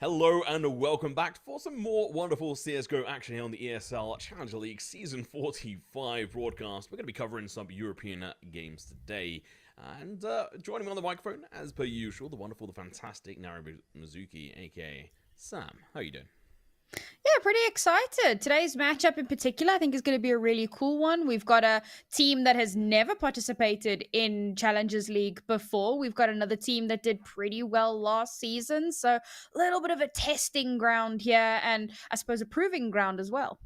Hello and welcome back for some more wonderful CSGO action here on the ESL Challenger League Season 45 broadcast. We're going to be covering some European games today. And joining me on the microphone, as per usual, the wonderful, the fantastic Nari Mizuki, aka Sam. How are you doing? Yeah, pretty excited. Today's matchup in particular, I think, is going to be a really cool one. We've got a team that has never participated in Challengers League before. We've got another team that did pretty well last season. So a little bit of a testing ground here and I suppose a proving ground as well.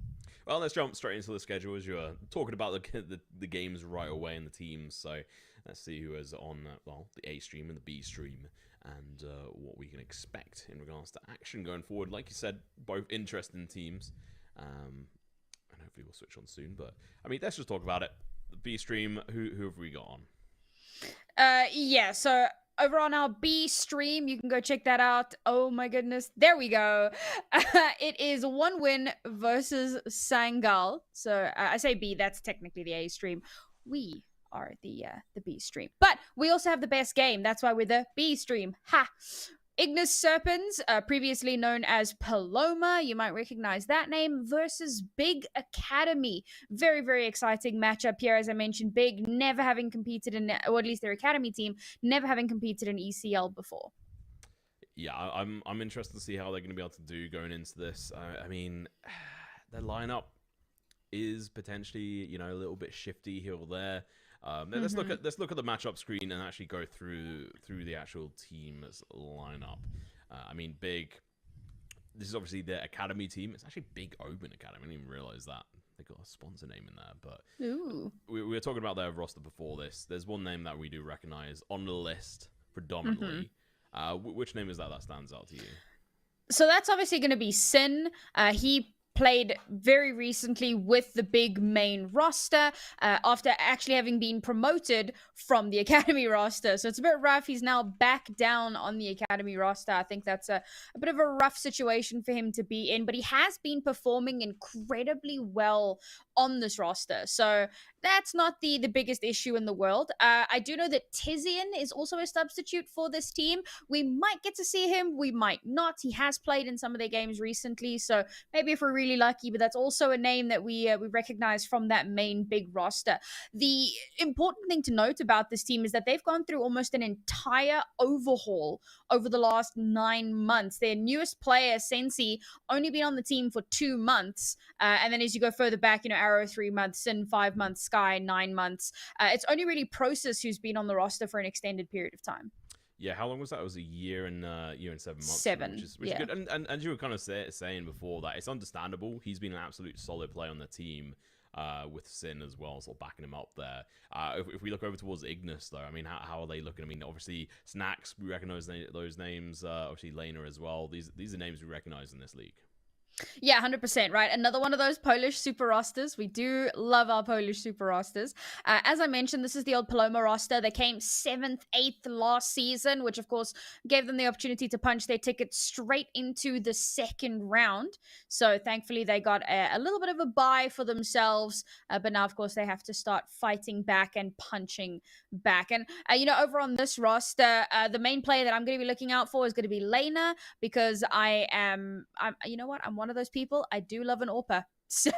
Well, let's jump straight into the schedule as you were talking about the games right away and the teams. So let's see who is on, the A stream and the B stream, and what we can expect in regards to action going forward. Like you said, both interesting teams, and hopefully we'll switch on soon. But I mean, let's just talk about it. The B stream, who have we got on? So over on our B stream, you can go check that out. Oh my goodness, there we go. It is one win versus Sangal. So I say B, that's technically the A stream. We are the B stream, but we also have the best game. That's why we're the B stream. Ha! Ignis Serpens, previously known as PALOMA, you might recognize that name, versus Big Academy. Very, very exciting matchup here. As I mentioned, Big never having competed in, or at least their academy team, never having competed in ECL before. Yeah, I'm interested to see how they're going to be able to do going into this. I mean, their lineup is potentially, a little bit shifty here or there. Let's look at the matchup screen and actually go through the actual team's lineup. I mean, Big. This is obviously their academy team. It's actually Big Open Academy. I didn't even realize that they got a sponsor name in there. But we were talking about their roster before this. There's one name that we do recognize on the list predominantly. Which name is that stands out to you? So that's obviously going to be Sin. He played very recently with the Big main roster after actually having been promoted from the academy roster. So it's a bit rough. He's now back down on the academy roster. I think that's a bit of a rough situation for him to be in, but he has been performing incredibly well on this roster. So that's not the biggest issue in the world. I do know that Tizian is also a substitute for this team. We might get to see him. We might not. He has played in some of their games recently. So maybe if we're really lucky, but that's also a name that we recognize from that main Big roster. The important thing to note about this team is that they've gone through almost an entire overhaul over the last 9 months. Their newest player, Sensi, only been on the team for 2 months. And then as you go further back, Arrow 3 months, Sin 5 months, Sky 9 months. It's only really Process who's been on the roster for an extended period of time. Yeah, how long was that? It was a year and 7 months. 7, which is good. And you were kind of saying before that it's understandable. He's been an absolute solid player on the team with Sin as well, sort of backing him up there. If we look over towards Ignis, though, I mean, how are they looking? I mean, obviously, Snacks, we recognize those names. Obviously, Lena as well. These are names we recognize in this league. Yeah, 100%, right? Another one of those Polish super rosters. We do love our Polish super rosters. As I mentioned, this is the old Paloma roster. They came 7th, 8th last season, which of course gave them the opportunity to punch their ticket straight into the second round. So thankfully they got a little bit of a bye for themselves. But now, of course, they have to start fighting back and punching back. And, over on this roster, the main player that I'm going to be looking out for is going to be Lena, because I'm one of those people. I do love an AWPer. So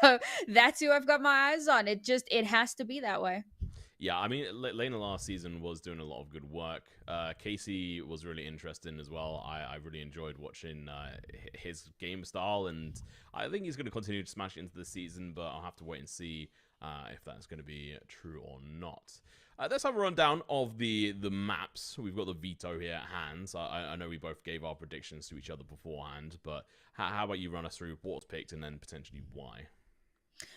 that's who I've got my eyes on. It has to be that way. Yeah, I mean, Lena last season was doing a lot of good work. Casey was really interesting as well. I really enjoyed watching his game style, and I think he's going to continue to smash into the season, but I'll have to wait and see if that's going to be true or not. Let's have a rundown of the maps. We've got the veto here at hand. I know we both gave our predictions to each other beforehand, but how about you run us through what's picked and then potentially why?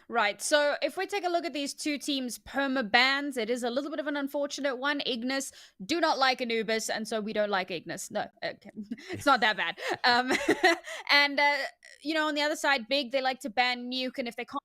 Right, so if we take a look at these two teams' perma-bans, it is a little bit of an unfortunate one. Ignis do not like Anubis, and so we don't like Ignis. No, okay. It's not that bad. And, on the other side, Big, they like to ban Nuke, and if they can't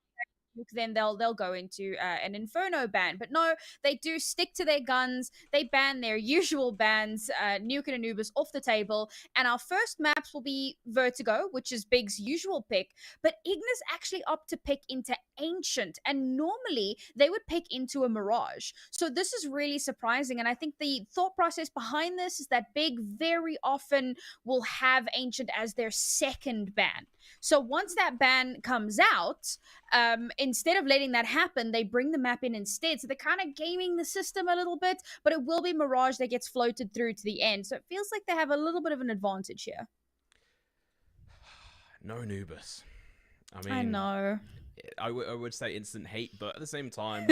then they'll go into an Inferno ban. But no, they do stick to their guns. They ban their usual bans, Nuke and Anubis off the table. And our first maps will be Vertigo, which is Big's usual pick. But Ignis actually opt to pick into Ancient, and normally they would pick into a Mirage. So this is really surprising. And I think the thought process behind this is that Big very often will have Ancient as their second ban. So once that ban comes out, instead of letting that happen, they bring the map in instead. So they're kind of gaming the system a little bit, but it will be Mirage that gets floated through to the end. So it feels like they have a little bit of an advantage here. No Anubis. I know. I would say instant hate, but at the same time,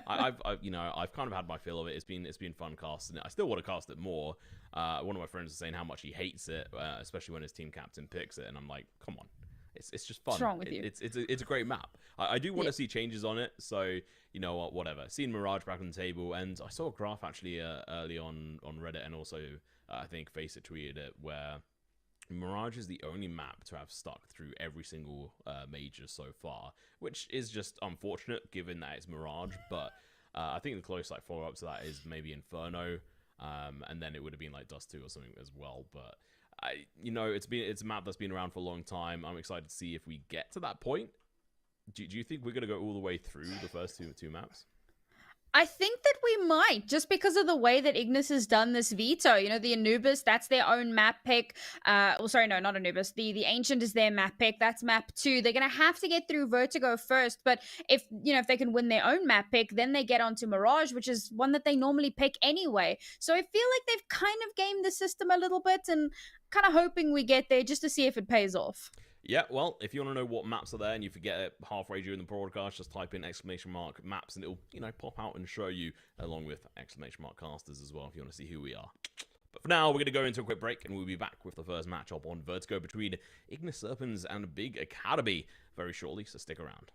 I've kind of had my fill of it. It's been fun casting it. I still want to cast it more. One of my friends was saying how much he hates it, especially when his team captain picks it, and I'm like, come on, it's just fun. What's wrong with you? It's a great map. I do want to see changes on it, so you know what, whatever. Seen Mirage back on the table, and I saw a graph actually early on Reddit, and also I think Face It tweeted it, where Mirage is the only map to have stuck through every single major so far, which is just unfortunate given that it's Mirage. But I think the close follow-up to that is maybe Inferno, and then it would have been like Dust 2 or something as well. But it's a map that's been around for a long time. I'm excited to see if we get to that point. Do you think we're gonna go all the way through the first two maps? I think that we might, just because of the way that Ignis has done this veto. You know, the Anubis, that's their own map pick. Sorry, no, not Anubis. The Ancient is their map pick. That's map 2. They're going to have to get through Vertigo first. But if they can win their own map pick, then they get onto Mirage, which is one that they normally pick anyway. So I feel like they've kind of gamed the system a little bit, and kind of hoping we get there just to see if it pays off. Yeah, well, if you want to know what maps are there and you forget it halfway during the broadcast, just type in !maps and it'll, pop out and show you, along with !casters as well, if you want to see who we are. But for now, we're going to go into a quick break, and we'll be back with the first matchup on Vertigo between Ignis Serpens and Big Academy very shortly, so stick around.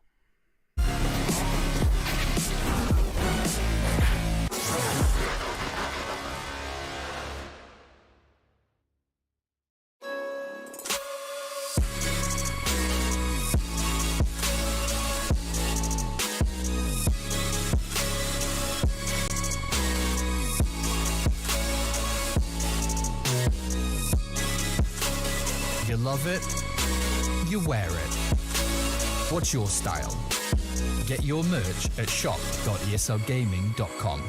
You love it, you wear it. What's your style? Get your merch at shop.eslgaming.com.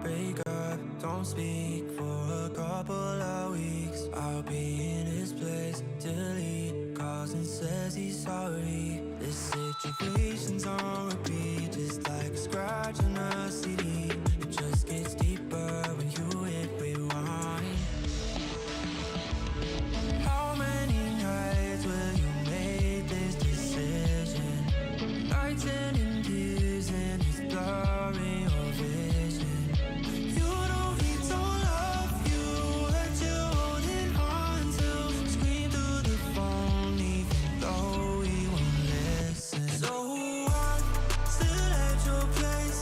break up, don't speak for a couple of weeks. I'll be in his place till he calls and says he's sorry. This situation's on repeat, just like a scratch on a CD. It just gets deeper when you hit rewind. How many nights will you make this decision? Nights ending tears and it's blurring your vision. You know he don't love you, what you holding on to. Scream through the phone even though he won't listen. So I'm still at your place,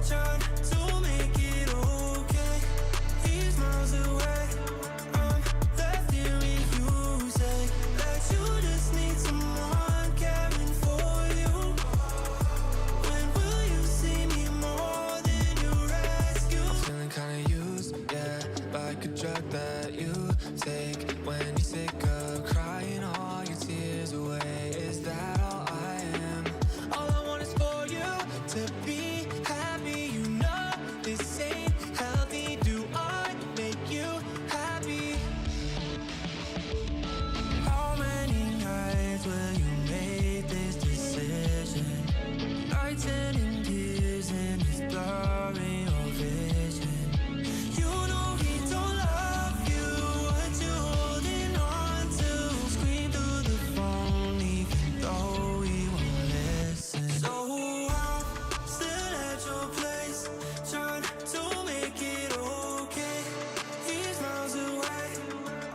trying to make it okay. He's miles away, I'm left here with you. Say that you just need someone caring for you. When will you see me more than your rescue? I'm feeling kinda used, yeah, like a drug that you take when you're sick of crying all your tears away. Is that all I am? All I want is for you to be happy. You know this ain't healthy. Do I make you happy? How many nights will you make this decision? Nights ending tears and it's blurring your vision. You know he don't love you, what you holding on to. Scream through the phone even though he won't listen. So I'm still at your place, trying to make it okay. He's miles away,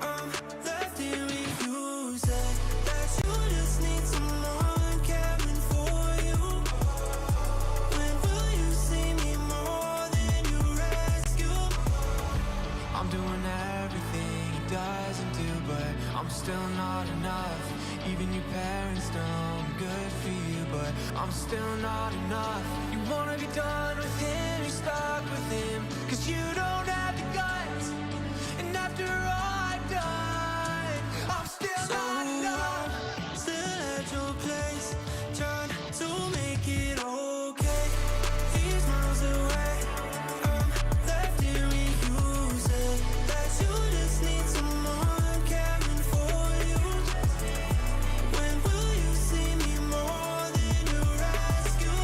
I'm left here with you. Say that you just need someone caring for you. When will you see me more than you rescue? I'm doing everything he doesn't do, but I'm still not enough. Even your parents know I'm good for you, but I'm still not enough. You wanna be done with him, you're stuck with him, 'cause you don't have the guts. And after all I've done, I'm still not enough. Still at your place, trying to make it okay. He's miles away, I'm left here with you. Say that you just need someone caring for you. When will you see me more than you rescue?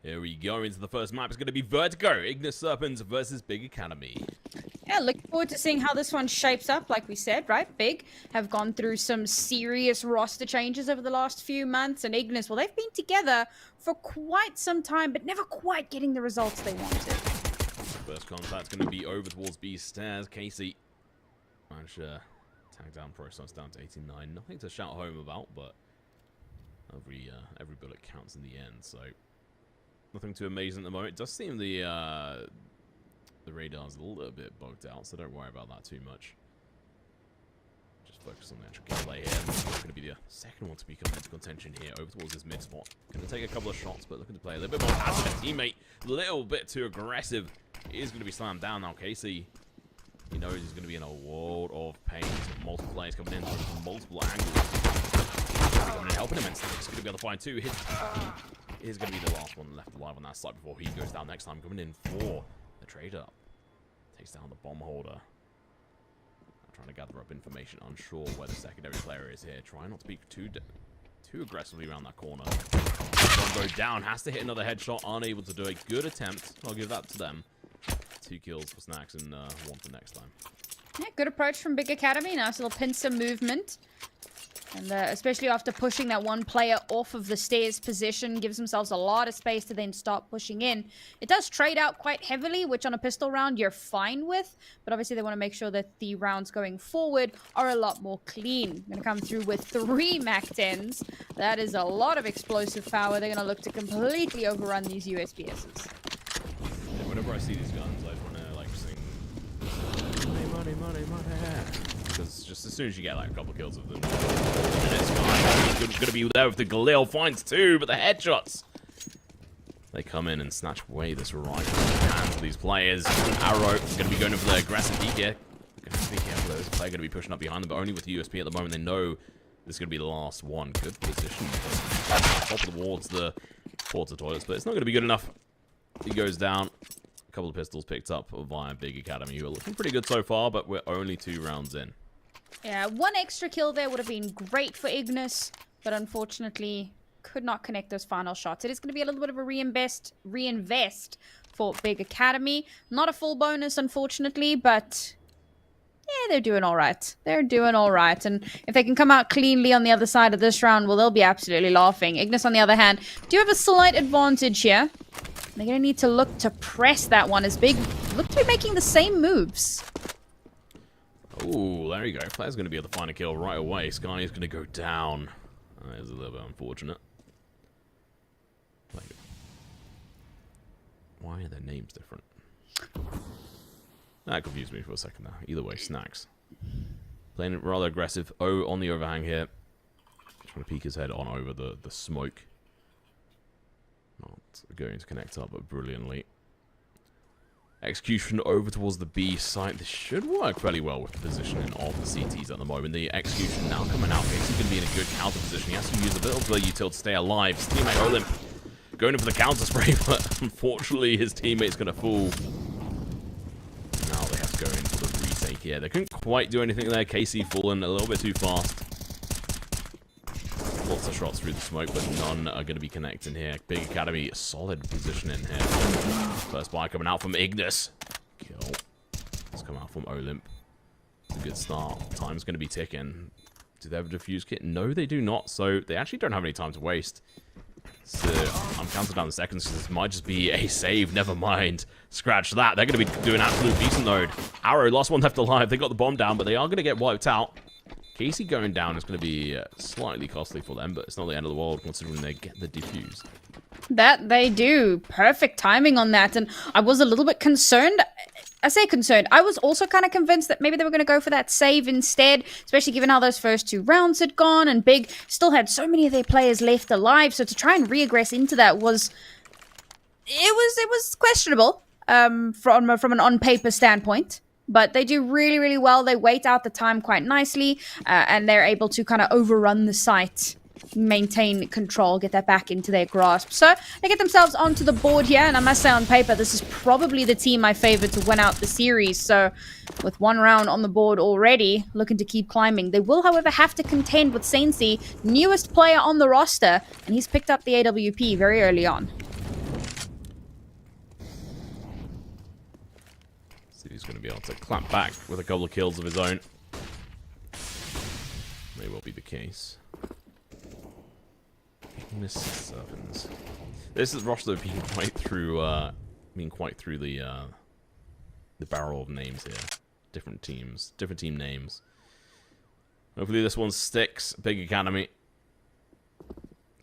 Here we go into the first map. It's going to be Vertigo, Ignis Serpens versus Big Academy. Yeah, looking forward to seeing how this one shapes up. Like we said, right? Big have gone through some serious roster changes over the last few months. And Ignis, well, they've been together for quite some time, but never quite getting the results they wanted. First contact's going to be over towards B stairs. Casey managed to tag down Process down to 89. Nothing to shout home about, but every bullet counts in the end. So nothing too amazing at the moment. It does seem the radar's a little bit bugged out, so don't worry about that too much. Just focus on the actual gameplay here. It's going to be the second one to be coming into contention here, over towards his mid spot. Going to take a couple of shots, but looking to play a little bit more passive. Teammate, a little bit too aggressive. He is going to be slammed down now. Casey, he knows he's going to be in a world of pain. So multiple players coming in from multiple angles. Coming in helping him, and he's going to be able to find two. He's going to be the last one left alive on that side before he goes down next time. Coming in for the trader. Takes down the bomb holder. Trying to gather up information. Unsure where the secondary player is here. Trying not to be too aggressively around that corner. Go down. Has to hit another headshot. Unable to do a good attempt. I'll give that to them. 2 kills for Snacks and 1 for next time. Yeah, good approach from Big Academy. Nice little pincer movement. And especially after pushing that one player off of the stairs position, gives themselves a lot of space to then start pushing in. It does trade out quite heavily, which on a pistol round you're fine with. But obviously they want to make sure that the rounds going forward are a lot more clean. Going to come through with 3 MAC-10s. That is a lot of explosive power. They're going to look to completely overrun these USPSs. Yeah, whenever I see these guns, I want to like sing money, money, money, money. Because just as soon as you get like a couple kills of them, and it's going to be there with the Galil. Finds 2, but the headshots, they come in and snatch away this rifle from the hands of these players. Arrow is going to be going for the aggressive peek here. Going to be careful. There's a player going to be pushing up behind them, but only with the USP at the moment. They know this is going to be the last one. Good position. Top of the wall to the porta toilets, but it's not going to be good enough. He goes down. A couple of pistols picked up via Big Academy, who are looking pretty good so far, but we're only 2 rounds in. Yeah, 1 extra kill there would have been great for Ignis, but unfortunately could not connect those final shots. It is going to be a little bit of a reinvest for Big Academy. Not a full bonus, unfortunately, but yeah, they're doing all right. They're doing all right. And if they can come out cleanly on the other side of this round, well, they'll be absolutely laughing. Ignis, on the other hand, do have a slight advantage here. They're going to need to look to press that one as Big look to be making the same moves. Oh, there you go. Player's going to be able to find a kill right away. Sky is going to go down. That is a little bit unfortunate. Like, why are their names different? That confused me for a second there. Either way, Snacks. Playing it rather aggressive. Oh, on the overhang here. Trying to peek his head on over the smoke. Not going to connect up, but brilliantly. Execution over towards the B site. This should work fairly well with the positioning of the CTs at the moment. The execution now coming out. He's going to be in a good counter position. He has to use a bit of the util to stay alive. His teammate Olymp going in for the counter spray, but unfortunately his teammate's going to fall. Now they have to go in for the retake here. They couldn't quite do anything there. Casey falling a little bit too fast. Lots of shots through the smoke, but none are going to be connecting here. Big Academy, solid position in here. First buy coming out from Ignis. Kill. It's come out from Olymp. It's a good start. Time's going to be ticking. Do they have a defuse kit? No, they do not. So they actually don't have any time to waste. So I'm counting down the seconds because this might just be a save. Never mind. Scratch that. They're going to be doing absolute decent load. Arrow, last one left alive. They got the bomb down, but they are going to get wiped out. Casey going down is going to be slightly costly for them, but it's not the end of the world considering they get the defuse. That they do. Perfect timing on that. And I was a little bit concerned. I say concerned. I was also kind of convinced that maybe they were going to go for that save instead, especially given how those first 2 rounds had gone, and Big still had so many of their players left alive. So to try and reaggress into that was questionable from an on-paper standpoint. But they do really, really well. They wait out the time quite nicely, and they're able to kind of overrun the site, maintain control, get that back into their grasp. So they get themselves onto the board here, and I must say on paper, this is probably the team I favor to win out the series. So with 1 round on the board already, looking to keep climbing. They will, however, have to contend with Sensi, newest player on the roster, and he's picked up the AWP very early on. See if he's going to be able to clap back with a couple of kills of his own. May well be the case. Ignis Serpens. This is roster being quite through the barrel of names here. Different teams, different team names. Hopefully this one sticks. Big Academy.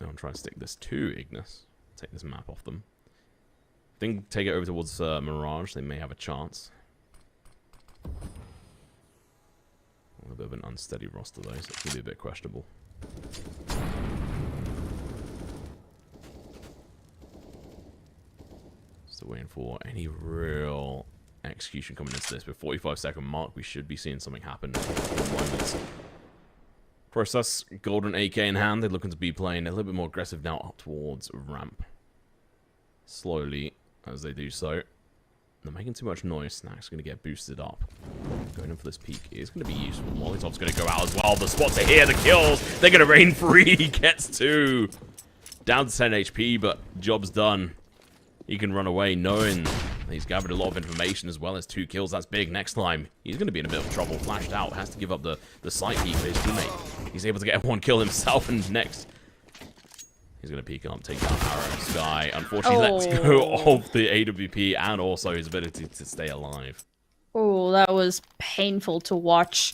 I'm trying to stick this to Ignis. Take this map off them. I think take it over towards Mirage. They may have a chance. A bit of an unsteady roster though, so it's going to be a bit questionable. Still waiting for any real execution coming into this. With 45-second mark, we should be seeing something happen in moments. Process golden AK in hand. They're looking to be playing a little bit more aggressive now up towards ramp. Slowly, as they do so. They're making too much noise. Snack's going to get boosted up. Going in for this peak is going to be useful. Molotov's going to go out as well. The spots are here. The kills. They're going to rain free. Gets 2. Down to 10 HP, but job's done. He can run away knowing he's gathered a lot of information as well as 2 kills. That's big. Next time, he's going to be in a bit of trouble. Flashed out. Has to give up the sight peek for his teammate. He's able to get 1 kill himself, and next he's going to peek up, take down Arrow. Sky, unfortunately, lets go of the AWP and also his ability to stay alive. Oh, that was painful to watch.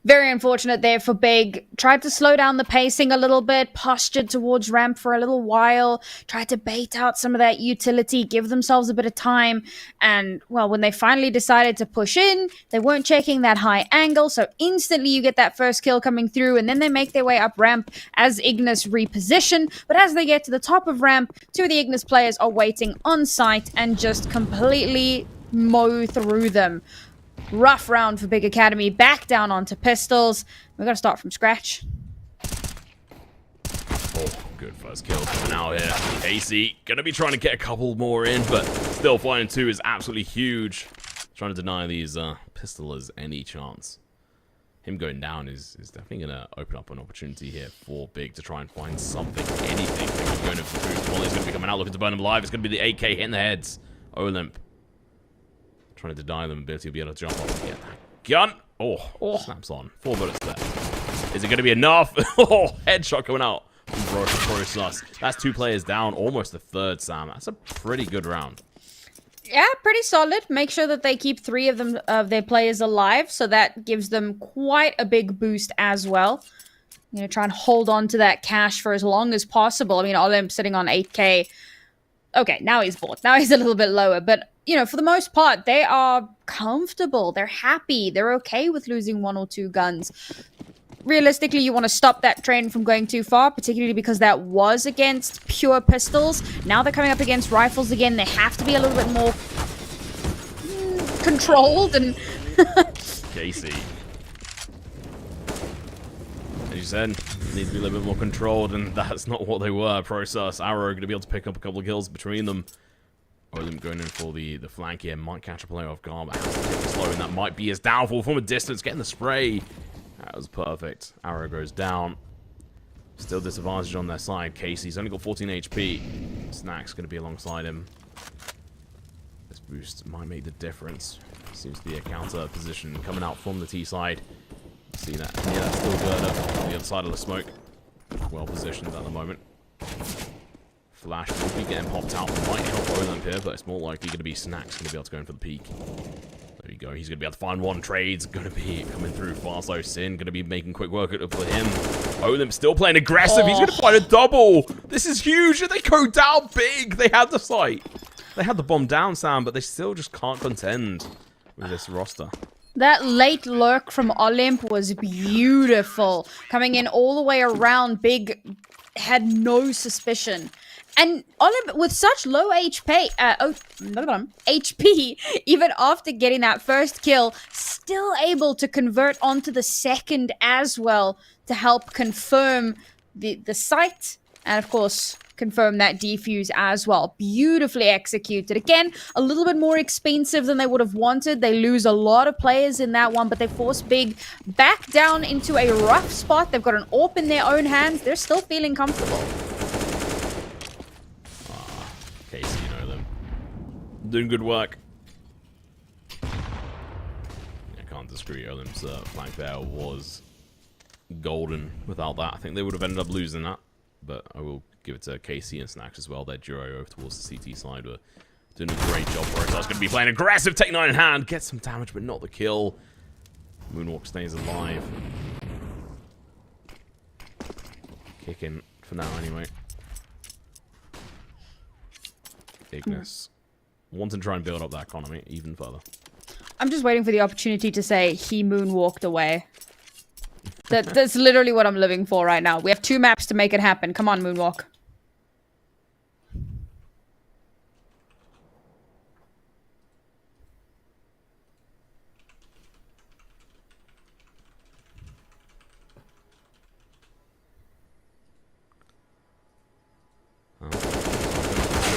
Very unfortunate there for Big. Tried to slow down the pacing a little bit, postured towards ramp for a little while, tried to bait out some of that utility, give themselves a bit of time, and, well, when they finally decided to push in, they weren't checking that high angle, so instantly you get that first kill coming through, and then they make their way up ramp as Ignis reposition, but as they get to the top of ramp, 2 of the Ignis players are waiting on site and just completely mow through them. Rough round for Big Academy. Back down onto pistols. We're going to start from scratch. Oh, good first kill coming out here. Casey going to be trying to get a couple more in, but still flying 2 is absolutely huge. Trying to deny these pistolers any chance. Him going down is definitely going to open up an opportunity here for Big to try and find something, anything. They're going to boost. Molly's going to be coming out looking to burn him alive. It's going to be the AK hitting the heads. Olymp trying to deny them ability to be able to jump up and get that gun. Oh, snaps on. 4 bullets there. Is it going to be enough? Oh, headshot coming out from Process. That's 2 players down. Almost a third, Sam. That's a pretty good round. Yeah, pretty solid. Make sure that they keep 3 of them of their players alive, so that gives them quite a big boost as well. You know, try and hold on to that cash for as long as possible. I mean, Olymp sitting on 8k. Okay, now he's bought. Now he's a little bit lower, but you know, for the most part, they are comfortable. They're happy. They're okay with losing 1 or 2 guns. Realistically, you want to stop that train from going too far, particularly because that was against pure pistols. Now they're coming up against rifles again. They have to be a little bit more controlled and... Casey. As you said, needs to be a little bit more controlled, and that's not what they were. Process, Arrow going to be able to pick up a couple of kills between them. Olymp going in for the flank here. Might catch a player off guard, but has to take it slow, and that might be his downfall from a distance. Getting the spray. That was perfect. Arrow goes down. Still disadvantaged on their side. Casey's only got 14 HP. Snack's going to be alongside him. This boost might make the difference. Seems to be a counter position coming out from the T side. See that? Yeah, that's still Gerda on the other side of the smoke. Well positioned at the moment. Flash will be getting popped out. Might help Olymp here, but it's more likely going to be Snack's going to be able to go in for the peak. There you go. He's going to be able to find 1 trades. Going to be coming through fast. So Sin going to be making quick work of it for him. Olymp still playing aggressive. He's going to find a double. This is huge. They go down big. They had the sight. They had the bomb down, Sam, but they still just can't contend with this roster. That late lurk from Olymp was beautiful. Coming in all the way around, Big had no suspicion. And Olymp, with such low HP, even after getting that first kill, still able to convert onto the second as well to help confirm the sight and, of course, confirm that defuse as well. Beautifully executed. Again, a little bit more expensive than they would have wanted. They lose a lot of players in that one, but they force Big back down into a rough spot. They've got an AWP in their own hands. They're still feeling comfortable. Casey, you know them. Doing good work. disagree. Olim's flank there was golden. Without that, I think they would have ended up losing that. But I will give it to KC and Snacks as well. Their duo over towards the CT side were doing a great job for it. So I was going to be playing aggressive, take 9 in hand, get some damage, but not the kill. Moonwalk stays alive. Kicking for now, anyway. Ignis. Want to try and build up that economy even further. I'm just waiting for the opportunity to say he moonwalked away. That's literally what I'm living for right now. We have 2 maps to make it happen. Come on, Moonwalk.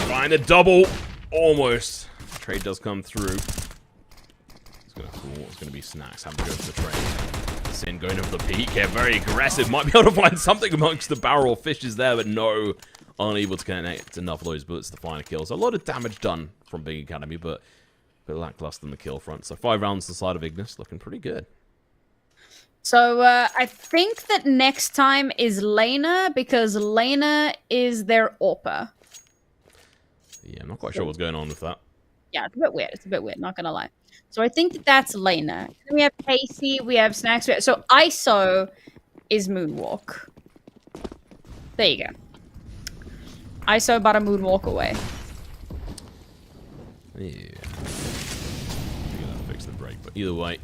Find a double. Almost. Trade does come through. It's gonna be Snacks. Having to go for the trade. Sin going over the peak here. Very aggressive. Might be able to find something amongst the barrel fishes there, but no. Unable to connect enough of those bullets to find a kill. So a lot of damage done from Big Academy, but a bit lackluster on the kill front. So 5 rounds to the side of Ignis. Looking pretty good. So I think that next time is Lena, because Lena is their AWPer. Yeah, I'm not quite sure what's going on with that. Yeah, it's a bit weird. It's a bit weird, not gonna lie. So I think that that's Lena. Then we have Casey, we have Snacks. So ISO is Moonwalk. There you go. ISO about a Moonwalk away. Yeah. Fix the break, but either way.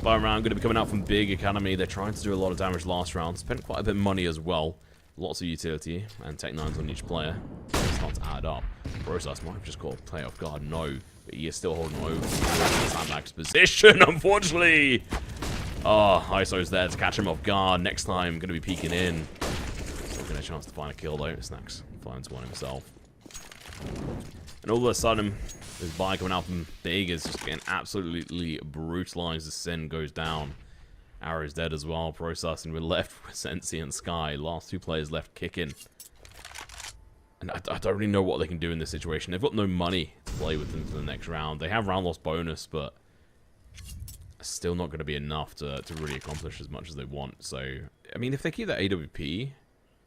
Final round going to be coming out from Big Academy. They're trying to do a lot of damage last round. Spent quite a bit of money as well. Lots of utility and Tech 9s on each player. It's not to add up. Process might have just got play off guard. No. But he is still holding over Sandbag's position, unfortunately. Oh, ISO's there to catch him off guard. Next time, going to be peeking in. Still getting a chance to find a kill though. Snacks finds one himself. And all of a sudden, this buy coming out from Big is just getting absolutely brutalized as Sin goes down. Arrow's dead as well. Processing, we're left with Sensi and Sky. Last 2 players left kicking. And I don't really know what they can do in this situation. They've got no money to play with them for the next round. They have round loss bonus, but still not going to be enough to really accomplish as much as they want. So, I mean, if they keep that AWP,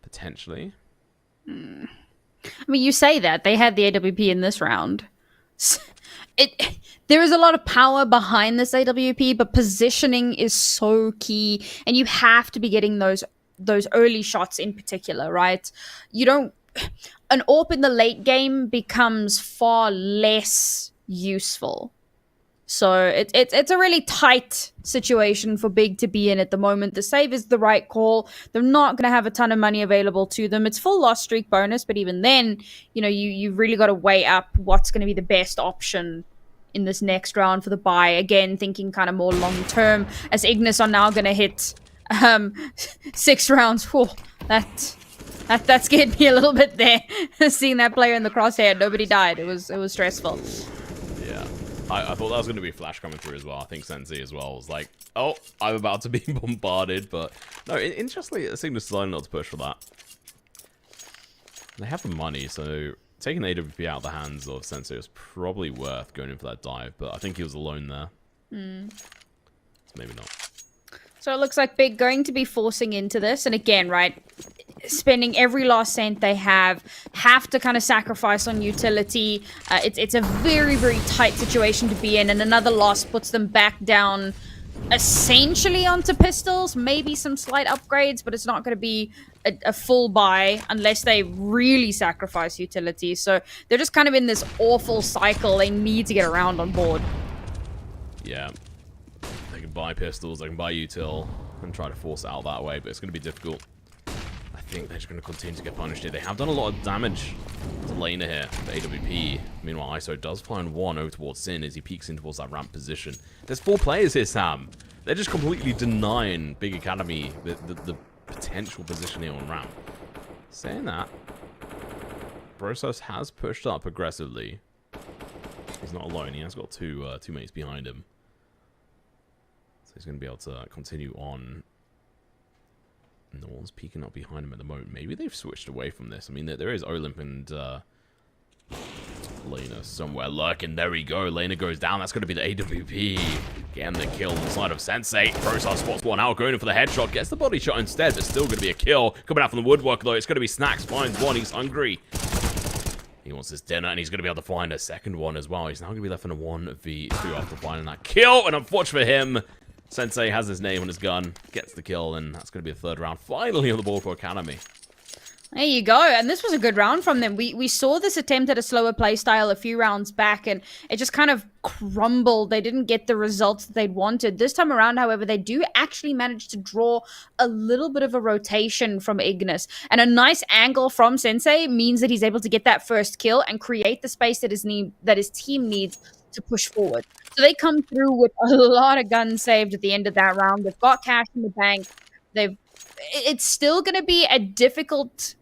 potentially. I mean, you say that. They had the AWP in this round. There is a lot of power behind this AWP, but positioning is so key, and you have to be getting those early shots in particular, right? You don't. An AWP in the late game becomes far less useful. So it's a really tight situation for Big to be in at the moment. The save is the right call. They're not going to have a ton of money available to them. It's full loss streak bonus, but even then, you know, you've really got to weigh up what's going to be the best option in this next round for the buy. Again, thinking kind of more long term, as Ignis are now going to hit 6 rounds. Whew, that scared me a little bit there. Seeing that player in the crosshair, nobody died. It was stressful. Yeah. I thought that was going to be a flash coming through as well. I think Sensi as well was like, oh, I'm about to be bombarded. But no, interestingly, it seemed decided not to push for that. They have the money, so taking the AWP out of the hands of Sensi was probably worth going in for that dive. But I think he was alone there. So maybe not. So it looks like Big going to be forcing into this. And again, right, spending every last cent they have to kind of sacrifice on utility. It's a very, very tight situation to be in. And another loss puts them back down essentially onto pistols. Maybe some slight upgrades, but it's not going to be a full buy unless they really sacrifice utility. So they're just kind of in this awful cycle. They need to get around on board. Yeah. They can buy pistols, they can buy util, and try to force it out that way, but it's going to be difficult. I think they're just going to continue to get punished here. They have done a lot of damage to Lena here, the AWP. Meanwhile, ISO does find one over towards Sin as he peeks in towards that ramp position. There's 4 players here, Sam. They're just completely denying Big Academy the potential position here on ramp. Saying that, Brosos has pushed up aggressively. He's not alone. He has got two mates behind him. So he's going to be able to continue on. No one's peeking up behind him at the moment. Maybe they've switched away from this. I mean, there is Olymp and Lena somewhere lurking. There we go. Lena goes down. That's going to be the AWP. Getting the kill on the side of Sensei. Prosar spots one out, going in for the headshot. Gets the body shot instead, but still going to be a kill. Coming out from the woodwork, though. It's going to be Snacks. Finds one. He's hungry. He wants his dinner, and he's going to be able to find a second one as well. He's now going to be left in a 1v2 after finding that kill. And unfortunately for him, Sensei has his name on his gun. Gets the kill, and that's going to be the third round. Finally on the board for Academy. There you go. And this was a good round from them. We saw this attempt at a slower play style a few rounds back, and it just kind of crumbled. They didn't get the results that they'd wanted. This time around, however, they do actually manage to draw a little bit of a rotation from Ignis. And a nice angle from Sensei means that he's able to get that first kill and create the space that his team needs to push forward. So they come through with a lot of guns saved at the end of that round. They've got cash in the bank. It's still going to be a difficult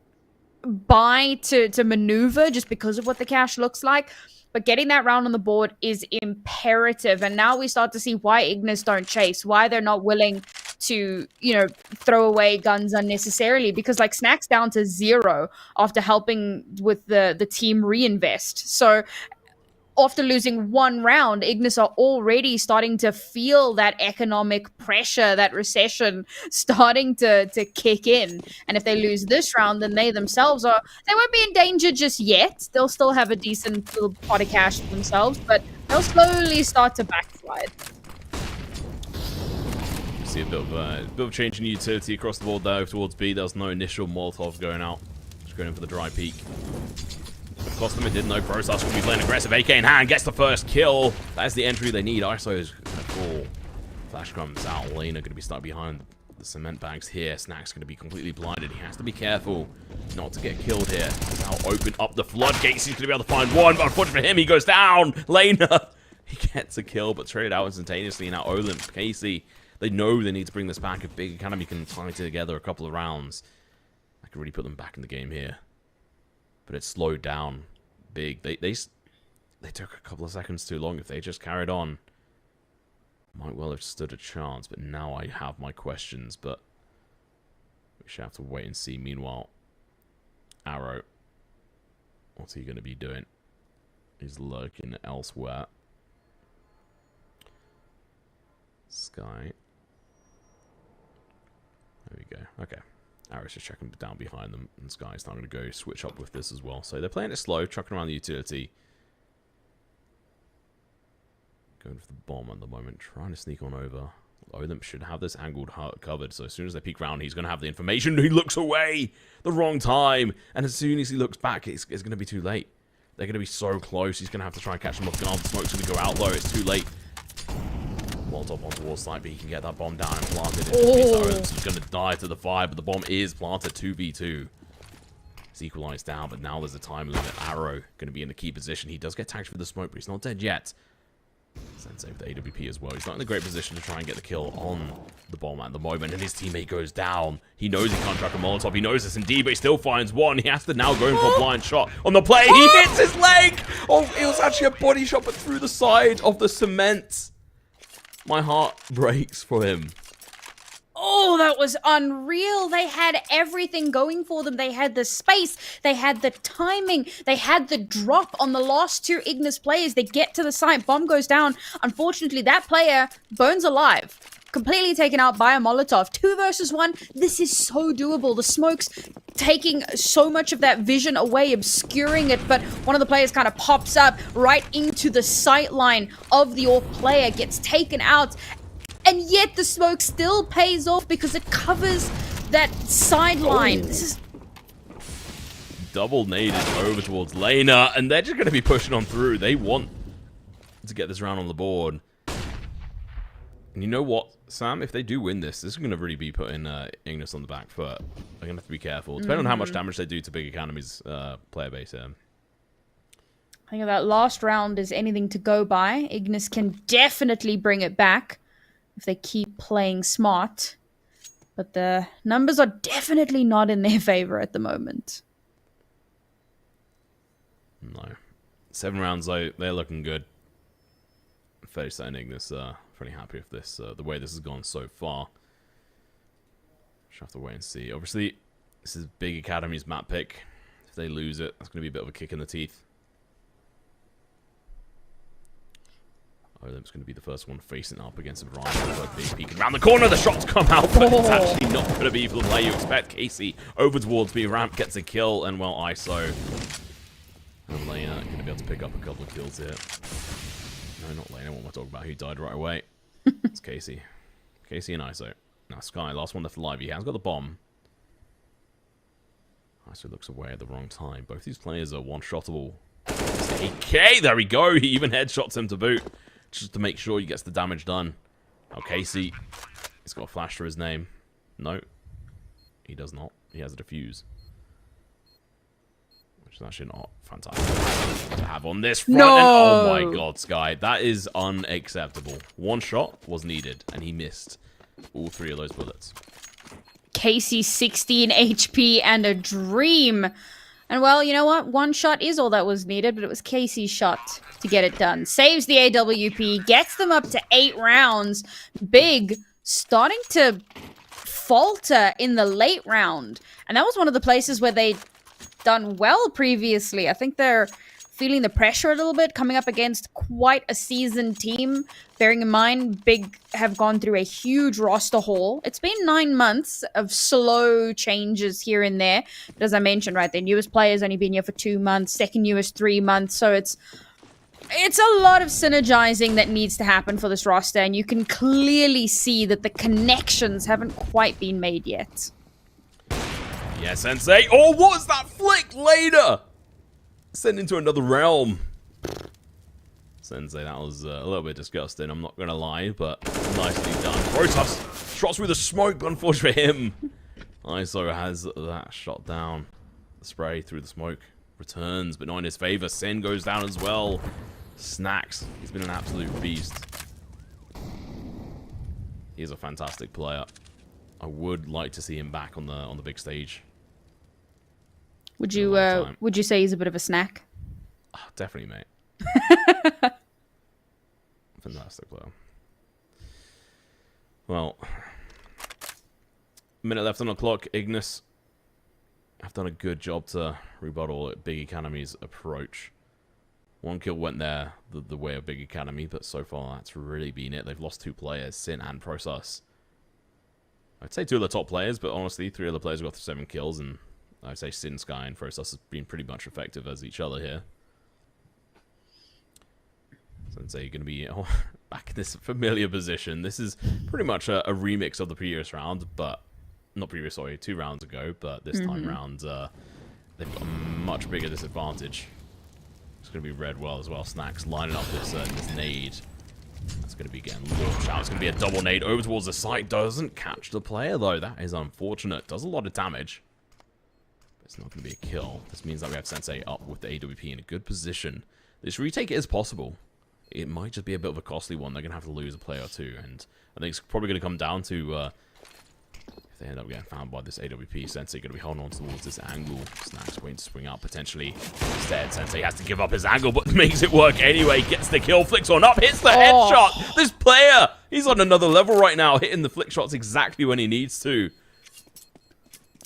buy to maneuver just because of what the cash looks like, but getting that round on the board is imperative. And now we start to see why Ignis don't chase, why they're not willing to, throw away guns unnecessarily, because like Snack's down to 0 after helping with the team reinvest. So after losing one round, Ignis are already starting to feel that economic pressure, that recession starting to kick in. And if they lose this round, then they themselves they won't be in danger just yet. They'll still have a decent little pot of cash for themselves, but they'll slowly start to backslide. See a bit of change in utility across the board there towards B. There was no initial Molotov going out. Just going in for the dry peek. Cost them, it didn't know. Prosar's going to be playing aggressive. AK in hand, gets the first kill. That's the entry they need. ISO is going to fall. Flash comes out. Lena going to be stuck behind the cement bags here. Snack's going to be completely blinded. He has to be careful not to get killed here. He's now open up the floodgates. He's going to be able to find one, but unfortunately for him, he goes down. Lena, he gets a kill, but traded out instantaneously. Now Olymp, Casey, they know they need to bring this back. If Big Academy can tie together a couple of rounds, I could really put them back in the game here. But it slowed down big. They took a couple of seconds too long. If they just carried on, might well have stood a chance. But now I have my questions. But we should have to wait and see. Meanwhile, Arrow, what's he going to be doing? He's lurking elsewhere. Sky. There we go. Okay. Arrow's just checking down behind them, and Sky's now going to go switch up with this as well. So they're playing it slow, trucking around the utility. Going for the bomb at the moment, trying to sneak on over. Olymp should have this angled covered, so as soon as they peek round, he's going to have the information. He looks away the wrong time, and as soon as he looks back, it's going to be too late. They're going to be so close, he's going to have to try and catch them off guard. The smoke's going to go out though, it's too late. Molotov on towards side, but he can get that bomb down and planted. It's going to die to the fire, but the bomb is planted. 2v2. It's equalized down, but now there's a time limit. Arrow going to be in the key position. He does get tagged for the smoke, but he's not dead yet. Sensei with the AWP as well. He's not in a great position to try and get the kill on the bomb at the moment, and his teammate goes down. He knows he can't track a Molotov. He knows this indeed, but he still finds one. He has to now go in for a blind shot on the play. He hits his leg! Oh, it was actually a body shot, but through the side of the cement. My heart breaks for him. Oh, that was unreal. They had everything going for them. They had the space. They had the timing. They had the drop on the last two Ignis players. They get to the site. Bomb goes down. Unfortunately, that player burns alive. Completely taken out by a Molotov. 2 versus 1. This is so doable. The smoke's taking so much of that vision away, obscuring it, but one of the players kind of pops up right into the sight line of the AWP player, gets taken out, and yet the smoke still pays off because it covers that sideline. This is double naded over towards Lena, and they're just going to be pushing on through. They want to get this round on the board. And you know what, Sam? If they do win this, this is going to really be putting Ignis on the back foot. They're going to have to be careful. Depending on how much damage they do to Big Academy's player base here. I think that last round is anything to go by. Ignis can definitely bring it back if they keep playing smart. But the numbers are definitely not in their favor at the moment. No. 7 rounds, though, they're looking good. Fairly certain Ignis pretty happy with this, the way this has gone so far. Just have to wait and see. Obviously, this is Big Academy's map pick. If they lose it, that's going to be a bit of a kick in the teeth. Olymp's going to be the first one facing up against Ryan. Big peek around the corner. The shots come out, but it's actually not going to be for the play you expect. Casey over towards B ramp gets a kill, and well, ISO. And Lena going to be able to pick up a couple of kills here. No, not Lena. What am I talking about? Who died right away? It's Casey. Casey and ISO. Now Sky, last one left alive. He has got the bomb. ISO looks away at the wrong time. Both these players are one-shottable. AK, there we go. He even headshots him to boot, just to make sure he gets the damage done. Now Casey, he's got a flash for his name. No, he does not. He has a defuse, which is actually not fantastic to have on this front. No. And oh my god, Sky, that is unacceptable. One shot was needed, and he missed all 3 of those bullets. Casey 16 HP and a dream. And well, you know what? One shot is all that was needed, but it was Casey's shot to get it done. Saves the AWP, gets them up to 8 rounds. Big, starting to falter in the late round. And that was one of the places where they'd done well previously. I think they're feeling the pressure a little bit, coming up against quite a seasoned team. Bearing in mind, Big have gone through a huge roster haul. It's been 9 months of slow changes here and there. But as I mentioned, right, their newest player's only been here for 2 months, second newest 3 months. So it's a lot of synergizing that needs to happen for this roster. And you can clearly see that the connections haven't quite been made yet. Yeah, Sensei. Oh, what was that flick later? Sent into another realm. Sensei, that was a little bit disgusting, I'm not going to lie, but nicely done. Protoss shots through the smoke, but unfortunately for him, ISO has that shot down. The spray through the smoke returns, but not in his favor. Sin goes down as well. Snacks, he's been an absolute beast. He's a fantastic player. I would like to see him back on the big stage. Would you say he's a bit of a snack? Oh, definitely, mate. Fantastic player. Well, minute left on the clock. Ignis have done a good job to rebuttal Big Academy's approach. 1 kill went there the way of Big Academy, but so far that's really been it. They've lost 2 players, Sin and Protoss. I'd say 2 of the top players, but honestly 3 of the players got 7 kills, and I'd say Sin, Sky, and Protoss have been pretty much effective as each other here. So I'd say you're going to be back in this familiar position. This is pretty much a remix of the previous round, but not previous, sorry, 2 rounds ago. But this time round, they've got a much bigger disadvantage. It's going to be red well as well. Snacks lining up this nade. That's going to be getting launched out. It's going to be a double nade over towards the site. Doesn't catch the player though. That is unfortunate. Does a lot of damage. But it's not going to be a kill. This means that we have Sensei up with the AWP in a good position. This retake is possible. It might just be a bit of a costly one. They're going to have to lose a player or 2. And I think it's probably going to come down to if they end up getting found by this AWP, Sensei going to be holding on towards this angle. Snacks waiting to swing out potentially. Instead, Sensei has to give up his angle, but makes it work anyway. Gets the kill, flicks on up, hits the headshot. This player, he's on another level right now, hitting the flick shots exactly when he needs to.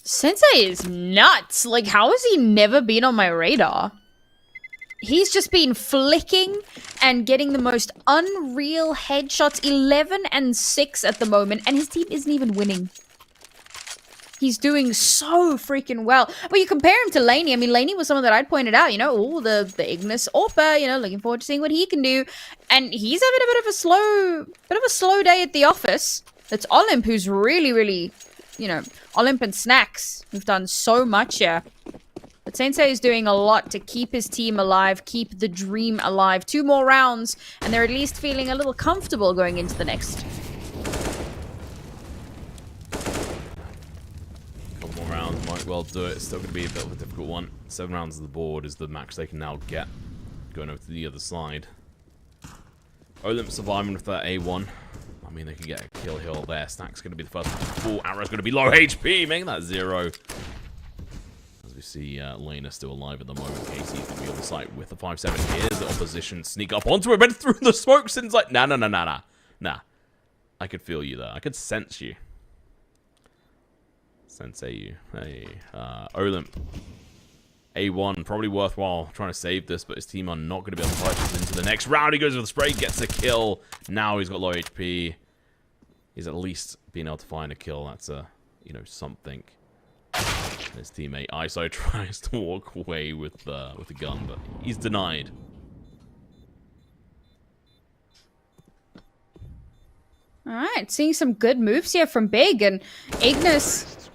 Sensei is nuts. Like, how has he never been on my radar? He's just been flicking and getting the most unreal headshots. 11 and 6 at the moment, and his team isn't even winning. He's doing so freaking well. But you compare him to Laney. I mean, Laney was someone that I'd pointed out, you know, oh, the Ignis Orpa, you know, looking forward to seeing what he can do. And he's having a bit of a slow day at the office. It's Olymp who's really, really, you know, Olymp and Snacks who've done so much here. But Sensei is doing a lot to keep his team alive, keep the dream alive. 2 more rounds, and they're at least feeling a little comfortable going into the next. Couple more rounds might well do it. It's still going to be a bit of a difficult one. 7 rounds of the board is the max they can now get. Going over to the other side. Olymp surviving with that A1. I mean, they can get a kill hill there. Snack's going to be the first one to fall. Arrow's going to be low HP, making that 0. We see Lena still alive at the moment. Casey's going to be on the site with the 5-7. Here's the opposition. Sneak up onto him and through the smoke. Sin's like, nah. Nah. I could feel you there. I could sense you. Sensei you. Hey. Olymp. A1, probably worthwhile trying to save this, but his team are not going to be able to purchase into the next round. He goes for the spray, gets a kill. Now he's got low HP. He's at least been able to find a kill. That's a, you know, something. His teammate ISO tries to walk away with the gun, but he's denied. All right, seeing some good moves here from Big and Ignis.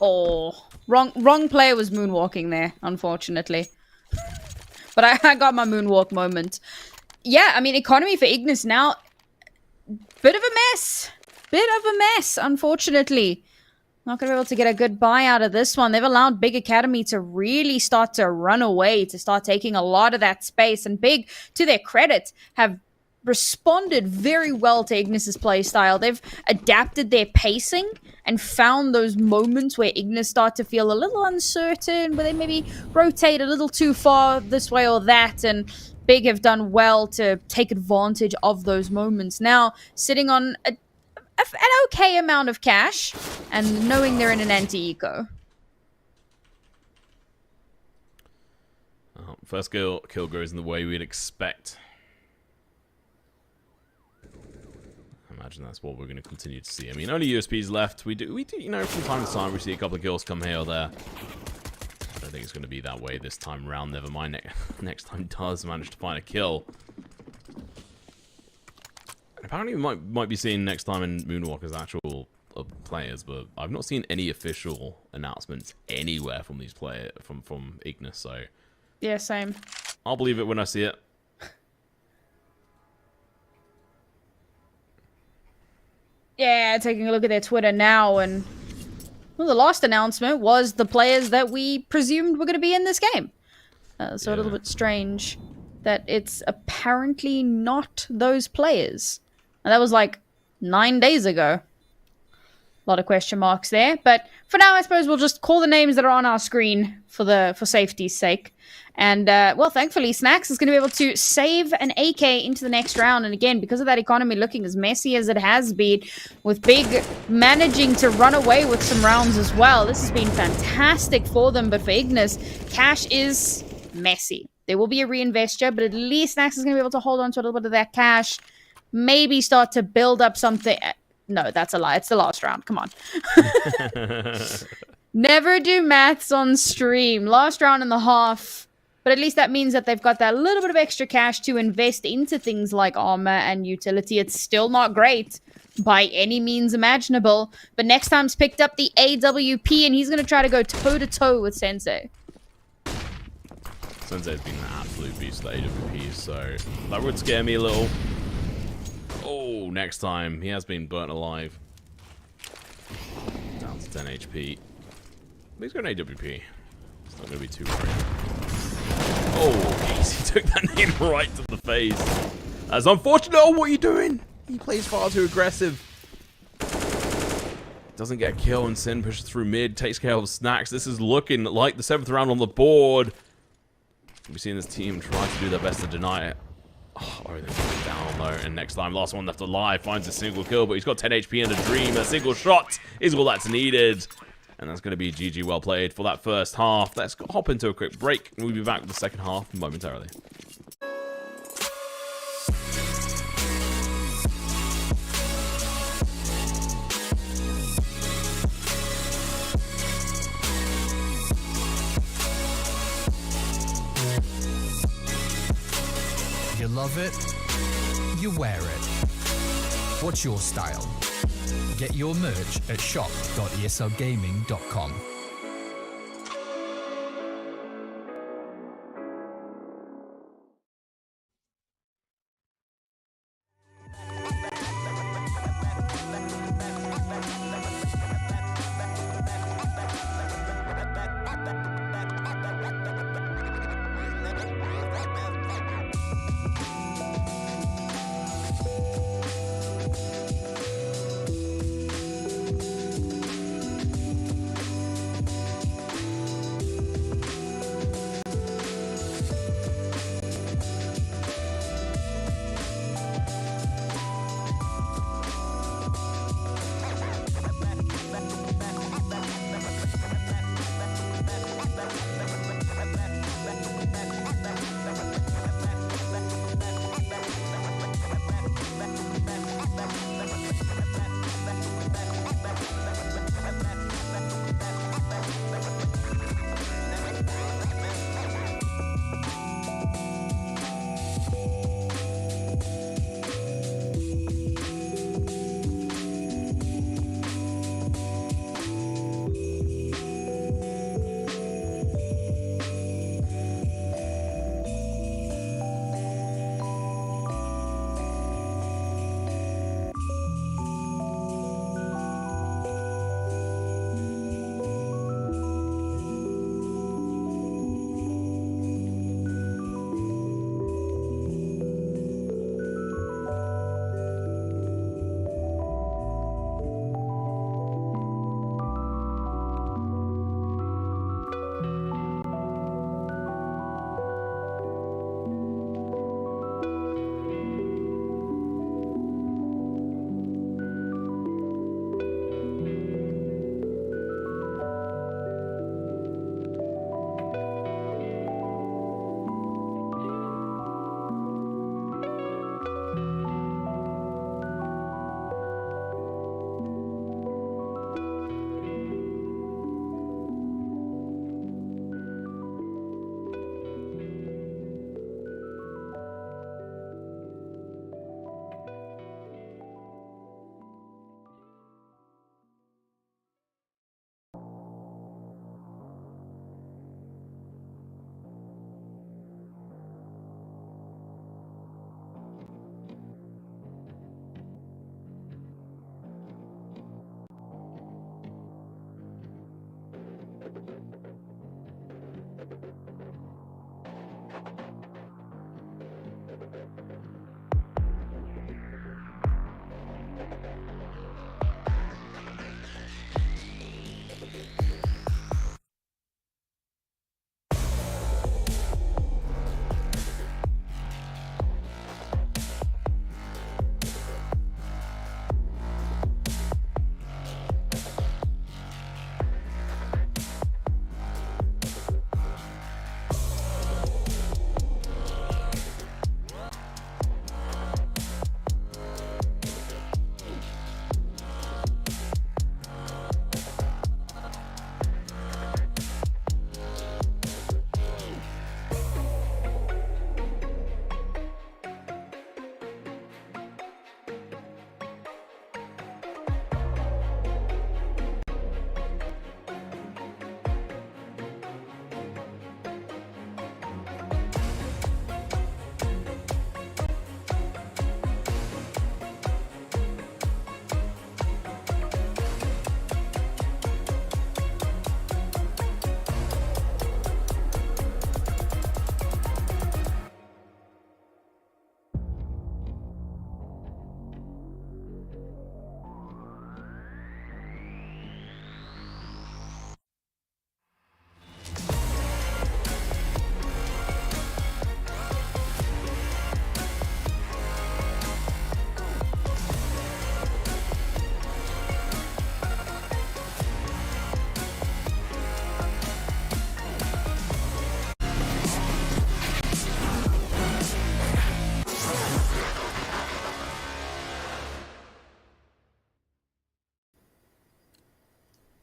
Oh, wrong player was moonwalking there, unfortunately. But I got my moonwalk moment. Yeah, I mean, economy for Ignis now, bit of a mess. Bit of a mess, unfortunately. Not going to be able to get a good buy out of this one. They've allowed Big Academy to really start to run away, to start taking a lot of that space. And Big, to their credit, have responded very well to Ignis's playstyle. They've adapted their pacing and found those moments where Ignis start to feel a little uncertain, where they maybe rotate a little too far this way or that, and Big have done well to take advantage of those moments. Now, sitting on an okay amount of cash, and knowing they're in an anti-eco. First kill goes in the way we'd expect. I imagine that's what we're going to continue to see. I mean, only USPs left. We do, you know, from time to time we see a couple of kills come here or there. I don't think it's going to be that way this time around. Never mind, next time does manage to find a kill. Apparently, we might be seeing next time in Moonwalker's actual players, but I've not seen any official announcements anywhere from these players from Ignis. So yeah, same. I'll believe it when I see it. Yeah, taking a look at their Twitter now, and well, the last announcement was the players that we presumed were going to be in this game. So yeah. A little bit strange that it's apparently not those players. And that was like 9 days ago. A lot of question marks there. But for now, I suppose we'll just call the names that are on our screen for safety's sake. And, well, thankfully, Snacks is going to be able to save an AK into the next round. And again, because of that economy looking as messy as it has been, with Big managing to run away with some rounds as well, this has been fantastic for them. But for Ignis, cash is messy. There will be a reinvesture, but at least Snacks is going to be able to hold on to a little bit of that cash. Maybe start to build up something. No, that's a lie. It's the last round. Come on. Never do maths on stream. Last round and a half. But at least that means that they've got that little bit of extra cash to invest into things like armor and utility. It's still not great by any means imaginable. But next time's picked up the AWP, and he's going to try to go toe-to-toe with Sensei. Sensei's been an absolute beast with AWP, so that would scare me a little. Oh, next time. He has been burnt alive. Down to 10 HP. But he's got an AWP. It's not going to be too worried. Oh, he took that name right to the face. That's unfortunate. Oh, what are you doing? He plays far too aggressive. Doesn't get a kill, and Sin pushes through mid. Takes care of Snacks. This is looking like the 7th round on the board. We've seen this team try to do their best to deny it. Oh, they're down though, and next time, last one left alive, finds a single kill, but he's got 10 HP and a dream. A single shot is all that's needed. And that's going to be GG well played for that first half. Let's hop into a quick break, and we'll be back with the second half momentarily. You love it, you wear it. What's your style? Get your merch at shop.eslgaming.com.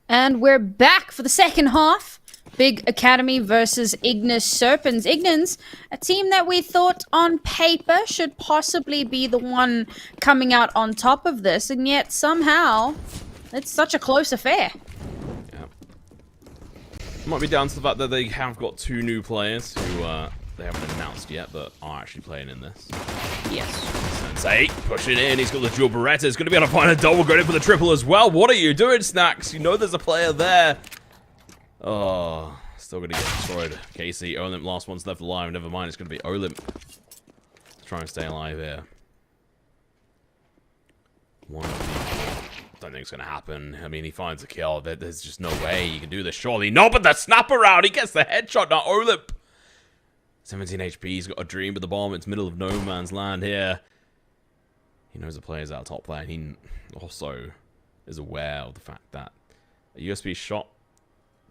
And we're back for the second half. Big Academy versus Ignis Serpens. Ignis, a team that we thought on paper should possibly be the one coming out on top of this, and yet somehow it's such a close affair. Yeah. Might be down to the fact that they have got 2 new players who they haven't announced yet, but are actually playing in this. Yes. Sensei pushing in. He's got the dual Beretta. He's going to be able to find a double. Going in for the triple as well. What are you doing, Snacks? You know there's a player there. Oh, still going to get destroyed. Casey, Olymp, last one's left alive. Never mind, it's going to be Olymp. Try and stay alive here. One of the... don't think it's going to happen. I mean, he finds a kill. There's just no way you can do this. Surely no, but the snap around. He gets the headshot. Now Olymp. 17 HP. He's got a dream with the bomb. It's middle of no man's land here. He knows the player's our top player. And he also is aware of the fact that a USB shot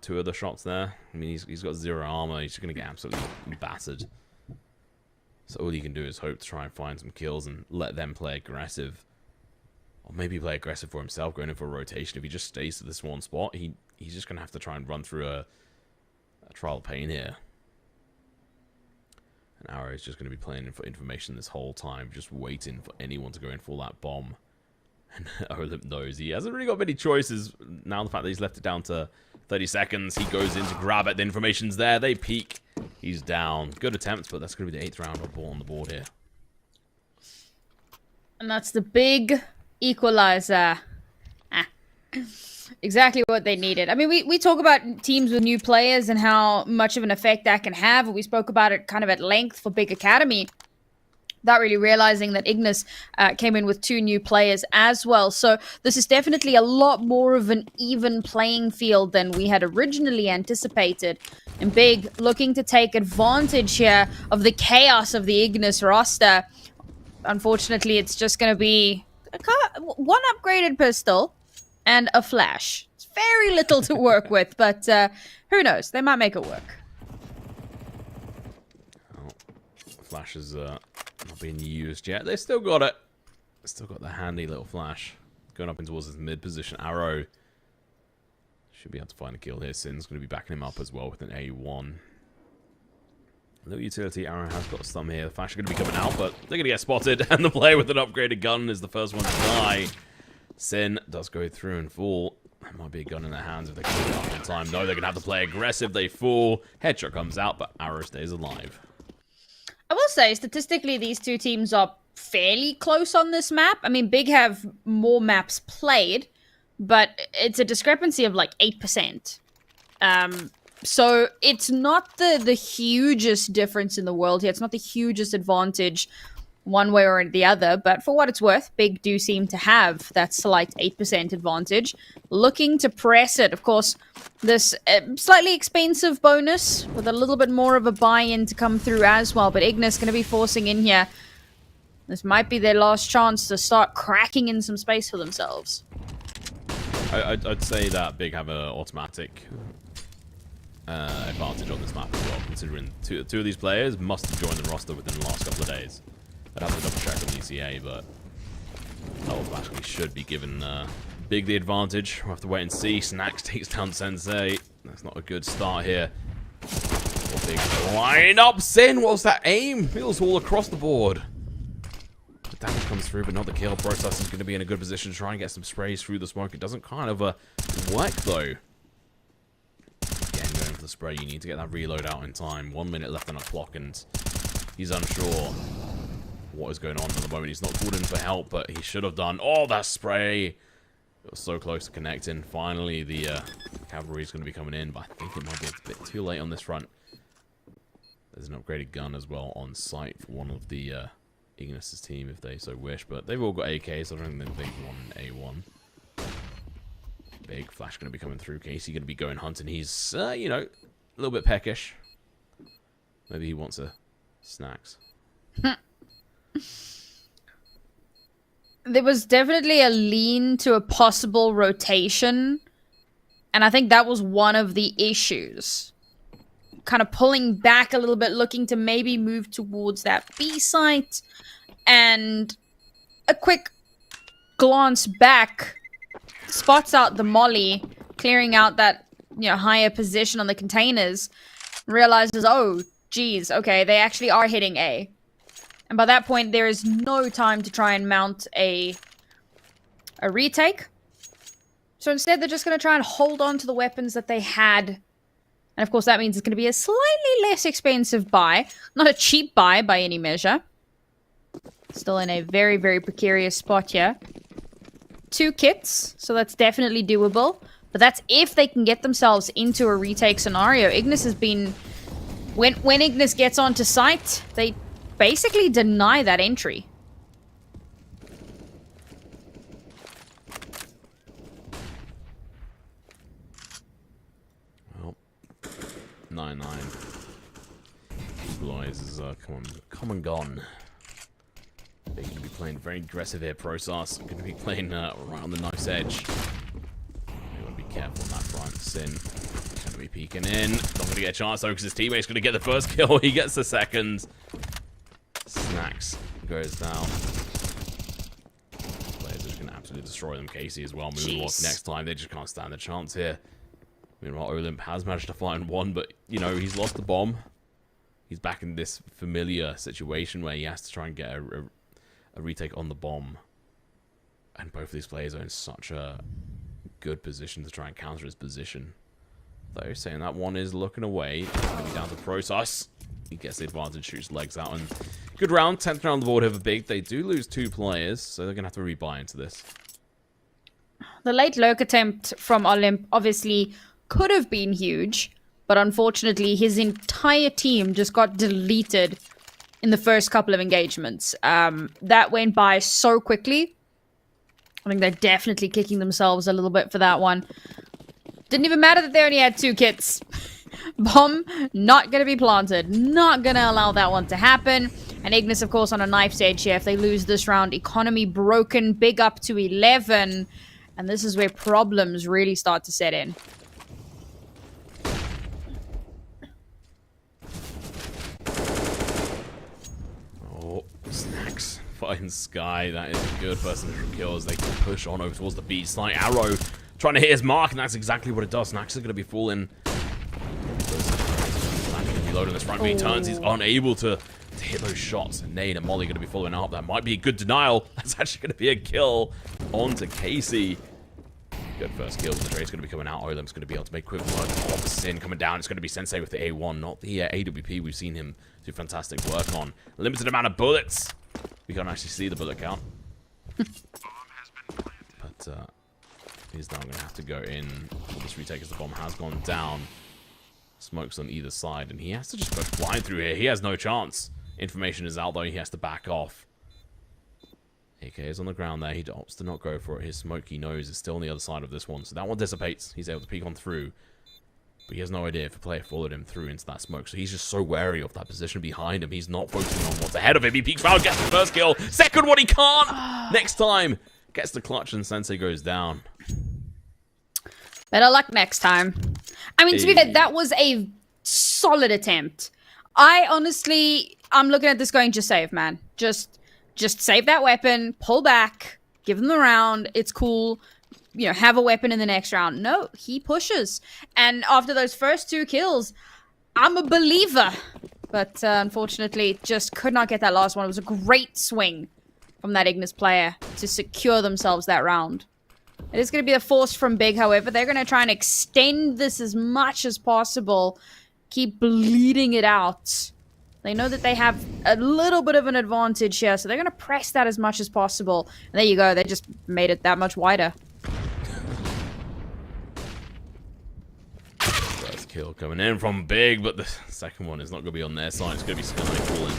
2 other shots there. I mean, he's got 0 armor. He's just going to get absolutely battered. So all he can do is hope to try and find some kills and let them play aggressive. Or maybe play aggressive for himself, going in for a rotation. If he just stays to this one spot, he's just going to have to try and run through a trial of pain here. And Arrow is just going to be playing for information this whole time, just waiting for anyone to go in for that bomb. And Olymp knows he hasn't really got many choices. Now the fact that he's left it down to 30 seconds, he goes in to grab it. The information's there. They peek. He's down. Good attempts, but that's going to be the 8th round of ball on the board here. And that's the big equalizer. Exactly what they needed. I mean, we talk about teams with new players and how much of an effect that can have. We spoke about it kind of at length for Big Academy. Without really realizing that Ignis came in with 2 new players as well. So this is definitely a lot more of an even playing field than we had originally anticipated. And Big looking to take advantage here of the chaos of the Ignis roster. Unfortunately, it's just going to be one upgraded pistol and a flash. It's very little to work with, but who knows? They might make it work. Oh, flash is not being used yet. They still got it. Still got the handy little flash. Going up in towards his mid position. Arrow should be able to find a kill here. Sin's going to be backing him up as well with an A1. Little utility. Arrow has got some here. The flash are going to be coming out, but they're going to get spotted. And the player with an upgraded gun is the first one to die. Sin does go through and fall. That might be a gun in their hands if they can get it up in time. No, they're going to have to play aggressive. They fall. Headshot comes out, but Arrow stays alive. I will say, statistically, these 2 teams are fairly close on this map. I mean, Big have more maps played, but it's a discrepancy of like 8%. So it's not the hugest difference in the world here. It's not the hugest advantage one way or the other, but for what it's worth, Big do seem to have that slight 8% advantage. Looking to press it. Of course, this slightly expensive bonus with a little bit more of a buy-in to come through as well, but Ignis going to be forcing in here. This might be their last chance to start cracking in some space for themselves. I'd say that Big have an automatic advantage on this map as well, considering two of these players must have joined the roster within the last couple of days. I'd have to double check on ECA, but that automatically should be given Big the advantage. We'll have to wait and see. Snacks takes down Sensei. That's not a good start here. Big line up. Sin, what's that aim? Feels all across the board. The damage comes through, but not the kill. Process is going to be in a good position to try and get some sprays through the smoke. It doesn't kind of work, though. Again, going for the spray, you need to get that reload out in time. 1 minute left on a clock, and he's unsure what is going on at the moment. He's not called in for help, but he should have done. Oh, that spray! It was so close to connecting. Finally, the cavalry is going to be coming in, but I think it might be a bit too late on this front. There's an upgraded gun as well on site for one of the Ignis' team, if they so wish, but they've all got AKs, so I don't think they want an A1. Big flash going to be coming through. Casey going to be going hunting. He's, you know, a little bit peckish. Maybe he wants a snacks. There was definitely a lean to a possible rotation, and I think that was one of the issues. Kind of pulling back a little bit, looking to maybe move towards that B site, and a quick glance back spots out the molly, clearing out that, higher position on the containers, realizes, oh, geez, okay, they actually are hitting A. And by that point, there is no time to try and mount a retake. So instead, they're just going to try and hold on to the weapons that they had. And of course, that means it's going to be a slightly less expensive buy. Not a cheap buy by any measure. Still in a very, very precarious spot here. 2 kits, so that's definitely doable. But that's if they can get themselves into a retake scenario. Ignis has been... When Ignis gets onto site, they basically deny that entry. Well, 9-9. Blue Eyes is come and gone. They're going to be playing very aggressive here. Process going to be playing right on the knife's edge. They want to be careful on that front. Sin going to be peeking in. Not going to get a chance though because his teammate's going to get the first kill. He gets the second. Snacks goes down. Players are just going to absolutely destroy them. Casey as well. Moonwalk next time. They just can't stand a chance here. Meanwhile, Olymp has managed to find one, but he's lost the bomb. He's back in this familiar situation where he has to try and get a retake on the bomb. And both of these players are in such a good position to try and counter his position. Though, saying that one is looking away. It's going to be down to Process. He gets the advantage, shoots legs out. And good round. 10th round on the board over big. They do lose 2 players, so they're going to have to rebuy into this. The late lurk attempt from Olymp obviously could have been huge. But unfortunately, his entire team just got deleted in the first couple of engagements. That went by so quickly. I think they're definitely kicking themselves a little bit for that one. Didn't even matter that they only had 2 kits. Bomb, not going to be planted. Not going to allow that one to happen. And Ignis, of course, on a knife's edge here. If they lose this round, economy broken. Big up to 11. And this is where problems really start to set in. Snacks finds Sky. That is a good person for kills. They can push on over towards the B. Slight arrow trying to hit his mark, and that's exactly what it does. Snacks is going to be falling. Reloading this front. When he turns, he's unable to hit those shots. Nade and Molly going to be following up. That might be a good denial. That's actually going to be a kill onto Casey. Good first kill. The trade's going to be coming out. Olim's going to be able to make quick work of Sin coming down. It's going to be Sensei with the A1, not the AWP we've seen him do fantastic work on. Limited amount of bullets. We can't actually see the bullet count. But he's now going to have to go in for this retake as the bomb has gone down. Smokes on either side, and he has to just go flying through here. He has no chance. Information is out, though. He has to back off. AK is on the ground there. He opts to not go for it. His smoky nose is still on the other side of this one, so that one dissipates. He's able to peek on through. But he has no idea if a player followed him through into that smoke, so he's just so wary of that position behind him. He's not focusing on what's ahead of him. He peeks out, gets the first kill. Second one, he can't! Next time, gets the clutch, and Sensei goes down. Better luck next time. I mean, to be fair, that was a solid attempt. I'm looking at this going, just save, man. Just save that weapon, pull back, give them the round. It's cool. Have a weapon in the next round. No, he pushes. And after those first 2 kills, I'm a believer. But unfortunately, just could not get that last one. It was a great swing from that Ignis player to secure themselves that round. It is going to be a force from Big, however. They're going to try and extend this as much as possible. Keep bleeding it out. They know that they have a little bit of an advantage here, so they're going to press that as much as possible. And there you go. They just made it that much wider. First kill coming in from Big, but the second one is not going to be on their side. It's going to be Sky falling.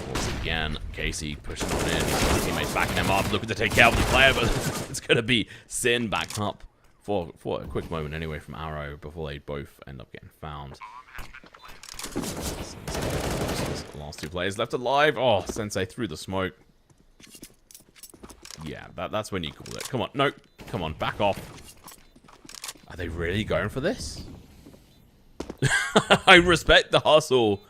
Once again, Casey pushing on in. His teammates backing him up, looking to take care of the player, but it's going to be Sin backed up for a quick moment anyway from Arrow before they both end up getting found. Last 2 players left alive. Oh, Sensei through the smoke. Yeah, that's when you call it. Come on, no, come on, back off. Are they really going for this? I respect the hustle.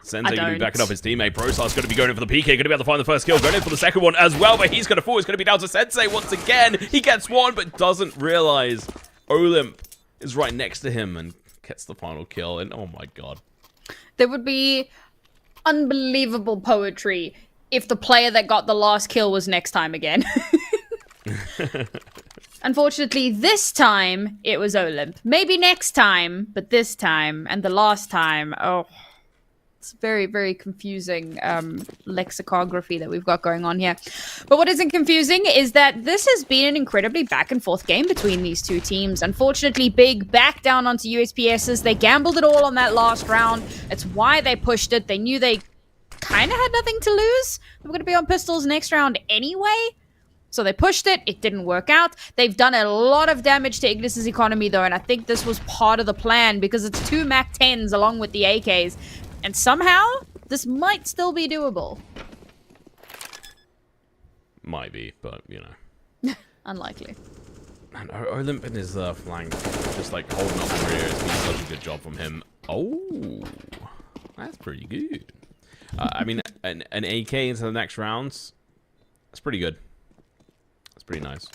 Sensei going to be backing up his teammate. Prosar's going to be going in for the PK. Going to be able to find the first kill. Going in for the second one as well, but he's going to fall. It's going to be down to Sensei once again. He gets one, but doesn't realize Olymp is right next to him and gets the final kill. And oh my god. There would be unbelievable poetry if the player that got the last kill was next time again. Unfortunately, this time, it was Olymp. Maybe next time, but this time, and the last time, oh... It's very, very confusing lexicography that we've got going on here. But what isn't confusing is that this has been an incredibly back and forth game between these two teams. Unfortunately, Big back down onto USPSs. They gambled it all on that last round. It's why they pushed it. They knew they kind of had nothing to lose. They were going to be on pistols next round anyway. So they pushed it. It didn't work out. They've done a lot of damage to Ignis' economy, though, and I think this was part of the plan because it's 2 MAC-10s along with the AKs. And somehow, this might still be doable. Might be, but, you know. Unlikely. Man, Olymp in his flank, just like holding up the rear, it's been such a good job from him. Oh, that's pretty good. I mean, an AK into the next rounds, that's pretty good. That's pretty nice.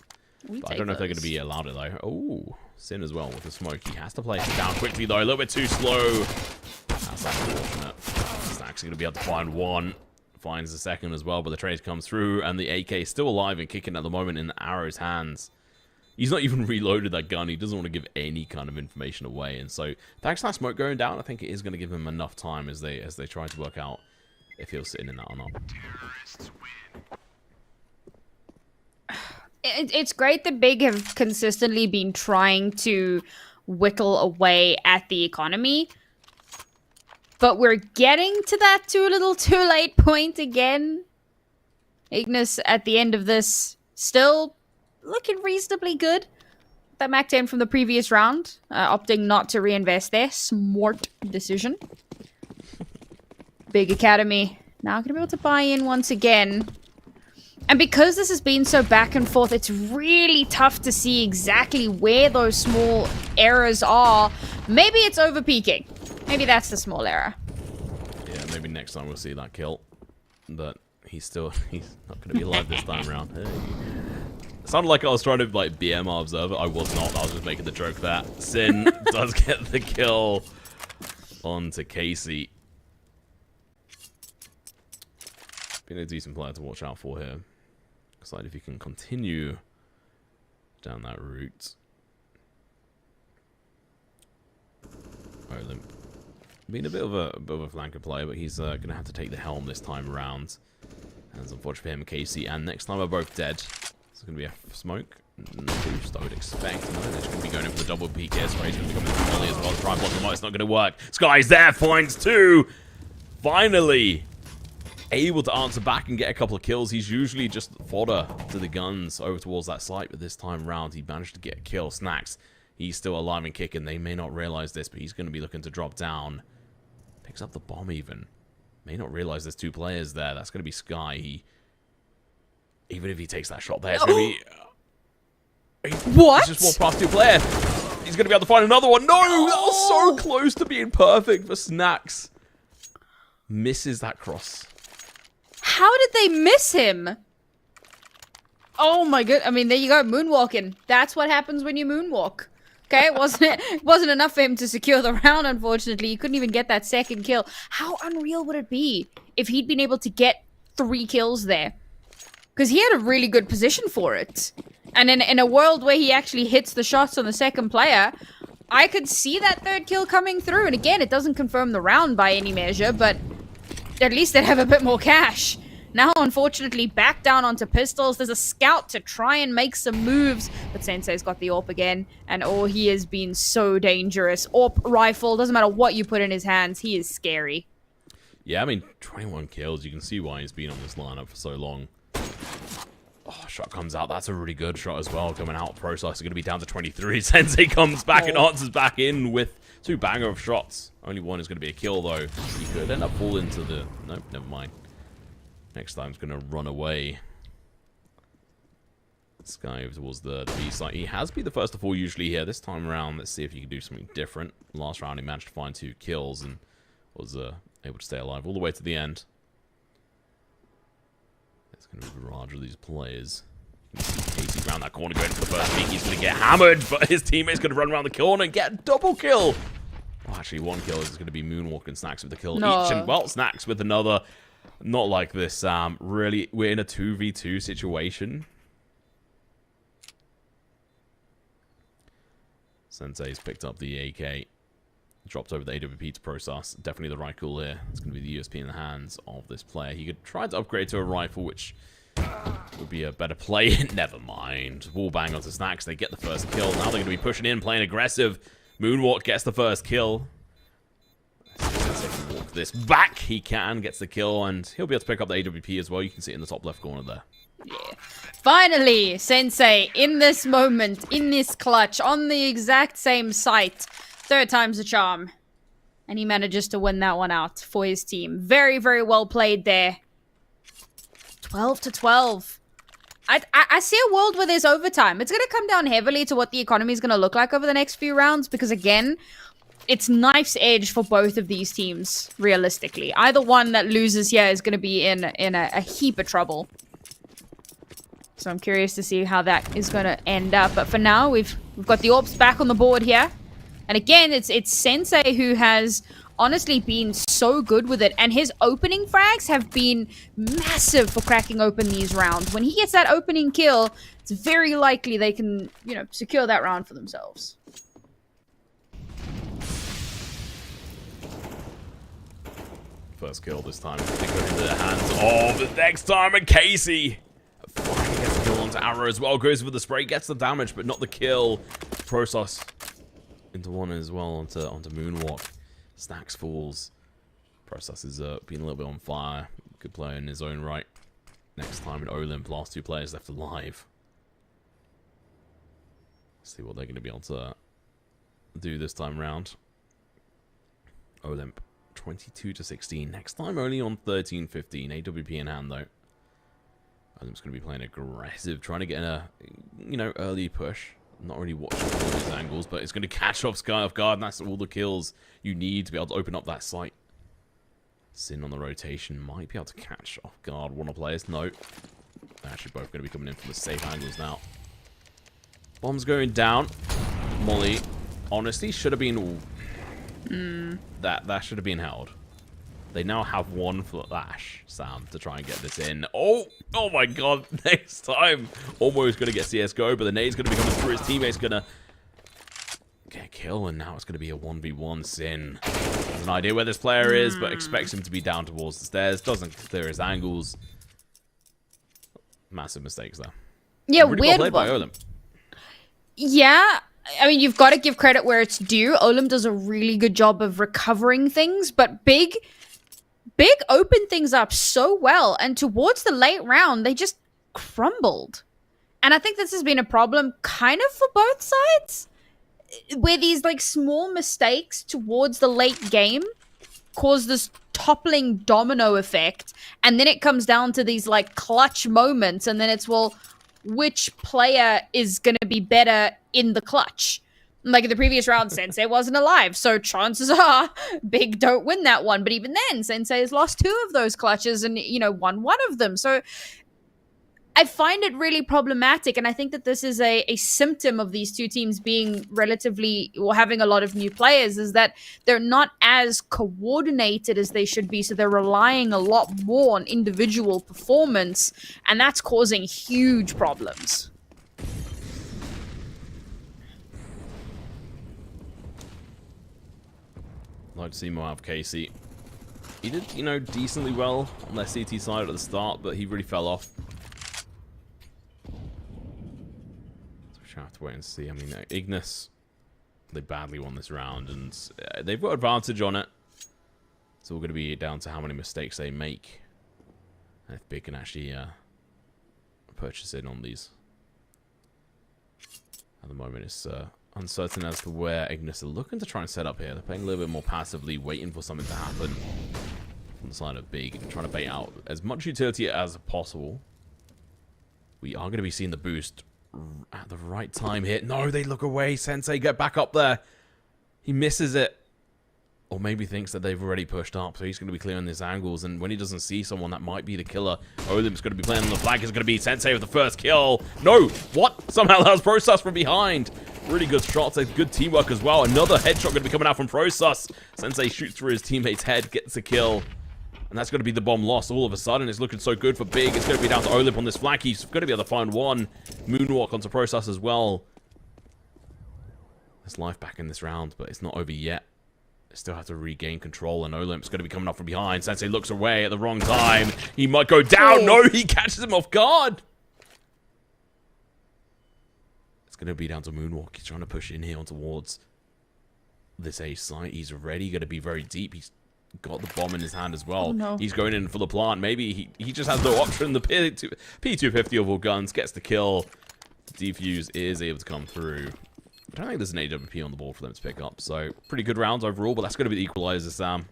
But I don't know if they're going to be allowed it, though. Oh, Sin as well with the smoke. He has to place it down quickly, though. A little bit too slow. That's unfortunate. Snack's going to be able to find one. Finds the second as well, but the trade comes through, and the AK is still alive and kicking at the moment in Arrow's hands. He's not even reloaded that gun. He doesn't want to give any kind of information away, and so thanks to that smoke going down, I think it is going to give him enough time as they try to work out if he'll sit in that or not. It's great that Big have consistently been trying to whittle away at the economy. But we're getting to that too little too late point again. Ignis at the end of this still looking reasonably good. That MAC-10 from the previous round, opting not to reinvest there. Smart decision. Big Academy now going to be able to buy in once again. And because this has been so back and forth, it's really tough to see exactly where those small errors are. Maybe it's over-peaking. Maybe that's the small error. Yeah, maybe next time we'll see that kill. But he's not going to be alive this time around. Hey. It sounded like I was trying to like BM our observer. I was not. I was just making the joke that Sin does get the kill onto Casey. Being a decent player to watch out for here. Excited if he can continue down that route. Olymp being a bit of a flanker player, but he's going to have to take the helm this time around. And it's unfortunate for him, Casey, and next time are both dead. It's going to be a smoke. Boost, I would expect. And they're just going to be going in for the double peek here. So he's going to be coming in early as well. Try and block the mic. It's not going to work. Sky's there, finds two. Finally able to answer back and get a couple of kills. He's usually just fodder to the guns over towards that site, but this time round he managed to get a kill. Snacks, he's still alive and kicking. They may not realize this, but he's going to be looking to drop down. Picks up the bomb even. May not realize there's two players there. That's going to be Sky. Even if he takes that shot there, it's going to be... What? He's just walked past two players. He's going to be able to find another one. No! That was so close to being perfect for Snacks. Misses that cross. How did they miss him? Oh my god. I mean, there you go. Moonwalking. That's what happens when you moonwalk. Okay, it wasn't enough for him to secure the round, unfortunately. He couldn't even get that second kill. How unreal would it be if he'd been able to get 3 kills there? Because he had a really good position for it. And in a world where he actually hits the shots on the second player, I could see that third kill coming through. And again, it doesn't confirm the round by any measure, but at least they'd have a bit more cash. Now, unfortunately, back down onto pistols. There's a scout to try and make some moves, but Sensei's got the AWP again, and oh, he has been so dangerous. AWP rifle, doesn't matter what you put in his hands, he is scary. Yeah, I mean, 21 kills. You can see why he's been on this lineup for so long. Oh, shot comes out. That's a really good shot as well. Coming out, Process are going to be down to 23. Sensei comes back and answers back in with 2 banger of shots. Only one is going to be a kill, though. He could end up falling to the... Nope, never mind. Next time's going to run away. Sky over towards the B site. He has been the first to fall usually here. This time around, let's see if he can do something different. Last round, he managed to find 2 kills and was able to stay alive all the way to the end. It's going to be a barrage of these players. Casey around that corner going for the first peek. He's going to get hammered, but his teammate's going to run around the corner and get a double kill. Oh, actually, one kill is going to be Moonwalk and Snacks with the kill each. And, well, Snacks with another. Not like this, really, we're in a 2v2 situation. Sensei's picked up the AK. Dropped over the AWP to process. Definitely the right call here. It's going to be the USP in the hands of this player. He could try to upgrade to a rifle, which would be a better play. Never mind. Wallbang onto Snacks. They get the first kill. Now they're going to be pushing in, playing aggressive. Moonwalk gets the first kill. Sensei can walk this back. He can. Gets the kill, and he'll be able to pick up the AWP as well. You can see it in the top left corner there. Yeah. Finally, Sensei, in this moment, in this clutch, on the exact same site. Third time's a charm. And he manages to win that one out for his team. Very, very well played there. 12-12. I see a world where there's overtime. It's going to come down heavily to what the economy is going to look like over the next few rounds. Because, again, it's knife's edge for both of these teams, realistically. Either one that loses here is going to be in a heap of trouble. So I'm curious to see how that is going to end up. But for now, we've got the AWPs back on the board here. And again, it's Sensei who has honestly been so good with it. And his opening frags have been massive for cracking open these rounds. When he gets that opening kill, it's very likely they can, you know, secure that round for themselves. First kill this time. They go into the hands of the next time, and Casey finally gets the kill onto Arrow as well. Goes for the spray, gets the damage, but not the kill. Process into one as well onto Moonwalk. Snacks falls. Process is being a little bit on fire. Good player in his own right. Next time in Olymp, last two players left alive. Let's see what they're going to be able to do this time round. Olymp 22-16. Next time only on 13-15. AWP in hand though. Olymp's going to be playing aggressive, trying to get in a, you know, early push. Not really watching all these angles, but it's going to catch off Sky off guard, and that's all the kills you need to be able to open up that site. Sin on the rotation might be able to catch off guard one of the players. No. They're actually both going to be coming in from the safe angles now. Bomb's going down. Molly, honestly, should have been... That should have been held. They now have one flash, Sam, to try and get this in. Oh my god, next time. Almost going to get CSGO, but the nade's going to be coming through. His teammate's going to get a kill, and now it's going to be a 1v1 Sin. Has an idea where this player is, but expects him to be down towards the stairs. Doesn't clear his angles. Massive mistakes there. Yeah, really weird well played by Olymp. Yeah, I mean, you've got to give credit where it's due. Olymp does a really good job of recovering things, but Big opened things up so well, and towards the late round, they just crumbled. And I think this has been a problem kind of for both sides, where these like small mistakes towards the late game cause this toppling domino effect, and then it comes down to these like clutch moments, and then it's, well, which player is going to be better in the clutch? Like in the previous round, Sensei wasn't alive, so chances are Big don't win that one. But even then, Sensei has lost 2 of those clutches and, you know, won one of them. So I find it really problematic, and I think that this is a symptom of these two teams being relatively, or having a lot of new players, is that they're not as coordinated as they should be, so they're relying a lot more on individual performance, and that's causing huge problems. Like to see more out of Casey. He did, you know, decently well on their CT side at the start, but he really fell off. So we shall have to wait and see. I mean, Ignis, they badly won this round, and they've got advantage on it. It's all going to be down to how many mistakes they make, and if Big can actually purchase in on these. At the moment, it's uncertain as to where Ignis are looking to try and set up here. They're playing a little bit more passively, waiting for something to happen from the side of Big, and trying to bait out as much utility as possible. We are going to be seeing the boost at the right time here. No, they look away. Sensei, get back up there. He misses it. Or maybe thinks that they've already pushed up, so he's going to be clearing these angles. And when he doesn't see someone that might be the killer, Olymp's going to be playing on the flag. Is going to be Sensei with the first kill. No! What? Somehow that was Prosus from behind. Really good shots. Good teamwork as well. Another headshot going to be coming out from Prosus. Sensei shoots through his teammate's head, gets a kill. And that's going to be the bomb loss. All of a sudden, it's looking so good for Big. It's going to be down to Olymp on this flag. He's going to be able to find one. Moonwalk onto Prosus as well. There's life back in this round, but it's not over yet. They still have to regain control, and Olymp's going to be coming up from behind. Sensei looks away at the wrong time. He might go down. No, he catches him off guard. It's going to be down to Moonwalk. He's trying to push in here on towards this A site. He's already going to be very deep. He's got the bomb in his hand as well. Oh, no. He's going in for the plant. Maybe he just has no option. The P250 of all guns gets the kill. Defuse is able to come through. I don't think there's an AWP on the board for them to pick up. So, pretty good rounds overall, but that's going to be the equalizer, Sam.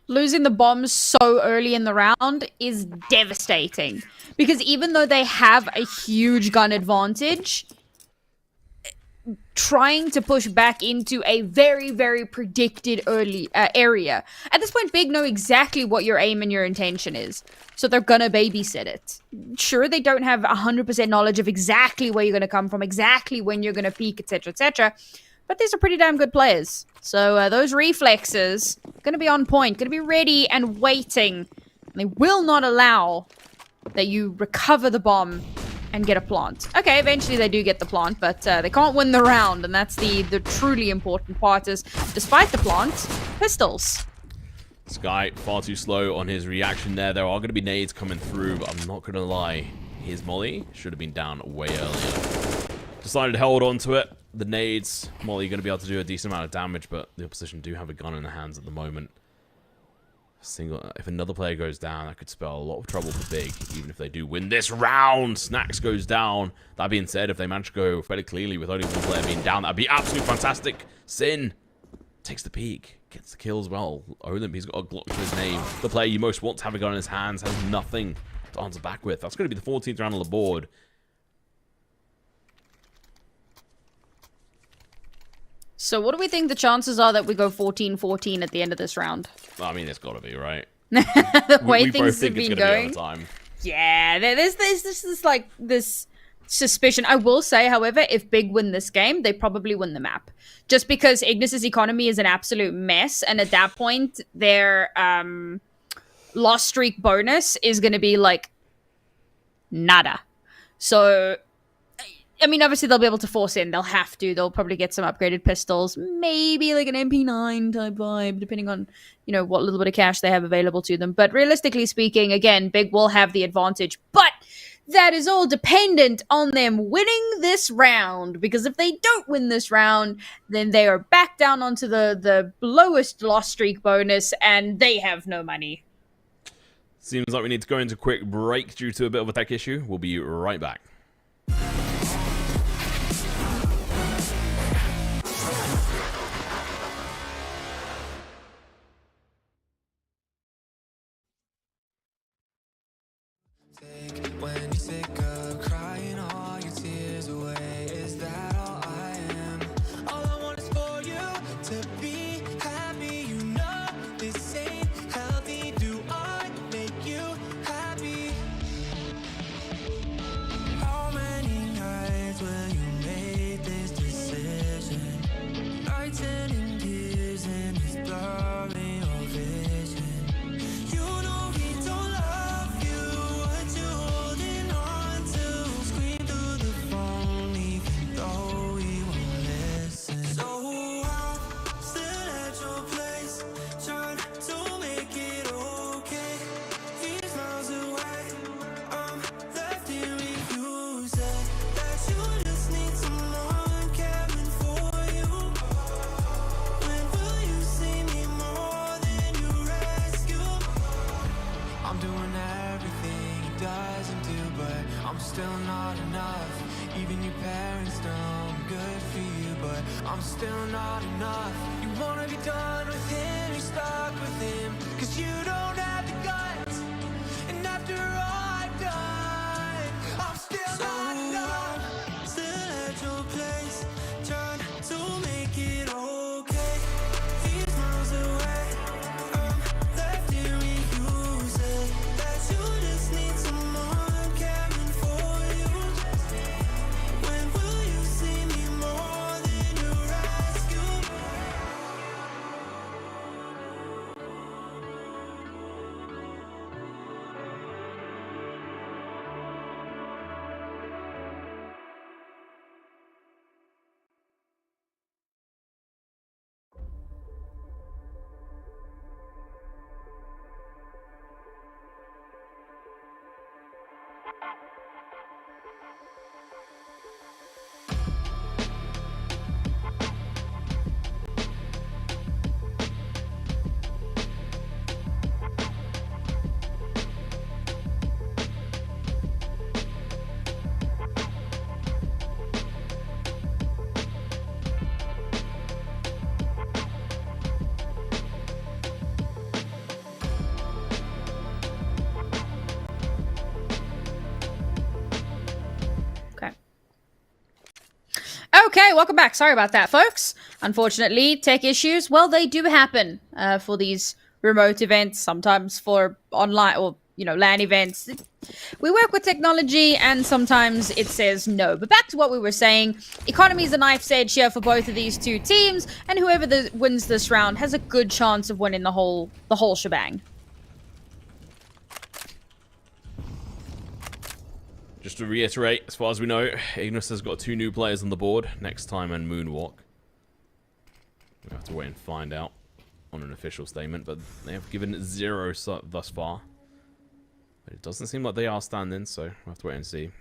Losing the bombs so early in the round is devastating. Because even though they have a huge gun advantage, trying to push back into a very, very predicted early area. At this point, Big know exactly what your aim and your intention is. So they're gonna babysit it. Sure, they don't have 100% knowledge of exactly where you're gonna come from, exactly when you're gonna peak, etc., etc. But these are pretty damn good players. So those reflexes, gonna be on point, gonna be ready and waiting. And they will not allow that you recover the bomb and get a plant. Okay, eventually they do get the plant, but they can't win the round, and that's the truly important part is, despite the plant, pistols. Sky, far too slow on his reaction there. There are going to be nades coming through, but I'm not going to lie. His molly should have been down way earlier. Decided to hold on to it. The nades, molly going to be able to do a decent amount of damage, but the opposition do have a gun in their hands at the moment. If another player goes down, that could spell a lot of trouble for Big, even if they do win this round. Snacks goes down. That being said, if they manage to go fairly clearly with only one player being down, that'd be absolutely fantastic. Sin takes the peak, gets the kill as well. Olymp, he's got a Glock to his name. The player you most want to have a gun in his hands has nothing to answer back with. That's going to be the 14th round on the board. So what do we think the chances are that we go 14-14 at the end of this round? I mean, it's got to be, right? The way we things both think have it's been gonna going. Be overtime. Yeah, there's this suspicion. I will say, however, if Big win this game, they probably win the map. Just because Ignis's economy is an absolute mess, and at that point, their loss streak bonus is going to be like nada. So, I mean, obviously they'll be able to force in. They'll have to. They'll probably get some upgraded pistols, maybe like an MP9 type vibe, depending on, you know, what little bit of cash they have available to them. But realistically speaking, again, Big will have the advantage. But that is all dependent on them winning this round. Because if they don't win this round, then they are back down onto the lowest loss streak bonus, and they have no money. Seems like we need to go into a quick break due to a bit of a tech issue. We'll be right back. When you're sick of crying all your tears away, is that all I am? All I want is for you to be happy. You know this ain't healthy. Do I make you happy? How many nights will you make this decision? Nights ending tears and it's blurring your vision. You know he don't love you. What you holding on to? Scream through the phone even though he won't listen. So I'm still at your place, trying to make it okay. He's miles away, I'm left here with you. Said that you just need someone caring for you. When will you see me more than you rescue? I'm doing everything he doesn't do, but I'm still not enough. Even your parents know I'm good for you, but I'm still not enough. You wanna be done with him, you're stuck with him, 'cause you don't have the guts. And after all I've done, I'm still not enough. Still at your place, trying to make it okay. He's Okay, welcome back. Sorry about that, folks. Unfortunately, tech issues, well, they do happen for these remote events, sometimes for online or, you know, LAN events. We work with technology and sometimes it says no. But back to what we were saying, economy is a knife's edge here for both of these two teams, and whoever wins this round has a good chance of winning the whole shebang. Just to reiterate, as far as we know, Ignis has got 2 new players on the board, Next Time and Moonwalk. We have to wait and find out on an official statement, but they have given 0 thus far. But it doesn't seem like they are standing, so we'll have to wait and see.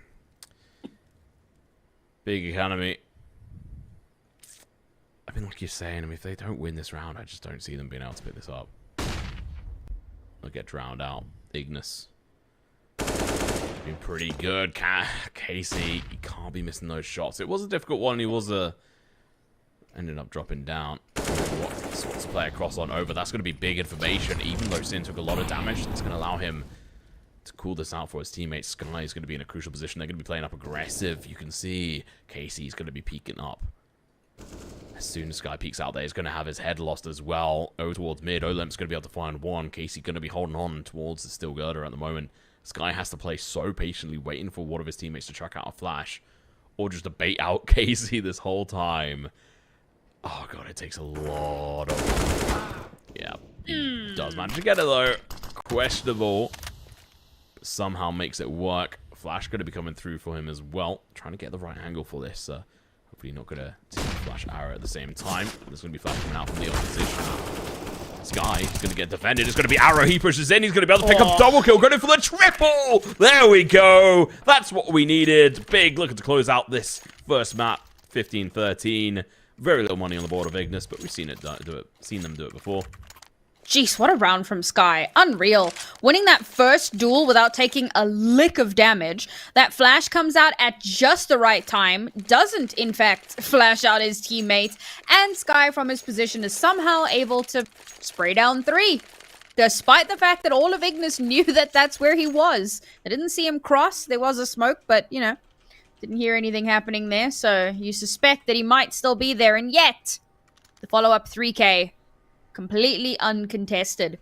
Big Academy. I mean, like you're saying, I mean, if they don't win this round, I just don't see them being able to pick this up. They'll get drowned out. Ignis. Been pretty good. Casey, he can't be missing those shots. It was a difficult one. He was ended up dropping down. Let's play across on over. That's going to be big information. Even though Sin took a lot of damage, that's going to allow him to cool this out for his teammates. Sky is going to be in a crucial position. They're going to be playing up aggressive. You can see Casey's going to be peeking up. As soon as Sky peeks out there, he's going to have his head lost as well. Over towards mid. Olymp's going to be able to find one. Casey going to be holding on towards the steel girder at the moment. Sky has to play so patiently, waiting for one of his teammates to chuck out a flash. Or just to bait out Casey this whole time. Oh god, it takes a lot of... Yeah, he does manage to get it though. Questionable. But somehow makes it work. Flash going to be coming through for him as well. Trying to get the right angle for this. Hopefully not going to see flash arrow at the same time. There's going to be flash coming out from the opposition. Sky is going to get defended. It's going to be Arrow. He pushes in. He's going to be able to pick up double kill. Going in for the triple. There we go. That's what we needed. Big looking to close out this first map. 15-13. Very little money on the board of Ignis, but we've seen them do it before. Jeez, what a round from Sky. Unreal. Winning that first duel without taking a lick of damage. That flash comes out at just the right time. Doesn't, in fact, flash out his teammates. And Sky, from his position, is somehow able to spray down 3. Despite the fact that all of Ignis knew that that's where he was. They didn't see him cross. There was a smoke, but, you know, didn't hear anything happening there. So you suspect that he might still be there. And yet, the follow-up 3K... completely uncontested.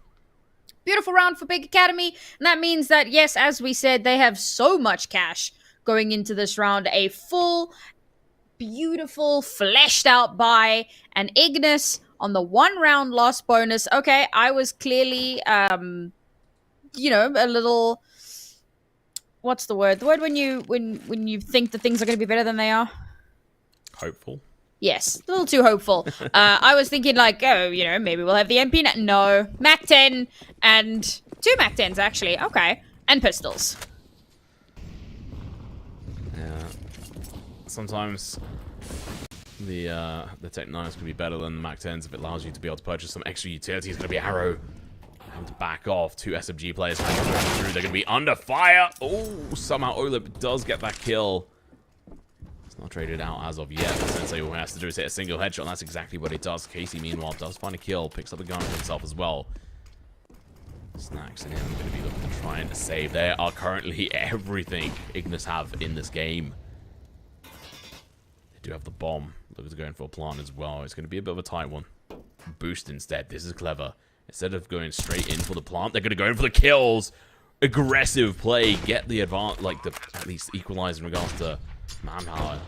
Beautiful round for Big Academy. And that means that, yes, as we said, they have so much cash going into this round. A full, beautiful, fleshed out buy. And Ignis on the 1 round loss bonus. Okay, I was clearly, you know, a little... What's the word? The word when you think that things are going to be better than they are? Hopeful. Yes, a little too hopeful. I was thinking like, oh, you know, maybe we'll have the MP. No, Mac 10 and 2 Mac 10s actually. Okay, and pistols. Yeah. Sometimes the Tech 9s can be better than the Mac 10s if it allows you to be able to purchase some extra utility. It's going to be Arrow. Having to back off. 2 SMG players through. They're going to be under fire. Oh, somehow Olip does get that kill. Not traded out as of yet. Sensei all he has to do is hit a single headshot, and that's exactly what it does. Casey, meanwhile, does find a kill, picks up a gun for himself as well. Snacks and him are going to be looking to try and save. They are currently everything Ignis have in this game. They do have the bomb. Looking to go in for a plant as well. It's going to be a bit of a tight one. Boost instead. This is clever. Instead of going straight in for the plant, they're going to go in for the kills. Aggressive play. Get the advance, like the at least equalize in regards to manpower.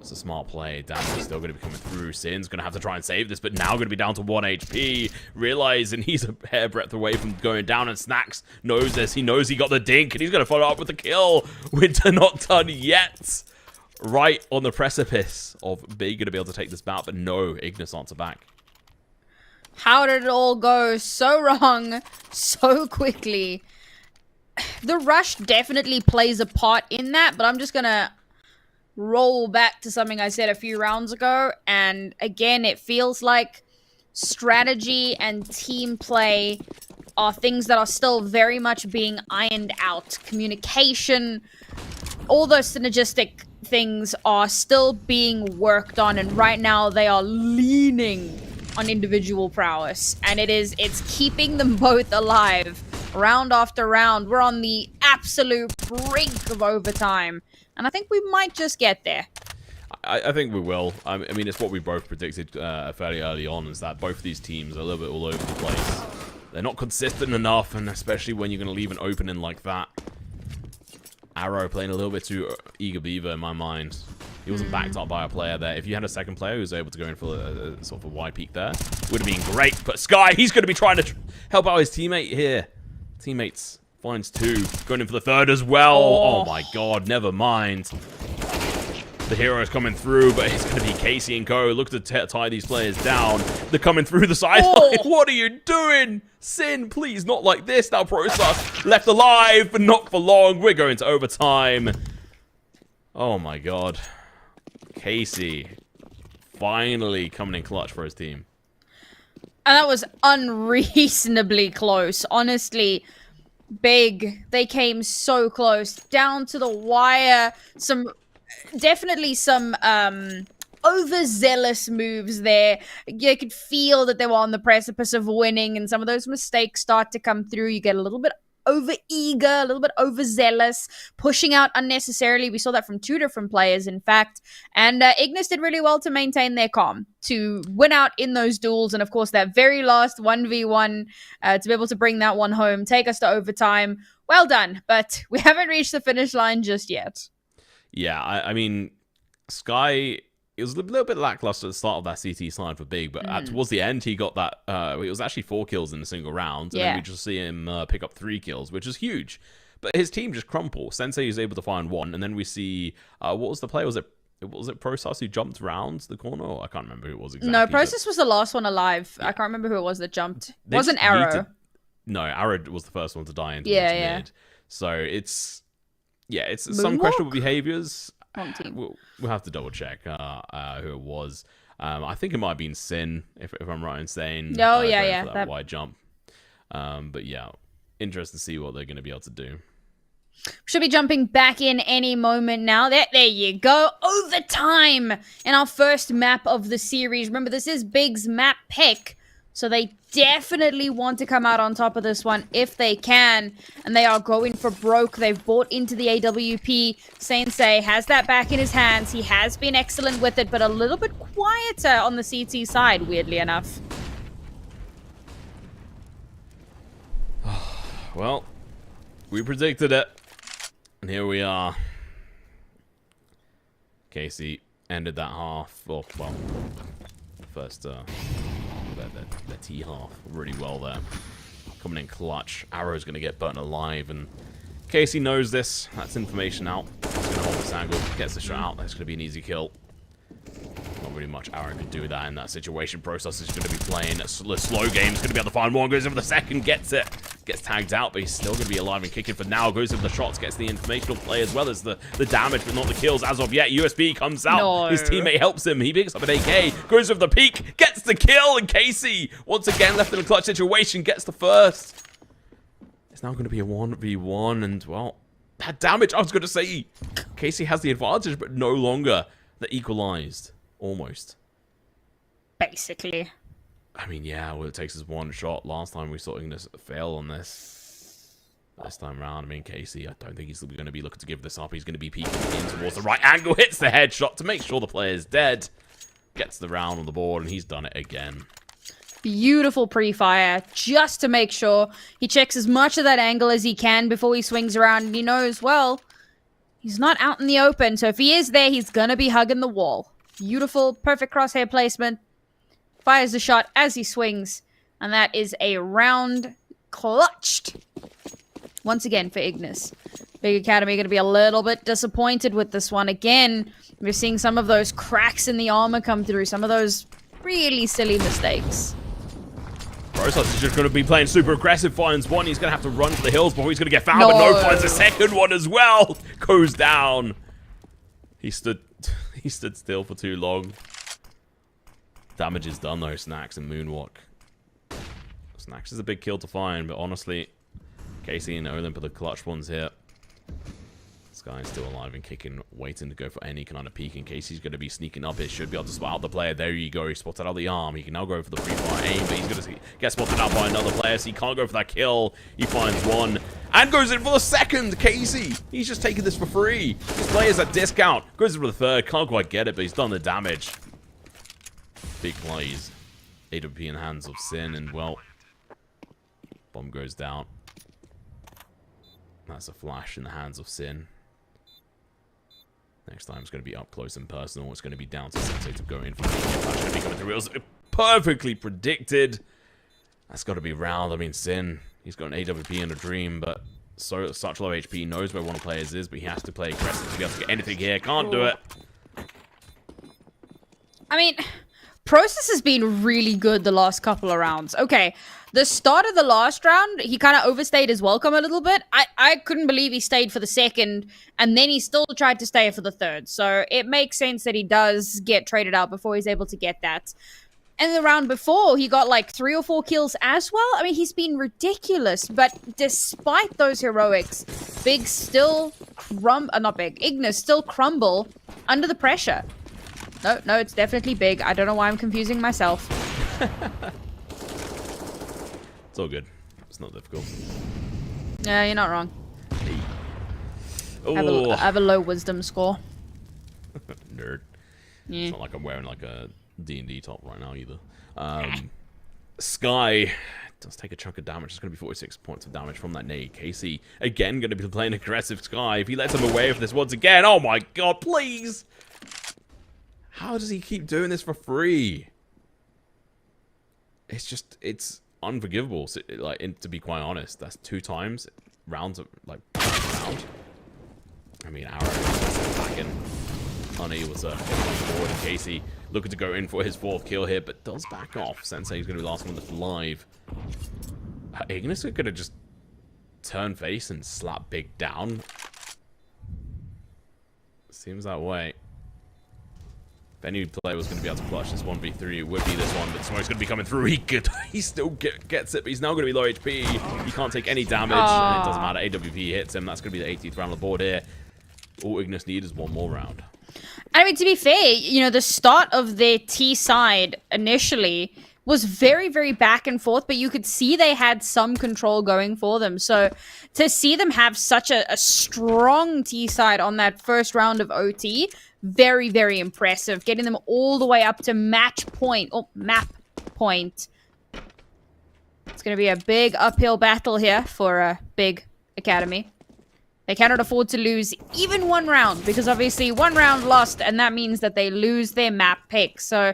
It's a smart play. Damage is still going to be coming through. Sin's going to have to try and save this, but now going to be down to 1 HP. Realizing he's a hair breadth away from going down, and Snacks knows this. He knows he got the dink, and he's going to follow up with the kill. Winter not done yet. Right on the precipice of Big going to be able to take this bout, but no, Ignis answer back. How did it all go so wrong so quickly? The rush definitely plays a part in that, but I'm just going to roll back to something I said a few rounds ago. And again, it feels like strategy and team play are things that are still very much being ironed out. Communication, all those synergistic things are still being worked on. And right now they are leaning on individual prowess. And it's keeping them both alive. Round after round, we're on the absolute brink of overtime. And I think we might just get there. I think we will. I mean, it's what we both predicted fairly early on, is that both of these teams are a little bit all over the place. They're not consistent enough, and especially when you're going to leave an opening like that. Arrow playing a little bit too eager beaver in my mind. He wasn't backed up by a player there. If you had a second player who was able to go in for a sort of a wide peak there, would have been great. But Sky, he's going to be trying to help out his teammate here. Teammates finds 2. Going in for the 3rd as well. Oh my god, never mind. The hero is coming through, but it's going to be Casey and Co. Look to tie these players down. They're coming through the sideline. What are you doing? Sin, please, not like this. Now Process left alive, but not for long. We're going to overtime. Oh my god. Casey finally coming in clutch for his team. And that was unreasonably close. Honestly, big. They came so close. Down to the wire. Definitely some overzealous moves there. You could feel that they were on the precipice of winning, and some of those mistakes start to come through. You get a little bit over-eager, a little bit overzealous, pushing out unnecessarily. We saw that from 2 different players, in fact. And Ignis did really well to maintain their calm, to win out in those duels. And, of course, that very last 1v1, to be able to bring that one home, take us to overtime. Well done, but we haven't reached the finish line just yet. Yeah, I mean, Sky, it was a little bit lackluster at the start of that CT slide for Big, but towards the end, he got that, it was actually 4 kills in a single round, and then we just see him pick up 3 kills, which is huge. But his team just crumple. Sensei is able to find 1, and then we see, what was the play? Was it Process who jumped around the corner? I can't remember who it was exactly. No, Process was the last one alive. Yeah. I can't remember who it was that jumped. It wasn't Arrow. No, Arrow was the first one to die into mid. So it's some questionable behaviors. We'll have to double check who it was. I think it might have been Sin, if I'm right in saying. Oh, yeah. That wide jump. But yeah, interesting to see what they're going to be able to do. Should be jumping back in any moment now. There you go. Overtime in our first map of the series. Remember, this is Big's map pick. So they definitely want to come out on top of this one if they can. And they are going for broke. They've bought into the AWP. Sensei has that back in his hands. He has been excellent with it, but a little bit quieter on the CT side, weirdly enough. Well, we predicted it. And here we are. Casey ended that half. Well, first... the T half really well there. Coming in clutch. Arrow's going to get burnt alive, and Casey knows this. That's information out. He's going to hold this angle, gets the shot out. That's going to be an easy kill. Not really much Arrow can do that in that situation. Process is going to be playing a slow game. He's going to be able to find one. Goes over the second, gets it. Gets tagged out, but he's still going to be alive and kicking for now. Goes over the shots, gets the informational play as well as the damage, but not the kills as of yet. USB comes out. No. His teammate helps him. He picks up an AK, goes over the peak, gets the kill, and Casey, once again left in a clutch situation, gets the first. It's now going to be a 1v1, and, well, that damage, I was going to say, Casey has the advantage, but no longer the equalized. Almost. Basically. I mean, yeah, well, it takes us one shot. Last time we saw Ignis fail on this. This time around, I mean, Casey, I don't think he's going to be looking to give this up. He's going to be peeking in towards the right angle, hits the headshot to make sure the player is dead. Gets the round on the board, and he's done it again. Beautiful pre-fire, just to make sure he checks as much of that angle as he can before he swings around. And he knows, well, he's not out in the open, so if he is there, he's going to be hugging the wall. Beautiful, perfect crosshair placement. Fires the shot as he swings. And that is a round clutched. Once again for Ignis. Big Academy going to be a little bit disappointed with this one. Again, we're seeing some of those cracks in the armor come through. Some of those really silly mistakes. Process is just going to be playing super aggressive. Finds one. He's going to have to run for the hills before he's going to get found. But no, finds a second one as well. Goes down. He stood still for too long. Damage is done though. Snacks and Moonwalk. Snacks is a big kill to find, but honestly, Casey and Olymp are the clutch ones here. Sky's still alive and kicking, waiting to go for any kind of peek in case he's going to be sneaking up. He should be able to spot out the player. There you go. He spotted out the arm. He can now go for the free fire aim, but he's going to get spotted out by another player, so he can't go for that kill. He finds one and goes in for the second. Casey, he's just taking this for free. This player's at discount. Goes in for the third. Can't quite get it, but he's done the damage. Big plays. AWP in the hands of Sin, and well, bomb goes down. That's a flash in the hands of Sin. Next time it's going to be up close and personal. It's going to be down to Sensei to go in for the flash. Going to be coming through. It was perfectly predicted. That's got to be round. I mean, Sin, he's got an AWP and a dream, but such low HP, knows where one of the players is, but he has to play aggressive to be able to get anything here. Can't do it. I mean, Process has been really good the last couple of rounds. Okay, the start of the last round, he kind of overstayed his welcome a little bit. I couldn't believe he stayed for the second, and then he still tried to stay for the third. So it makes sense that he does get traded out before he's able to get that. And the round before, he got like 3 or 4 kills as well. I mean, he's been ridiculous. But despite those heroics, Big still Ignis still crumble under the pressure. No, it's definitely Big. I don't know why I'm confusing myself. It's all good. It's not difficult. Yeah, you're not wrong. Hey. I have a low wisdom score. Nerd. Yeah. It's not like I'm wearing like a D&D top right now either. Sky does take a chunk of damage. It's going to be 46 points of damage from that nade. Casey, again, going to be playing aggressive Sky. If he lets him away with this once again, oh my god, please! How does he keep doing this for free? It's just, it's unforgivable. So, like, to be quite honest, that's 2 times rounds of like round. I mean, Arrow is attacking, unable to get on board. And Casey looking to go in for his 4th kill here, but does back off. Sensei's going to be the last one that's live. Ignis could have just turned face and slapped Big down. Seems that way. If any player was going to be able to clutch this 1v3, it would be this one, but Smoke's going to be coming through. He still gets it, but he's now going to be low HP. He can't take any damage, and it doesn't matter. AWP hits him. That's going to be the 18th round on the board here. All Ignis need is 1 more round. I mean, to be fair, you know, the start of their T side initially was very, very back and forth, but you could see they had some control going for them. So to see them have such a strong T side on that first round of OT, very, very impressive. Getting them all the way up to map point. It's going to be a big uphill battle here for a Big Academy. They cannot afford to lose even 1 round, because obviously 1 round lost, and that means that they lose their map pick. So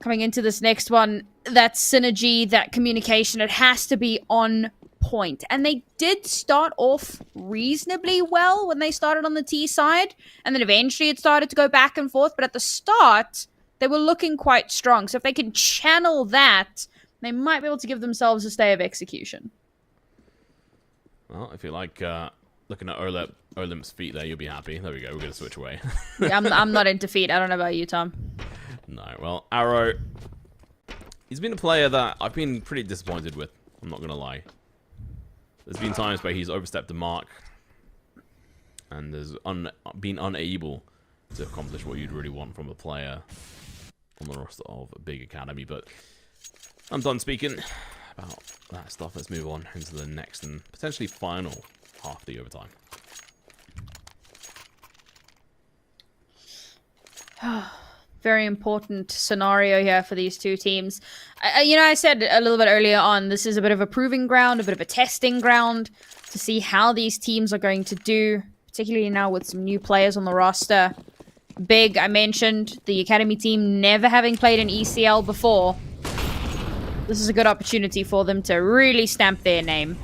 coming into this next one, that synergy, that communication, it has to be on point. And they did start off reasonably well when they started on the T side, and then eventually it started to go back and forth. But at the start, they were looking quite strong. So if they can channel that, they might be able to give themselves a stay of execution. Well, if you like looking at Olymp's feet there, you'll be happy. There we go. We're going to switch away. Yeah, I'm not into feet. I don't know about you, Tom. No, well, Arrow, he's been a player that I've been pretty disappointed with. I'm not going to lie. There's been times where he's overstepped the mark and has been unable to accomplish what you'd really want from a player on the roster of a Big Academy. But I'm done speaking about that stuff. Let's move on into the next and potentially final half the overtime. Very important scenario here for these two teams. You know, I said a little bit earlier on, this is a bit of a proving ground, a bit of a testing ground to see how these teams are going to do, particularly now with some new players on the roster. Big, I mentioned, the Academy team never having played an ECL before. This is a good opportunity for them to really stamp their name.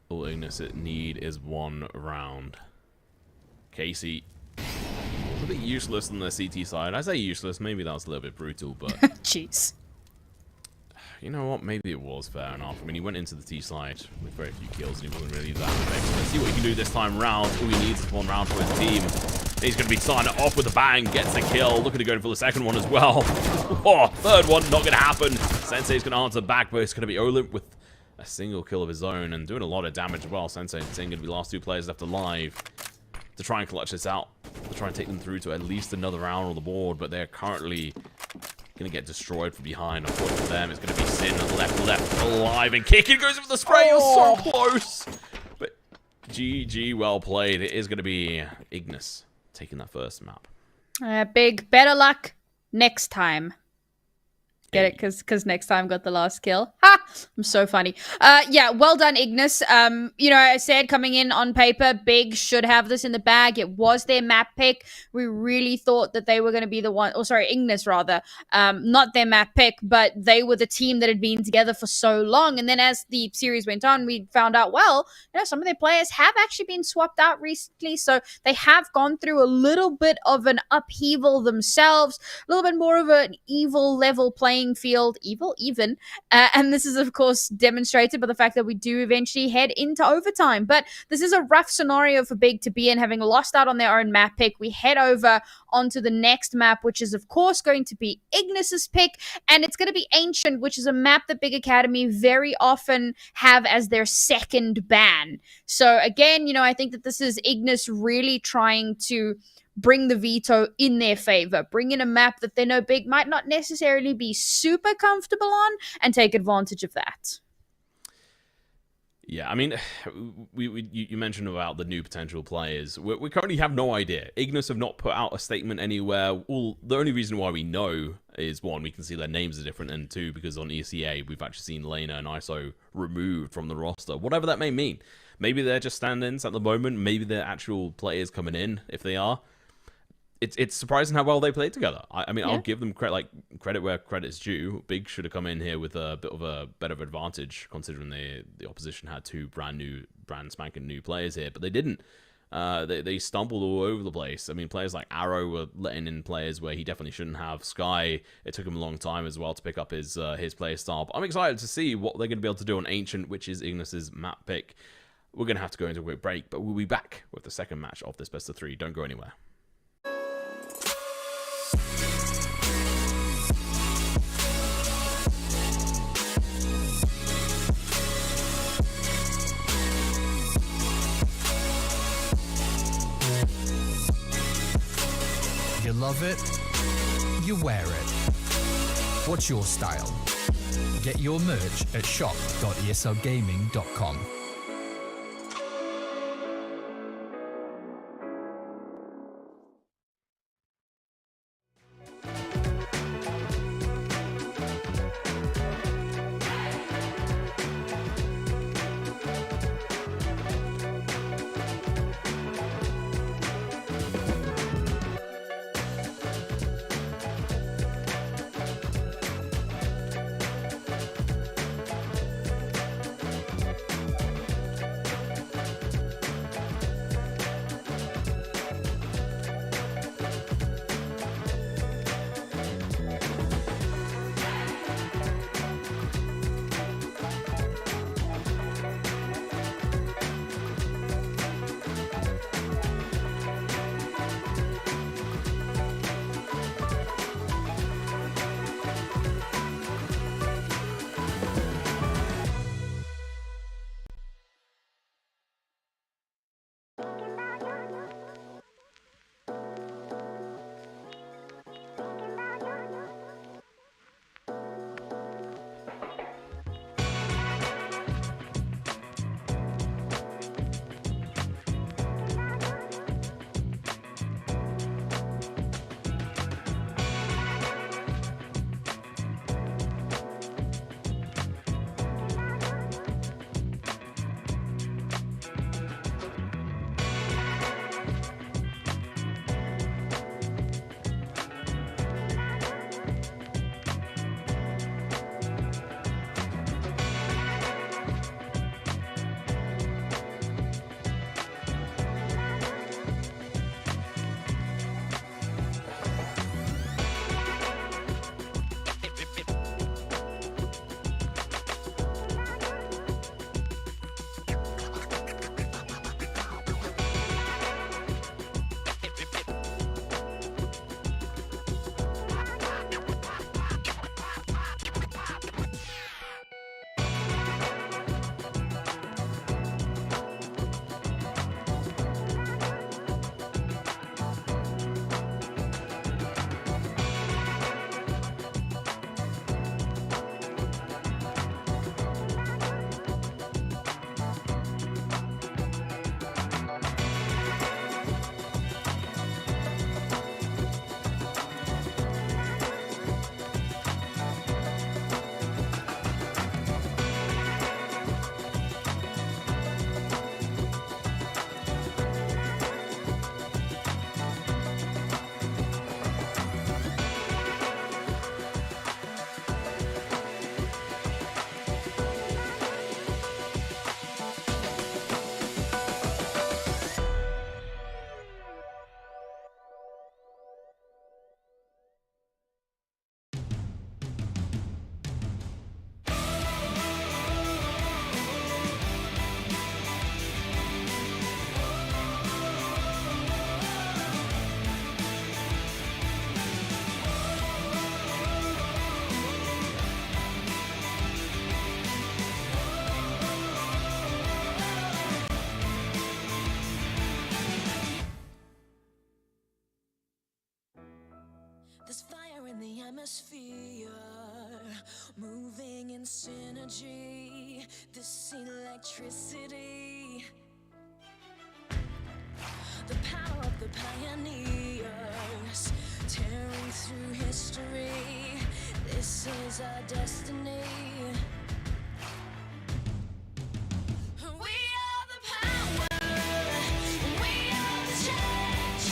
All Ignis need is 1 round. Casey, a bit useless on the CT side. I say useless, maybe that was a little bit brutal, but Jeez. You know what? Maybe it was fair enough. I mean, he went into the T side with very few kills, and he wasn't really that effective. Let's see what he can do this time round. All he needs is 1 round for his team. He's going to be starting it off with a bang. Gets the kill. Looking to go for the second one as well. Oh, third one, not going to happen. Sensei's going to answer back, but it's going to be Olymp with a single kill of his own and doing a lot of damage as well. Sensei and Sing going to be the last 2 players left alive to try and clutch this out, to try and take them through to at least another round on the board, but they're currently going to get destroyed from behind. Unfortunately for them, it's going to be Sin left alive and kicking, goes for the spray. It was so close, but GG, well played. It is going to be Ignis taking that first map. Big better luck next time. Get it? Because next time got the last kill. Ha! I'm so funny. Yeah, well done, Ignis. You know, I said coming in on paper, Big should have this in the bag. It was their map pick. We really thought that they were going to be the one, or sorry, Ignis rather. Not their map pick, but they were the team that had been together for so long. And then as the series went on, we found out, well, you know, some of their players have actually been swapped out recently. So they have gone through a little bit of an upheaval themselves, a little bit more of an evil level playing field, and this is of course demonstrated by the fact that we do eventually head into overtime. But this is a rough scenario for Big to be in, having lost out on their own map pick. We head over onto the next map, which is of course going to be Ignis's pick, and it's going to be Ancient, which is a map that Big Academy very often have as their second ban. So again, you know, I think that this is Ignis really trying to bring the veto in their favor, bring in a map that they know Big might not necessarily be super comfortable on, and take advantage of that. Yeah, I mean, you mentioned about the new potential players. We currently have no idea. Ignis have not put out a statement anywhere. Well, the only reason why we know is, 1, we can see their names are different, and 2, because on ECA, we've actually seen Lena and ISO removed from the roster, whatever that may mean. Maybe they're just stand-ins at the moment. Maybe they're actual players coming in, if they are. It's surprising how well they played together. I mean, yeah. I'll give them credit where credit's due. Big should have come in here with a bit of a better advantage, considering the opposition had 2 brand spanking new players here, but they didn't. They stumbled all over the place. I mean, players like Arrow were letting in players where he definitely shouldn't have. Sky, it took him a long time as well to pick up his play style. But I'm excited to see what they're going to be able to do on Ancient, which is Ignis's map pick. We're going to have to go into a quick break, but we'll be back with the second match of this best of 3. Don't go anywhere. You love it, you wear it. What's your style? Get your merch at shop.eslgaming.com. atmosphere, moving in synergy, this electricity. The power of the pioneers, tearing through history, this is our destiny. We are the power, we are the change,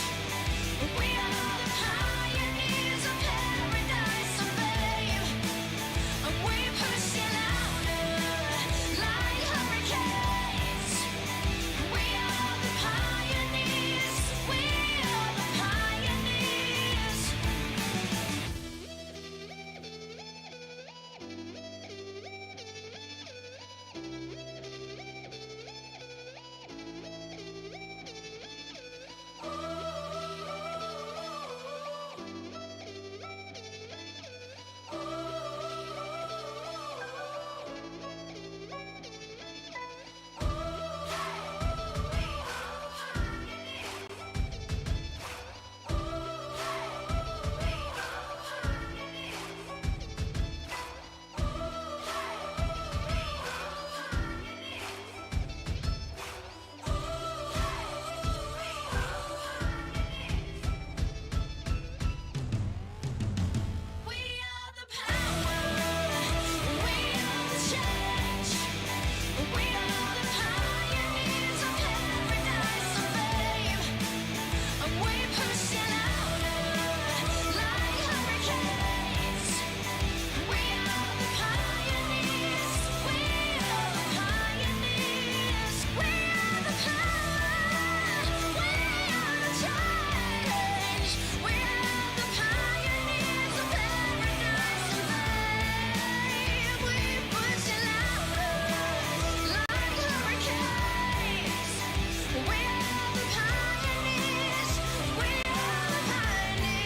we are the pioneers of paradise and fame, and we push it louder like hurricanes. We are the pioneers, we are the pioneers. We are the power, we are the change, we are the pioneers of paradise and fame, and we push it louder like hurricanes. We are the pioneers, we are the pioneers, we are the power, we are the change, we are the pioneers of paradise and fame. We push it louder like hurricanes. We are the pioneers, we are the pioneers.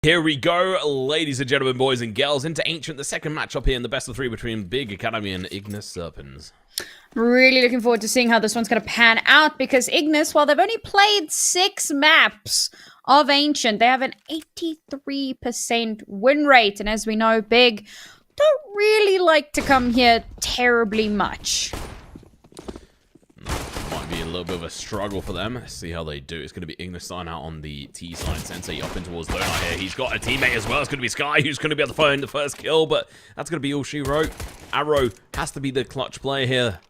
Here we go, ladies and gentlemen, boys and girls, into Ancient, the second matchup here in the best of 3 between Big Academy and Ignis Serpens. Really looking forward to seeing how this one's going to pan out, because Ignis, while they've only played 6 maps of Ancient, they have an 83% win rate. And as we know, Big don't really like to come here terribly much. Might be a little bit of a struggle for them. Let's see how they do. It's going to be Ignis starting out on the T side. Sensei up in towards Donut here. He's got a teammate as well. It's going to be Sky, who's going to be able to find the first kill, but that's going to be all she wrote. Arrow has to be the clutch player here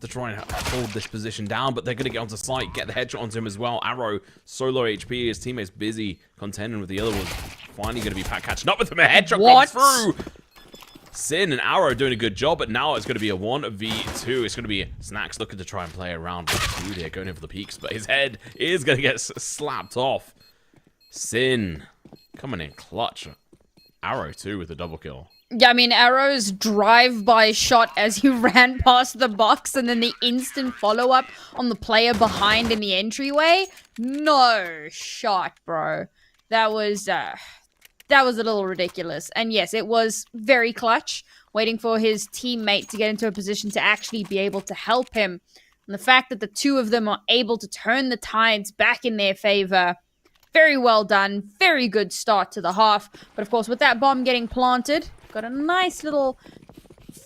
to try and hold this position down, but they're going to get onto site, get the headshot onto him as well. Arrow, so low HP, his teammate's busy contending with the other one. Finally going to be Pat catching up with him. A headshot comes through. Sin and Arrow doing a good job, but now it's going to be a 1v2. It's going to be Snacks looking to try and play around with food here, going in for the peaks, but his head is going to get slapped off. Sin coming in clutch. Arrow too with a double kill. Yeah, I mean, Arrow's drive-by shot as he ran past the box, and then the instant follow-up on the player behind in the entryway. No shot, bro. That was a little ridiculous. And yes, it was very clutch, waiting for his teammate to get into a position to actually be able to help him. And the fact that the two of them are able to turn the tides back in their favor, very well done. Very good start to the half. But of course, with that bomb getting planted, got a nice little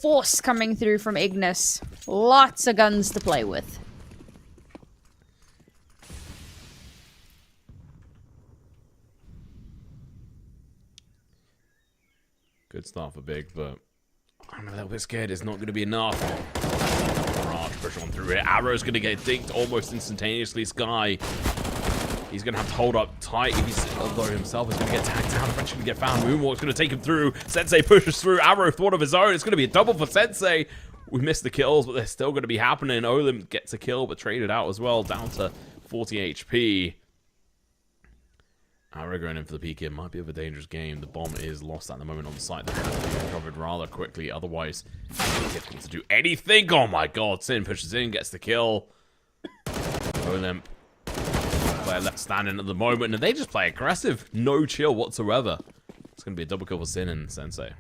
force coming through from Ignis. Lots of guns to play with. Good start for Big, but I'm a little bit scared it's not going to be enough. Barrage push on through it. Arrow's going to get dinked almost instantaneously. Sky, he's going to have to hold up tight. Although himself is going to get tagged down, eventually going to get found. Moonwalk's going to take him through. Sensei pushes through. Arrow with one of his own. It's going to be a double for Sensei. We missed the kills, but they're still going to be happening. Olymp gets a kill, but traded out as well, down to 40 HP. Arrow going in for the peek here might be of a dangerous game. The bomb is lost at the moment on the site. They're going to be recovered rather quickly. Otherwise, it's difficult to do anything. Oh my god. Sin pushes in, gets the kill. Olymp, player left standing at the moment, and they just play aggressive. No chill whatsoever. It's going to be a double kill for Sin and Sensei.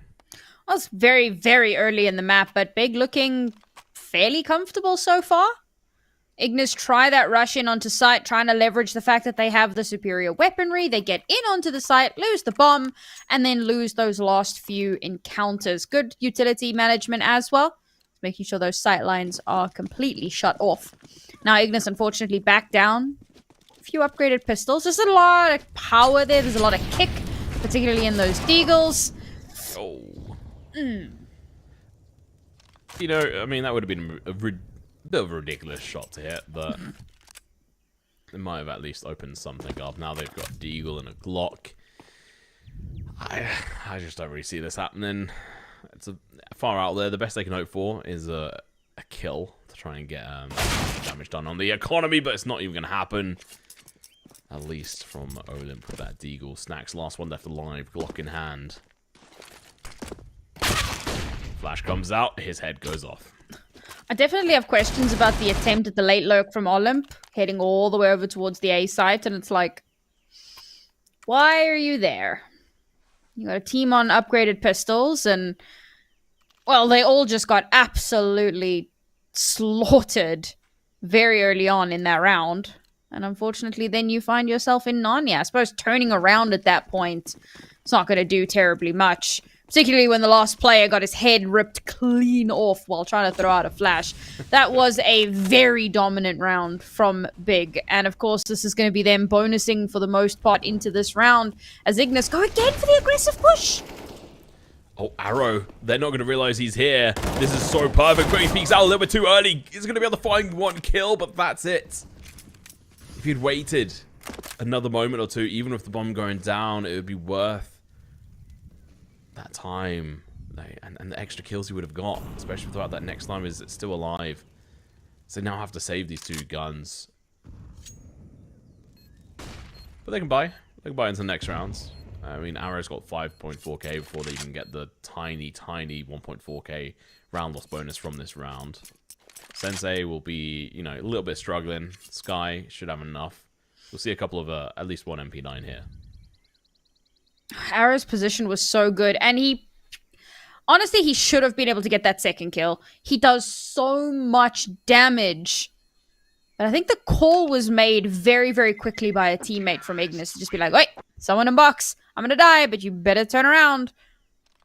Well, it's very, very early in the map, but Big looking fairly comfortable so far. Ignis try that rush in onto site, trying to leverage the fact that they have the superior weaponry. They get in onto the site, lose the bomb, and then lose those last few encounters. Good utility management as well, making sure those sight lines are completely shut off. Now Ignis unfortunately back down. A few upgraded pistols. There's a lot of power there. There's a lot of kick, particularly in those deagles. Oh. You know, I mean, that would have been a bit of a ridiculous shot to hit, but it might have at least opened something up. Now they've got a Deagle and a Glock. I just don't really see this happening. It's far out there. The best they can hope for is a kill to try and get damage done on the economy, but it's not even going to happen. At least from Olymp with that Deagle. Snacks, last one left alive, Glock in hand. Flash comes out, his head goes off. I definitely have questions about the attempt at the late lurk from Olymp, heading all the way over towards the A site, and it's like, why are you there? You got a team on upgraded pistols, and, well, they all just got absolutely slaughtered very early on in that round. And unfortunately, then you find yourself in Narnia. I suppose turning around at that point, it's not going to do terribly much. Particularly when the last player got his head ripped clean off while trying to throw out a flash. That was a very dominant round from Big. And of course, this is going to be them bonusing for the most part into this round as Ignis go again for the aggressive push. Oh, Arrow. They're not going to realize he's here. This is so perfect, but he peeks out a little bit too early. He's going to be able to find one kill, but that's it. If he'd waited another moment or two, even with the bomb going down, it would be worth that time and the extra kills he would have got, especially throughout that next time is still alive. So they now have to save these two guns, but they can buy into the next rounds. I mean, Arrow's got 5.4k before they even get the tiny 1.4k round loss bonus from this round. Sensei will be, you know, a little bit struggling. Sky should have enough. We'll see a couple of at least one MP9 here. Arrow's position was so good, and honestly, he should have been able to get that second kill. He does so much damage. But I think the call was made very, very quickly by a teammate from Ignis to just be like, wait, someone in box. I'm going to die, but you better turn around.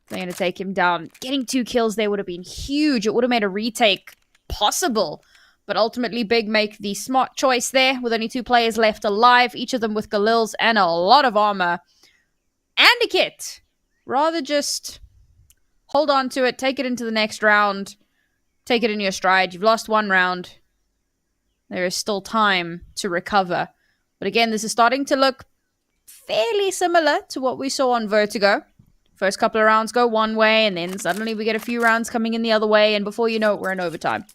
They're going to take him down. Getting 2 kills there would have been huge. It would have made a retake possible. But ultimately, Big make the smart choice there with only 2 players left alive, each of them with Galils and a lot of armor. And a kit. Rather just hold on to it, take it into the next round, take it in your stride. You've lost 1 round. There is still time to recover. But again, this is starting to look fairly similar to what we saw on Vertigo. First couple of rounds go one way, and then suddenly we get a few rounds coming in the other way, and before you know it, we're in overtime.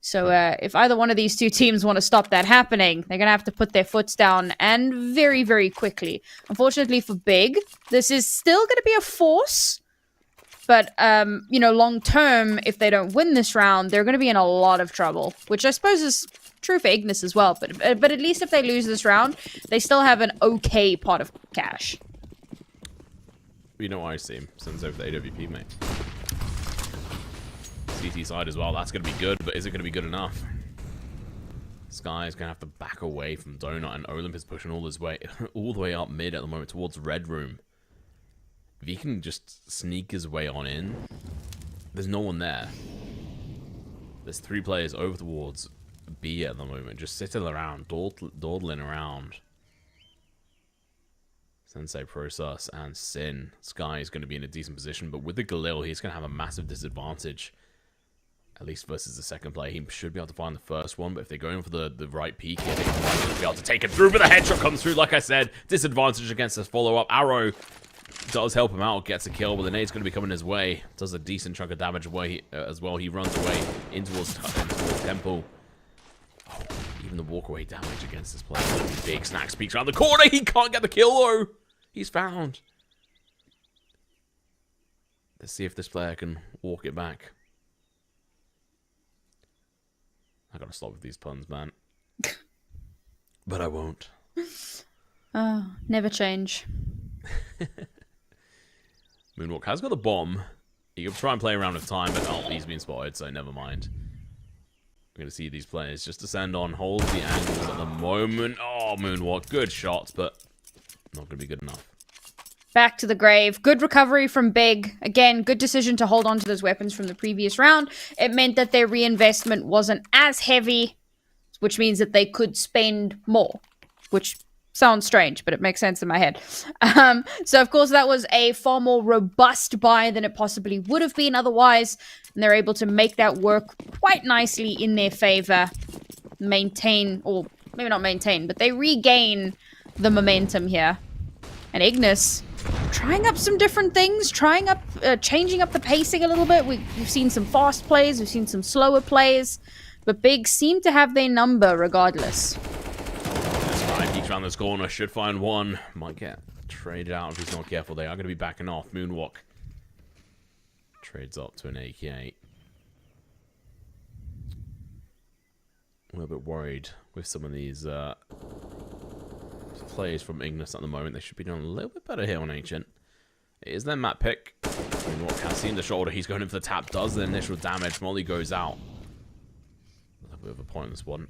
So if either one of these 2 teams want to stop that happening, they're going to have to put their foots down, and very, very quickly. Unfortunately for Big, this is still going to be a force. But, long term, if they don't win this round, they're going to be in a lot of trouble. Which I suppose is true for Ignis as well. But at least if they lose this round, they still have an okay pot of cash. You know what I see? Sends over the AWP, mate. CT side as well. That's going to be good, but is it going to be good enough? Sky is going to have to back away from Donut, and Olymp is pushing all the way up mid at the moment towards Red Room. If he can just sneak his way on in, there's no one there. There's 3 players over towards B at the moment, just sitting around, dawdling around. Sensei, Process, and Sin. Sky is going to be in a decent position, but with the Galil, he's going to have a massive disadvantage. At least versus the second player. He should be able to find the first one, but if they're going for the right peak here, they might be able to take him through, but the headshot comes through, like I said. Disadvantage against this follow-up. Arrow does help him out, gets a kill, but the nade's going to be coming his way. Does a decent chunk of damage away as well. He runs away in towards Temple. Oh, even the walkaway damage against this player. Big Snack speaks around the corner. He can't get the kill, though. He's found. Let's see if this player can walk it back. I gotta stop with these puns, man. But I won't. Oh, never change. Moonwalk has got the bomb. He can try and play around with time, but he's been spotted, so never mind. We're going to see these players just descend on, hold the angles at the moment. Oh, Moonwalk, good shots, but not going to be good enough. Back to the grave. Good recovery from Big. Again, good decision to hold on to those weapons from the previous round. It meant that their reinvestment wasn't as heavy, which means that they could spend more, which sounds strange, but it makes sense in my head. So, of course, that was a far more robust buy than it possibly would have been otherwise, and they're able to make that work quite nicely in their favor. Maintain, or maybe not maintain, but they regain the momentum here. And Ignis trying up some different things, changing up the pacing a little bit. We've seen some fast plays, we've seen some slower plays, but Big seem to have their number regardless. This guy peeks around this corner, should find one. Might get traded out if he's not careful. They are going to be backing off. Moonwalk trades up to an AK. A little bit worried with some of these plays from Ignis at the moment. They should be doing a little bit better here on Ancient. It is their map pick. Moonwalk has seen the shoulder. He's going in for the tap. Does the initial damage. Molly goes out. A little bit of a pointless one.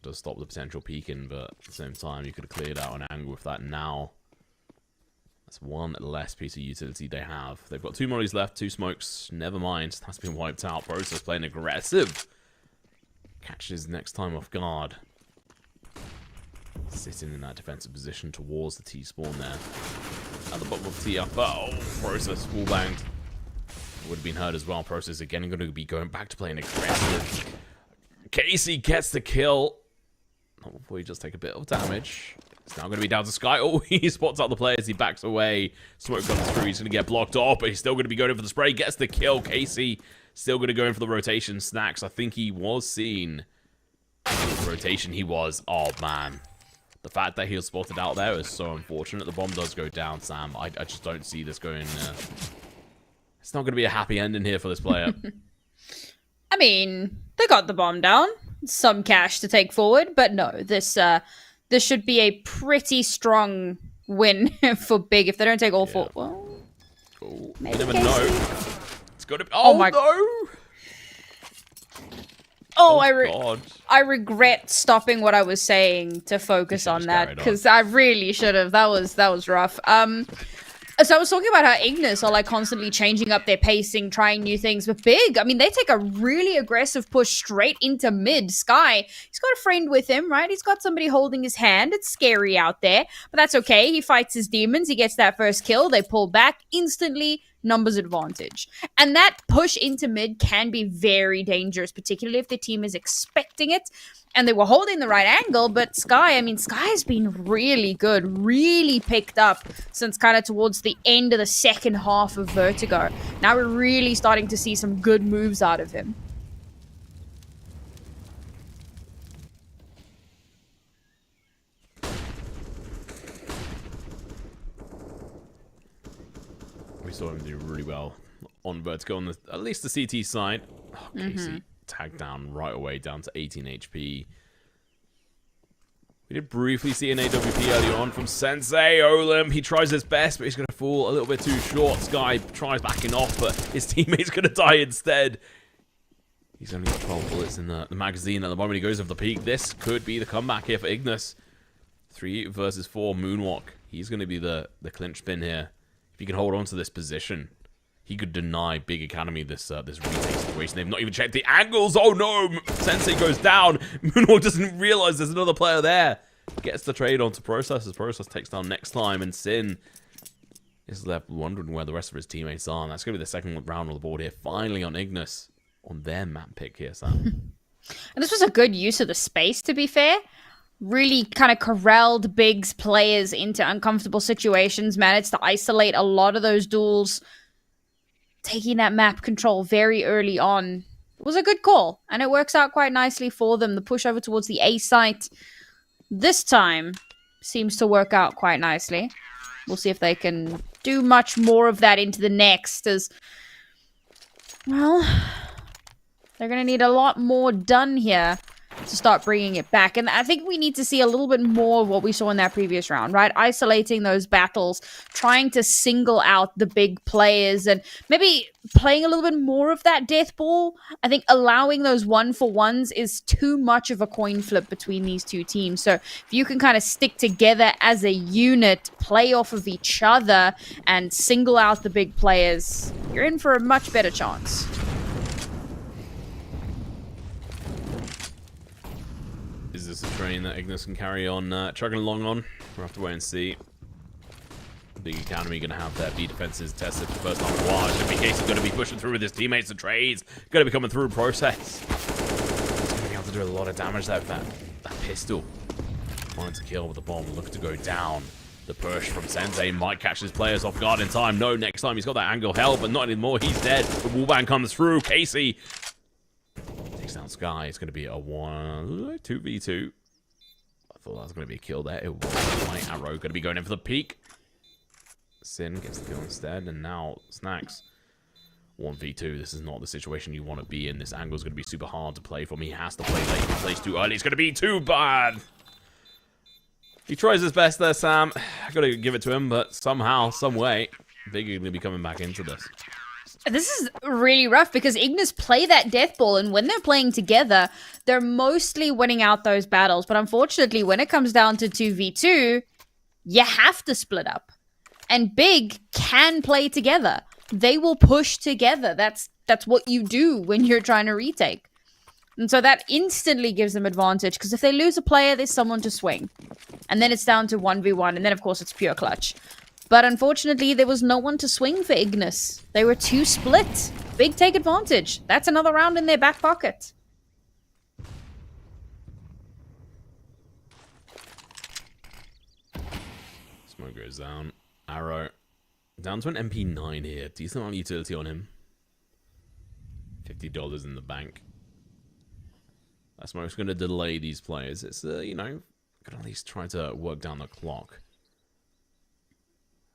Does stop the potential peeking, but at the same time, you could have cleared out an angle with that now. That's one less piece of utility they have. They've got 2 mollies left, 2 smokes. Never mind. That's been wiped out. Process playing aggressive. Catches next time off guard. Sitting in that defensive position towards the T-spawn there. At the bottom of the T-upper. Oh, Process full banged. Would have been hurt as well. Process again going to be going back to playing aggressive. Casey gets the kill. Not before he just take a bit of damage. It's now going to be down to Sky. Oh, he spots out the players. He backs away. Smoke comes through. He's going to get blocked off, but he's still going to be going in for the spray. Gets the kill. Casey still going to go in for the rotation. Snacks, I think he was seen. Rotation he was. Oh, man. The fact that he was spotted out there is so unfortunate. The bomb does go down, Sam. I just don't see this going... It's not going to be a happy ending here for this player. I mean, they got the bomb down. Some cash to take forward, but no, this should be a pretty strong win for Big if they don't take all four. Well, Oh, maybe you never Casey. know. It's got to be. Oh, my- no! Oh, God. I regret stopping what I was saying to focus You on should've that carried on. because I really should have. That was rough. So I was talking about how Ignis are like constantly changing up their pacing, trying new things. But Big, I mean, they take a really aggressive push straight into mid. Sky, he's got a friend with him, right? He's got somebody holding his hand. It's scary out there, but that's okay. He fights his demons. He gets that first kill. They pull back instantly. Numbers advantage. And that push into mid can be very dangerous, particularly if the team is expecting it. And they were holding the right angle, but Sky has been really good, really picked up since kind of towards the end of the second half of Vertigo. Now we're really starting to see some good moves out of him. We saw him do really well on Vertigo on at least the CT side. Oh, Casey tagged down right away, down to 18 HP. We did briefly see an AWP early on from Sensei. Olim, he tries his best, but he's going to fall a little bit too short. Sky tries backing off, but his teammate's going to die instead. He's only got 12 bullets in the magazine at the moment he goes over the peak. This could be the comeback here for Ignis. 3 versus 4 Moonwalk. He's going to be the clinch spin here. If he can hold on to this position, he could deny Big Academy this retake situation. They've not even checked the angles. Oh no! Sensei goes down. Moonwalk doesn't realize there's another player there. Gets the trade onto Process as Process takes down next time, and Sin is left wondering where the rest of his teammates are. And that's going to be the second round on the board here. Finally on Ignis on their map pick here, Sam. And this was a good use of the space, to be fair. Really kind of corralled Big's players into uncomfortable situations, managed to isolate a lot of those duels. Taking that map control very early on was a good call, and it works out quite nicely for them. The push over towards the A site this time seems to work out quite nicely. We'll see if they can do much more of that into the next, as, well, they're going to need a lot more done here to start bringing it back. And I think we need to see a little bit more of what we saw in that previous round, right? Isolating those battles, trying to single out the big players, and maybe playing a little bit more of that death ball. I think allowing those 1-for-1s is too much of a coin flip between these two teams. So if you can kind of stick together as a unit, play off of each other, and single out the big players, you're in for a much better chance. Is this a train that Ignis can carry on chugging along on? We'll have to wait and see. Big Academy going to have their B defenses tested for first time. Wow, should be Casey going to be pushing through with his teammates and trades. Going to be coming through Process. He's going to be able to do a lot of damage there with that pistol. Trying to kill with the bomb, looking to go down. The push from Sensei might catch his players off guard in time. No, next time he's got that angle held, but not anymore. He's dead. The wallbang comes through. Casey takes down Sky. It's going to be a 2v2. I thought that was going to be a kill there. It was my arrow. Going to be going in for the peak. Sin gets the kill instead, and now Snacks 1v2. This is not the situation you want to be in. This angle is going to be super hard to play from. He has to play late. If he plays too early, it's going to be too bad. He tries his best there, Sam. I got to give it to him, but somehow, some way, Big is going to be coming back into this. This is really rough because Ignis play that death ball, and when they're playing together, they're mostly winning out those battles. But unfortunately, when it comes down to 2v2, you have to split up. And Big can play together. They will push together. That's what you do when you're trying to retake. And so that instantly gives them advantage, because if they lose a player, there's someone to swing. And then it's down to 1v1, and then of course it's pure clutch. But unfortunately, there was no one to swing for Ignis. They were too split. Big take advantage. That's another round in their back pocket. Smoke goes down. Arrow. Down to an MP9 here. Decent amount of utility on him. $50 in the bank. That smoke's going to delay these players. It's, you know, got to at least try to work down the clock.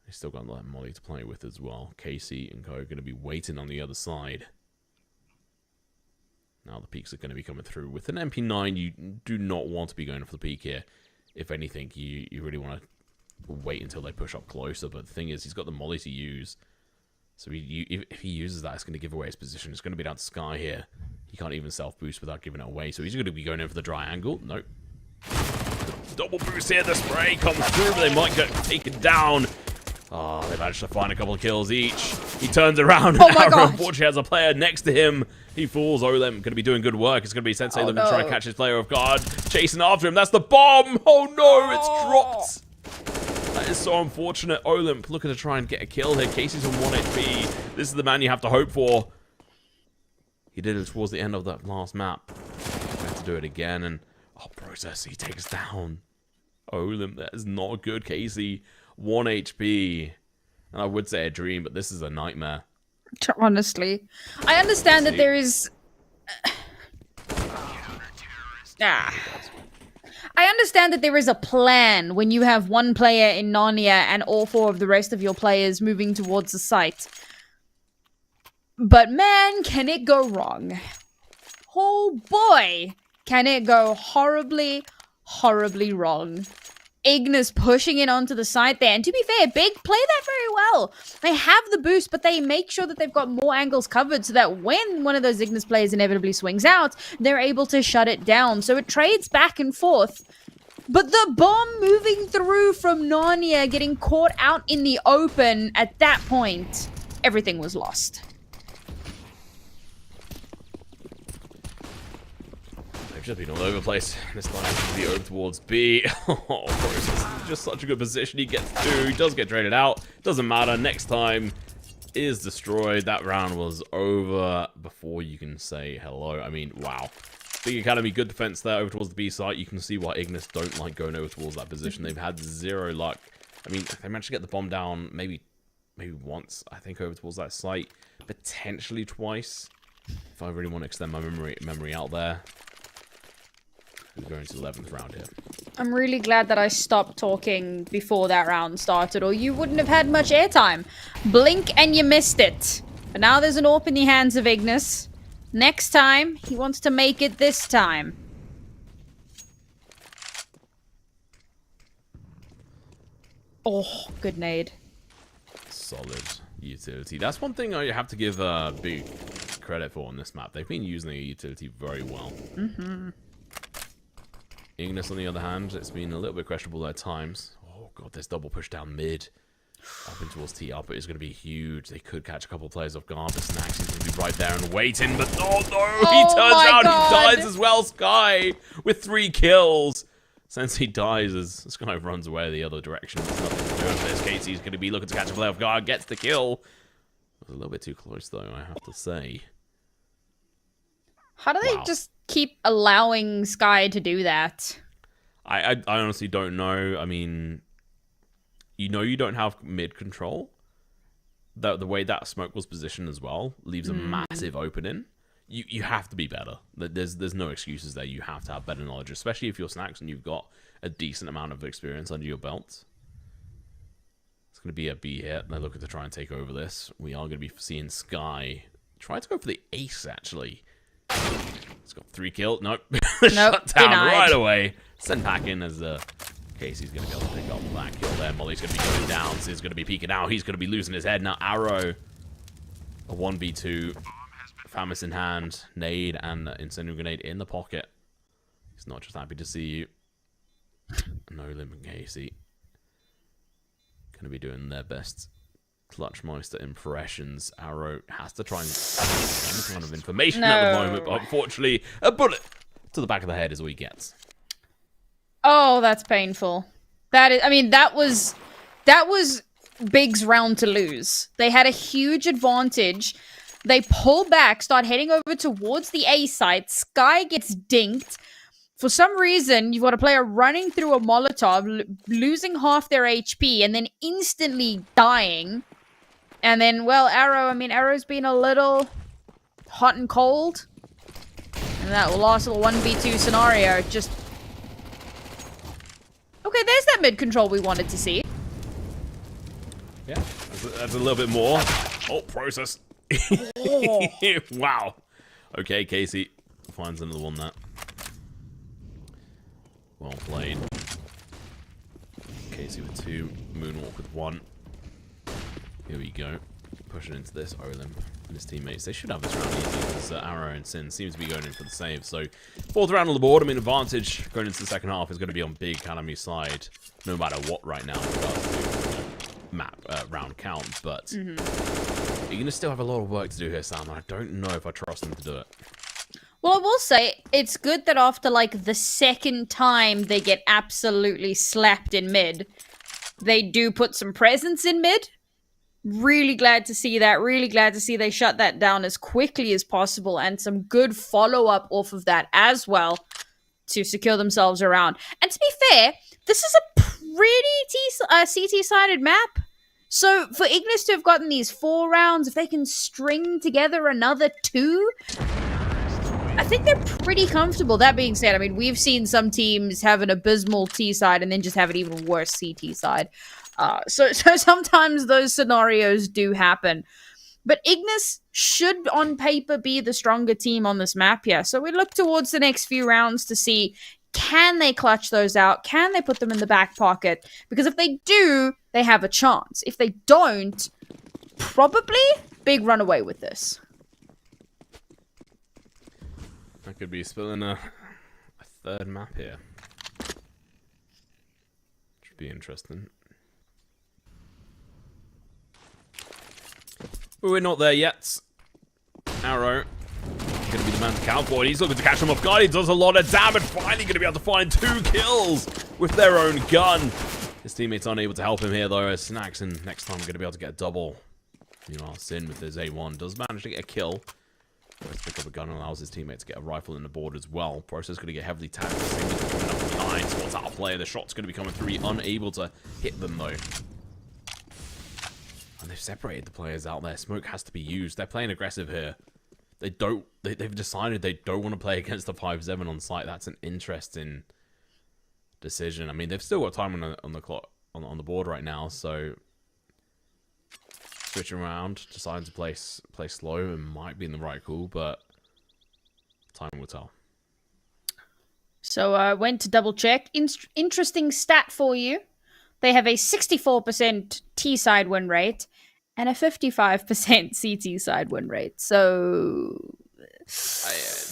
They still got that Molly to play with as well. Casey and Co are going to be waiting on the other side. Now the peaks are going to be coming through. With an MP9, you do not want to be going for the peak here. If anything, you really want to wait until they push up closer. But the thing is, he's got the molly to use. So if he uses that, it's going to give away his position. It's going to be down to Sky here. He can't even self-boost without giving it away. So he's going to be going in for the dry angle. Nope. Double boost here. The spray comes through, but they might get taken down. Oh, they managed to find a couple of kills each. He turns around, and Arrow unfortunately has a player next to him. He falls. Olem going to be doing good work. It's going to be Sensei looking to try to catch his player off guard. Chasing after him. That's the bomb. Oh, no. It's dropped. That is so unfortunate. Olymp looking to try and get a kill here. Casey's on 1 HP. This is the man you have to hope for. He did it towards the end of that last map. He had to do it again, and Process, he takes down Olymp. That is not good, Casey. 1 HP. And I would say a dream, but this is a nightmare. Honestly. I understand that there is... I understand that there is a plan when you have one player in Narnia and all 4 of the rest of your players moving towards the site. But man, can it go wrong. Oh boy, can it go horribly, horribly wrong. Ignis pushing it onto the side there. And to be fair, Big play that very well. They have the boost, but they make sure that they've got more angles covered so that when one of those Ignis players inevitably swings out, they're able to shut it down. So it trades back and forth. But the bomb moving through from Narnia getting caught out in the open, at that point, everything was lost. Just been all over the place. This line has to be over towards B. Oh, Process is just such a good position. He gets 2. He does get traded out. Doesn't matter. Next time is destroyed. That round was over before you can say hello. I mean, wow. Big Academy, good defense there over towards the B site. You can see why Ignis don't like going over towards that position. They've had 0 luck. I mean, they managed to get the bomb down maybe once, I think, over towards that site. Potentially twice. If I really want to extend my memory out there. We're going to the 11th round here. I'm really glad that I stopped talking before that round started, or you wouldn't have had much airtime. Blink and you missed it. But now there's an AWP in the hands of Ignis. Next time, he wants to make it this time. Oh, good nade. Solid utility. That's one thing I have to give Big credit for on this map. They've been using the utility very well. Mm-hmm. Ignis, on the other hand, it's been a little bit questionable at times. Oh, God, there's double push down mid. Up in towards T up. It is going to be huge. They could catch a couple of players off guard, but Snacks is going to be right there and waiting. But oh, no! He turns out he dies as well, Sky, with 3 kills. Since he dies, as Sky runs away the other direction. There's nothing to do with this. Casey's going to be looking to catch a player off guard. Gets the kill. It was a little bit too close, though, I have to say. How do they just keep allowing Sky to do that? I honestly don't know. I mean, you know you don't have mid control. The way that smoke was positioned as well leaves a massive opening. You have to be better. There's no excuses there. You have to have better knowledge, especially if you're Snacks and you've got a decent amount of experience under your belt. It's going to be a B hit. They're looking to try and take over this. We are going to be seeing Sky try to go for the ace, actually. It's got 3 kills. Nope. Shut down right away. Send back in as Casey's going to be able to pick up that kill there. Molly's going to be going down. Sid's going to be peeking out. He's going to be losing his head. Now Arrow. A 1v2. Famis in hand. Nade and incendiary grenade in the pocket. He's not just happy to see you. No Limp and Casey. Going to be doing their best Clutchmeister impressions. Arrow has to try and get some kind of information at the moment, but unfortunately, a bullet to the back of the head is all he gets. Oh, that's painful. That was Big's round to lose. They had a huge advantage. They pull back, start heading over towards the A site. Sky gets dinked. For some reason, you've got a player running through a Molotov, losing half their HP, and then instantly dying. And then, well, Arrow's been a little hot and cold. And that last little 1v2 scenario just... Okay, there's that mid control we wanted to see. Yeah, that's a little bit more. Oh, Process. Oh. Wow. Okay, Casey finds another one there. Well played. Casey with 2, Moonwalk with 1. Here we go. Pushing into this, Olymp and his teammates. They should have this round easy because Arrow and Sin seems to be going in for the save. So, 4th round on the board. I mean, advantage going into the second half is going to be on big Academy side, no matter what right now in regards to, you know, map round count. But you're going to still have a lot of work to do here, Sam. And I don't know if I trust them to do it. Well, I will say, it's good that after, like, the second time they get absolutely slapped in mid, they do put some presence in mid. Really glad to see that. Really glad to see they shut that down as quickly as possible, and some good follow-up off of that as well to secure themselves around. And to be fair, this is a pretty CT-sided map. So for Ignis to have gotten these 4 rounds, if they can string together another 2, I think they're pretty comfortable. That being said, I mean, we've seen some teams have an abysmal T side and then just have an even worse CT side. So sometimes those scenarios do happen. But Ignis should, on paper, be the stronger team on this map here. So we look towards the next few rounds to see, can they clutch those out? Can they put them in the back pocket? Because if they do, they have a chance. If they don't, probably big runaway with this. That could be spilling a 3rd map here. Should be interesting. But we're not there yet. Arrow going to be the man to count for. He's looking to catch him off guard. He does a lot of damage. Finally going to be able to find 2 kills with their own gun. His teammates unable to help him here though, as Snacks, and next time going to be able to get a double. You know, Sin with his A1 does manage to get a kill. Let's pick up a gun and allows his teammate to get a rifle in the board as well. Process going to get heavily tagged. Coming up behind towards our player. The shot's going to be coming through. Unable to hit them though. And they've separated the players out there. Smoke has to be used. They're playing aggressive here. They've decided they don't want to play against the 5-7 on site. That's an interesting decision. I mean, they've still got time on the clock on the board right now, so switching around, deciding to play slow, and might be in the right call, but time will tell. So I went to double check. Interesting stat for you. They have a 64% T side win rate and a 55% CT side win rate. So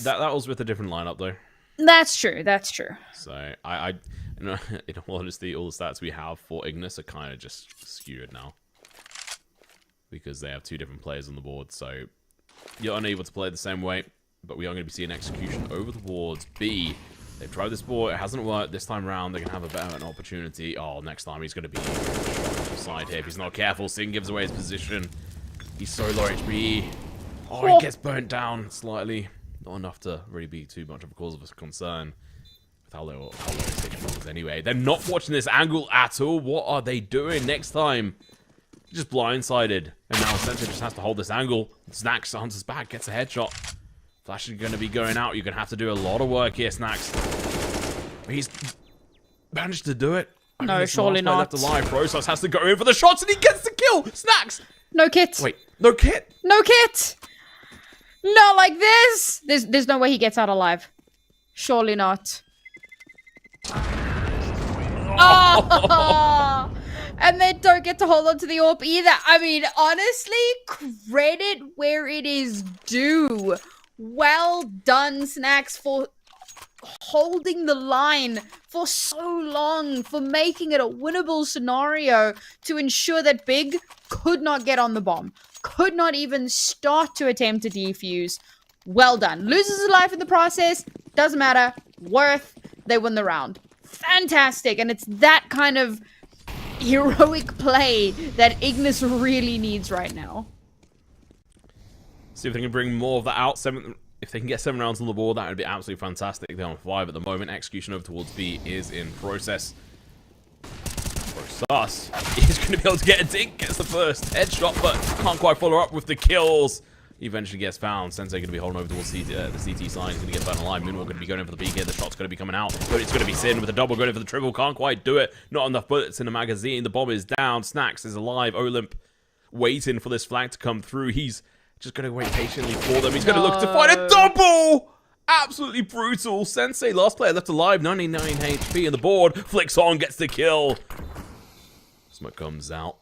that was with a different lineup though. That's true. That's true. So I in all honesty, all the stats we have for Ignis are kind of just skewed now, because they have 2 different players on the board, so you're unable to play the same way. But we are going to be seeing execution over towards B. They've tried this board, it hasn't worked. This time around, they can have a better an opportunity. Oh, next time he's going to be shot on the side here if he's not careful. Sin gives away his position. He's so low HP. Oh, he gets burnt down slightly. Not enough to really be too much of a cause of concern with how low his HP is anyway. They're not watching this angle at all. What are they doing next time? Just blindsided, and now Sensei just has to hold this angle. Snacks hunters back, gets a headshot. Flash is going to be going out. You're going to have to do a lot of work here, Snacks. He's managed to do it. No, surely not. Left alive. Process has to go in for the shots, and he gets the kill. Snacks. No kit. Wait, no kit. No kit. Not like this. There's no way he gets out alive. Surely not. Oh. And they don't get to hold on to the AWP either. I mean, honestly, credit where it is due. Well done, Snacks, for holding the line for so long, for making it a winnable scenario to ensure that Big could not get on the bomb, could not even start to attempt to defuse. Well done. Loses his life in the process. Doesn't matter. Worth. They win the round. Fantastic. And it's that kind of heroic play that Ignis really needs right now. See if they can bring more of that out. If they can get 7 rounds on the board, that would be absolutely fantastic. They're on 5 at the moment. Execution over towards B is in process. Process is going to be able to get a dink. Gets the first headshot, but can't quite follow up with the kills. He eventually gets found. Sensei going to be holding over towards the CT side. He's going to get burned alive. Moonwalk going to be going in for the peek here. The shot's going to be coming out, but it's going to be Sin with a double going in for the triple. Can't quite do it. Not enough bullets in the magazine. The bomb is down. Snacks is alive. Olymp waiting for this flag to come through. He's just going to wait patiently for them. He's going to look to find a double! Absolutely brutal. Sensei, last player left alive, 99 HP on the board. Flicks on, gets the kill. Smoke comes out.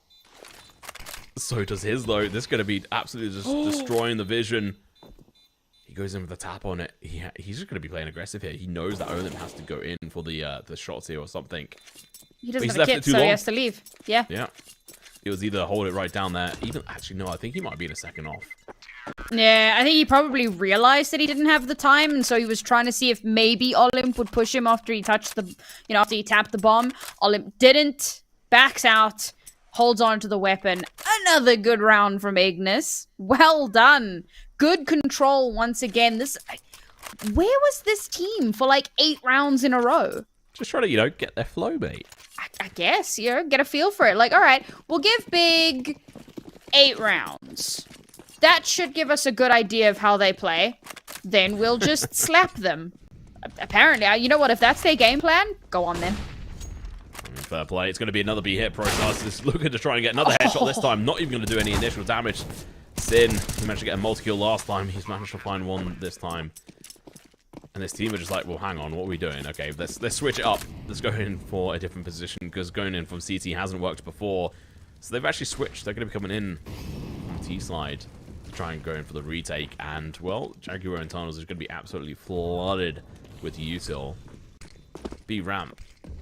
So does his, though. This is going to be absolutely just destroying the vision. He goes in with a tap on it. He's just going to be playing aggressive here. He knows that Olymp has to go in for the shots here or something. He doesn't have a kit, so he has to leave. Yeah. Yeah. It was either hold it right down there. Even actually, no, I think he might be in a second off. Yeah, I think he probably realized that he didn't have the time, and so he was trying to see if maybe Olymp would push him after he touched the, after he tapped the bomb. Olymp didn't. Backs out. Holds on to the weapon. Another good round from Ignis. Well done. Good control once again. Where was this team for like 8 rounds in a row? Just trying to, get their flow, mate. I guess, get a feel for it. Like, all right, we'll give Big 8 rounds. That should give us a good idea of how they play. Then we'll just slap them. Apparently, you know what? If that's their game plan, go on then. Fair play. It's going to be another B-hit. Process is looking to try and get another headshot this time. Not even going to do any initial damage. Sin, he managed to get a multi-kill last time. He's managed to find one this time. And this team are just like, well, hang on, what are we doing? Okay, let's switch it up. Let's go in for a different position, because going in from CT hasn't worked before. So they've actually switched. They're going to be coming in from T side to try and go in for the retake. And, well, Jaguar and Tunnels is going to be absolutely flooded with util. B ramp.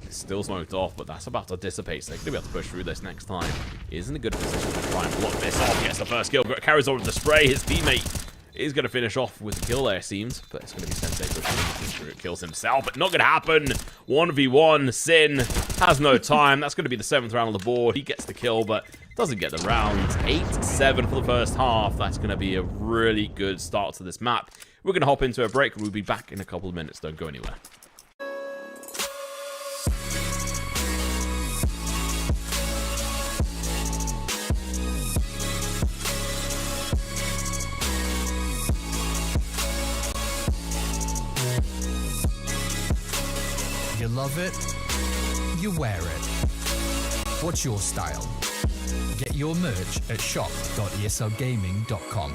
Still smoked off, but that's about to dissipate, so they're going to be able to push through this next time. He is in a good position to try and block this off. Gets the first kill, carries on with the spray. His teammate is going to finish off with a kill there, it seems, but it's going to be Sensei who kills himself, but not going to happen. 1v1, Sin has no time. That's going to be the 7th round on the board. He gets the kill, but doesn't get the round. 8-7 for the first half. That's going to be a really good start to this map. We're going to hop into a break. We'll be back in a couple of minutes. Don't go anywhere. You love it, you wear it. What's your style? Get your merch at shop.eslgaming.com.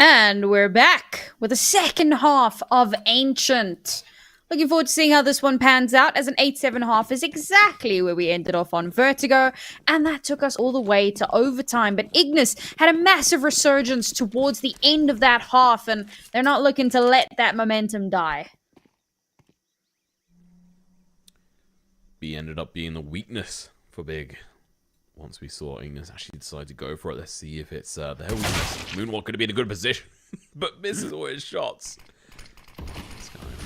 And we're back with the second half of Ancient. Looking forward to seeing how this one pans out, as an 8-7 half is exactly where we ended off on Vertigo, and that took us all the way to overtime. But Ignis had a massive resurgence towards the end of that half, and they're not looking to let that momentum die. B ended up being the weakness for Big. Once we saw Ignis actually decide to go for it, let's see if it's their weakness. Moonwalk could have been in a good position, but misses all his shots.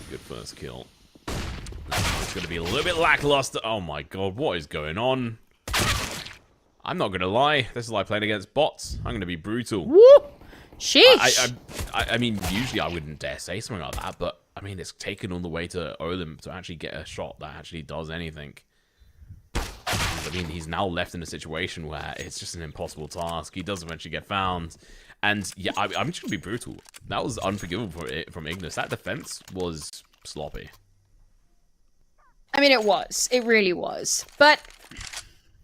Good first kill. It's going to be a little bit lackluster. Oh my god, what is going on? I'm not going to lie. This is like playing against bots. I'm going to be brutal. Woo! Sheesh! I mean, usually I wouldn't dare say something like that, but I mean, it's taken all the way to Olim to actually get a shot that actually does anything. I mean, he's now left in a situation where it's just an impossible task. He does eventually get found. And yeah, I'm just going to be brutal. That was unforgivable from Ignis. That defense was sloppy. I mean, it was. It really was. But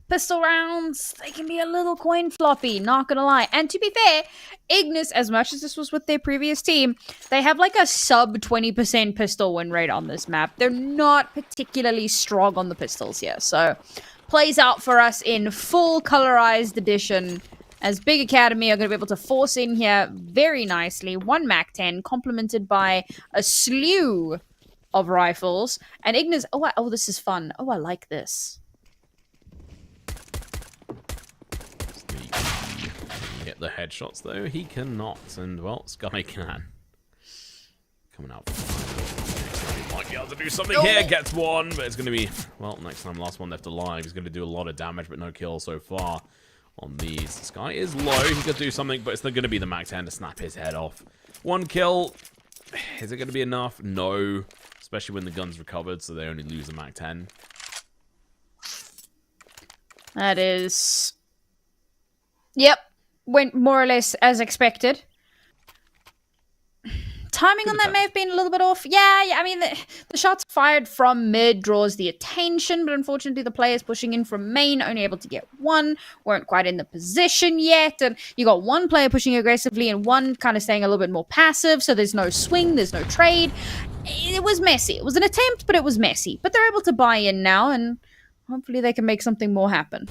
pistol rounds, they can be a little coin floppy, not gonna lie. And to be fair, Ignis, as much as this was with their previous team, they have like a sub 20% pistol win rate on this map. They're not particularly strong on the pistols here. So, plays out for us in full colorized edition, as Big Academy are going to be able to force in here very nicely. 1 MAC-10, complemented by a slew of rifles. And Ignis... Oh, this is fun. Oh, I like this. Get the headshots, though. He cannot. And, well, Sky can. Coming out. He might be able to do something here. Gets one, but it's going to be... Well, next time, last one left alive. He's going to do a lot of damage, but no kills so far. On these. Sky is low. He could do something, but it's not going to be the MAC-10 to snap his head off. 1 kill. Is it going to be enough? No. Especially when the gun's recovered, so they only lose the MAC-10. That is... Yep. Went more or less as expected. Timing on that may have been a little bit off. Yeah, I mean, the shots fired from mid draws the attention, but unfortunately the players pushing in from main, only able to get 1, weren't quite in the position yet, and you got 1 player pushing aggressively and 1 kind of staying a little bit more passive, so there's no swing, there's no trade. It was messy. It was an attempt, but it was messy. But they're able to buy in now, and hopefully they can make something more happen.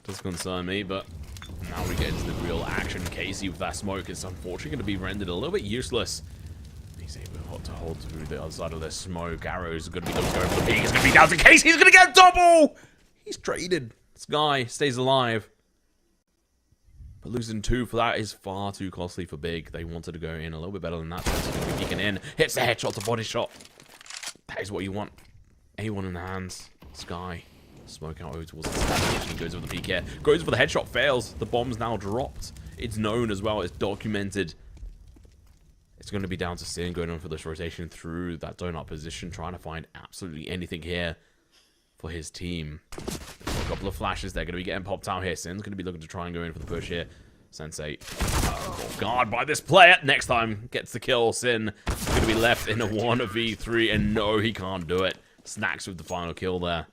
Does concern me, but... Now we get into the real action. Casey with that smoke is unfortunately going to be rendered a little bit useless. He's able to hold through the other side of the smoke. Arrows are going to be going for the peak. It's going to be down to Casey. He's going to get a double! He's traded. This guy stays alive. But losing 2 for that is far too costly for Big. They wanted to go in a little bit better than that. So he's going to be peeking in. Hits the headshot to body shot. That is what you want. A1 in the hands. Sky. Smoke out over towards the station. He goes over the peak here. Goes for the headshot. Fails. The bomb's now dropped. It's known as well. It's documented. It's going to be down to Sin going on for this rotation through that donut position. Trying to find absolutely anything here for his team. A couple of flashes. They're going to be getting popped out here. Sin's going to be looking to try and go in for the push here. Sensei. Oh, guard by this player. Next time gets the kill. Sin is going to be left in a 1v3. And no, he can't do it. Snacks with the final kill there.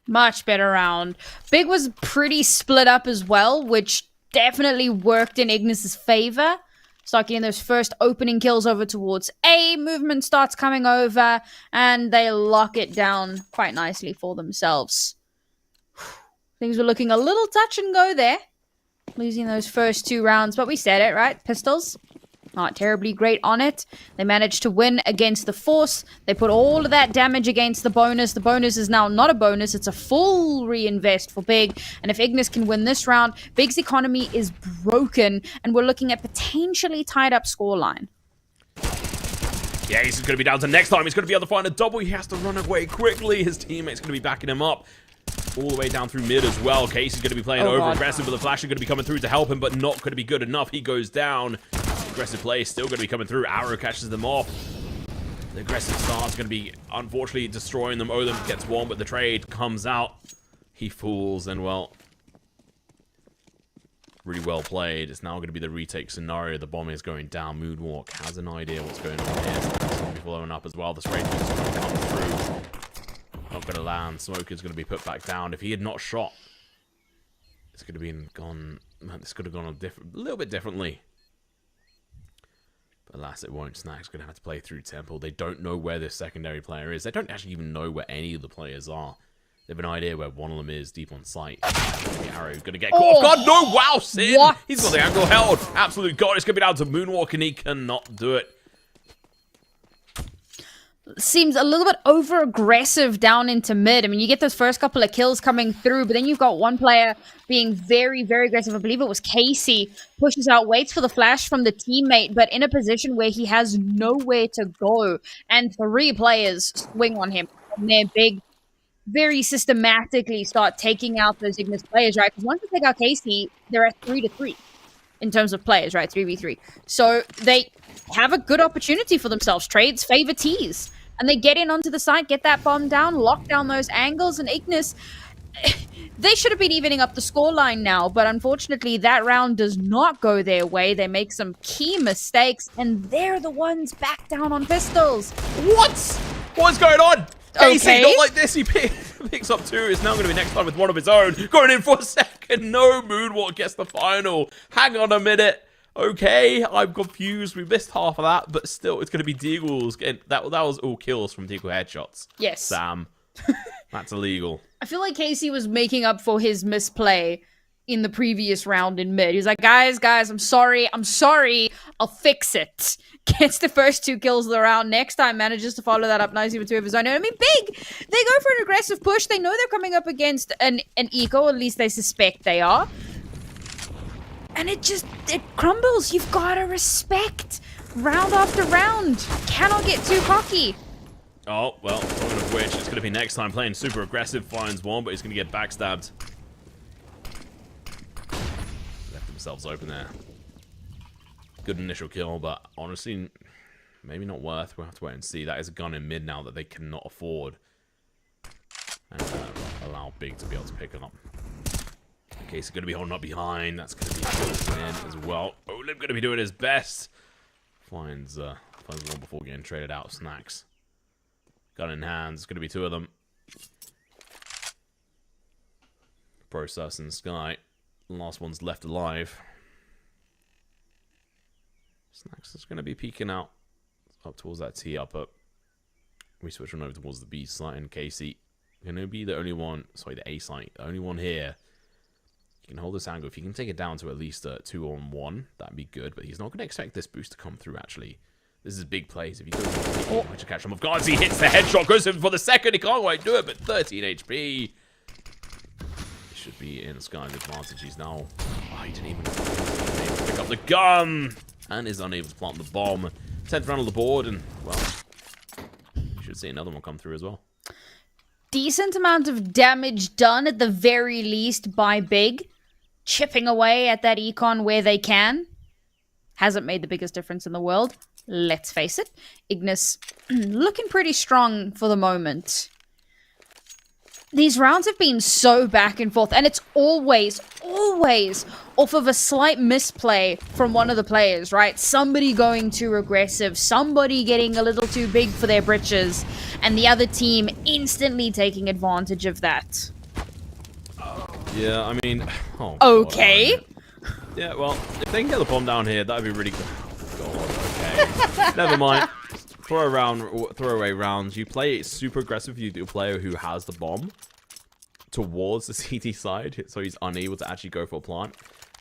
Much better round. Big was pretty split up as well, which definitely worked in Ignis's favor. Start getting those first opening kills over towards A. Movement starts coming over, and they lock it down quite nicely for themselves. Things were looking a little touch and go there. Losing those first 2 rounds, but we said it, right? Pistols. Not terribly great on it. They managed to win against the Force. They put all of that damage against the bonus. The bonus is now not a bonus. It's a full reinvest for Big. And if Ignis can win this round, Big's economy is broken. And we're looking at potentially tied up scoreline. Yeah, he's going to be down to next time. He's going to be able to find a double. He has to run away quickly. His teammate's going to be backing him up. All the way down through mid as well. Casey's going to be playing over-aggressive, but the flash is going to be coming through to help him, but not going to be good enough. He goes down. Aggressive play still going to be coming through. Arrow catches them off. The aggressive start's going to be, unfortunately, destroying them. Olin gets 1, but the trade comes out. He falls, and, well, really well played. It's now going to be the retake scenario. The bomb is going down. Moonwalk has an idea what's going on here. It's going to be blowing up as well. The spray is going to come through. Not going to land. Smoke is going to be put back down. If he had not shot, it's going to be gone Man, this could have gone a little bit differently. But alas, it won't. Snack's going to have to play through Temple. They don't know where this secondary player is. They don't actually even know where any of the players are. They have an idea where one of them is deep on site. The arrow going to get caught. Oh, God, no! Wow, Sin! What? He's got the angle held. Absolute God. It's going to be down to Moonwalk, and he cannot do it. Seems a little bit over aggressive down into mid. I mean, you get those first couple of kills coming through, but then you've got one player being very, very aggressive. I believe it was Casey, pushes out, waits for the flash from the teammate, but in a position where he has nowhere to go. And 3 players swing on him. And they're big, very systematically start taking out those Ignis players, right? Because once they take out Casey, they're at 3-3 in terms of players, right? 3v3. So they have a good opportunity for themselves. Trades favor T's. And they get in onto the site, get that bomb down, lock down those angles, and Ignis, they should have been evening up the scoreline now, but unfortunately that round does not go their way. They make some key mistakes, and they're the ones back down on pistols. What? What's going on? Casey, Okay. not like this. He picks up 2. It's now going to be next time with one of his own. Going in for a second. No, Moonwalk gets the final. Hang on a minute. Okay, I'm confused. We missed half of that, but still, it's going to be Deagle's. That was all kills from Deagle headshots. Yes. Sam, that's illegal. I feel like Casey was making up for his misplay in the previous round in mid. He was like, guys, I'm sorry, I'll fix it. Gets the first 2 kills of the round. Next time manages to follow that up nicely with 2 of his own. I mean, big. They go for an aggressive push. They know they're coming up against an eco, at least they suspect they are. And it crumbles. You've got to respect round after round. Cannot get too cocky. Oh, well, talking of which, it's going to be next time playing super aggressive, finds one, but he's going to get backstabbed. Left themselves open there. Good initial kill, but honestly, maybe not worth. We'll have to wait and see. That is a gun in mid now that they cannot afford. And allow Big to be able to pick it up. Casey going to be holding up behind. That's going to be in as well. Olib going to be doing his best. Finds one before getting traded out. Snacks. Gun in hands. Going to be 2 of them. Process in Sky. The last one's left alive. Snacks is going to be peeking out up towards that T up. We switch on over towards the B site, and Casey going to be the only one. Sorry, the A site. The only one here. You can hold this angle. If you can take it down to at least 2-on-1, that'd be good. But he's not going to expect this boost to come through, actually. This is big plays. If he goes to catch him off guard, he hits the headshot, goes in for the second. He can't quite do it, but 13 HP. He should be in Sky's advantage. He's now... Oh, he didn't even pick up the gun. And is unable to plant the bomb. 10th round on the board, and, well, you should see another one come through as well. Decent amount of damage done at the very least by Big. Chipping away at that econ where they can. Hasn't made the biggest difference in the world. Let's face it. Ignis looking pretty strong for the moment. These rounds have been so back and forth, and it's always off of a slight misplay from one of the players, right? Somebody going too aggressive, somebody getting a little too big for their britches, and the other team instantly taking advantage of that. Yeah, I mean... Oh, okay. God, yeah, well, if they can get the bomb down here, that'd be really good. Oh, God, okay. Never mind. Throwaway rounds. You play super aggressive. You do a player who has the bomb towards the CT side, so he's unable to actually go for a plant.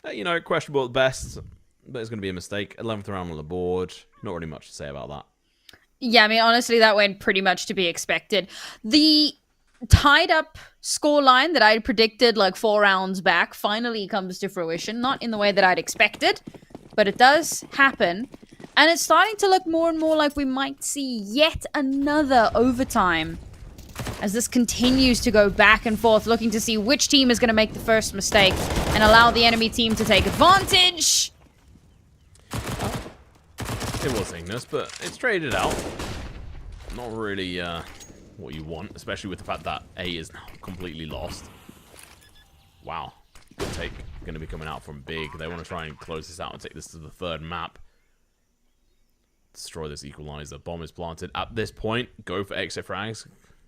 You know, questionable at best, but it's going to be a mistake. 11th round on the board. Not really much to say about that. Yeah, I mean, honestly, that went pretty much to be expected. The tied up scoreline that I predicted like 4 rounds back finally comes to fruition. Not in the way that I'd expected, but it does happen. And it's starting to look more and more like we might see yet another overtime as this continues to go back and forth, looking to see which team is going to make the first mistake and allow the enemy team to take advantage. It was Ignis, but it's traded out. Not really what you want, especially with the fact that A is now completely lost. Wow. Good take. Going to be coming out from Big. They want to try and close this out and take this to the 3rd map. Destroy this equalizer. Bomb is planted. At this point, go for exit frags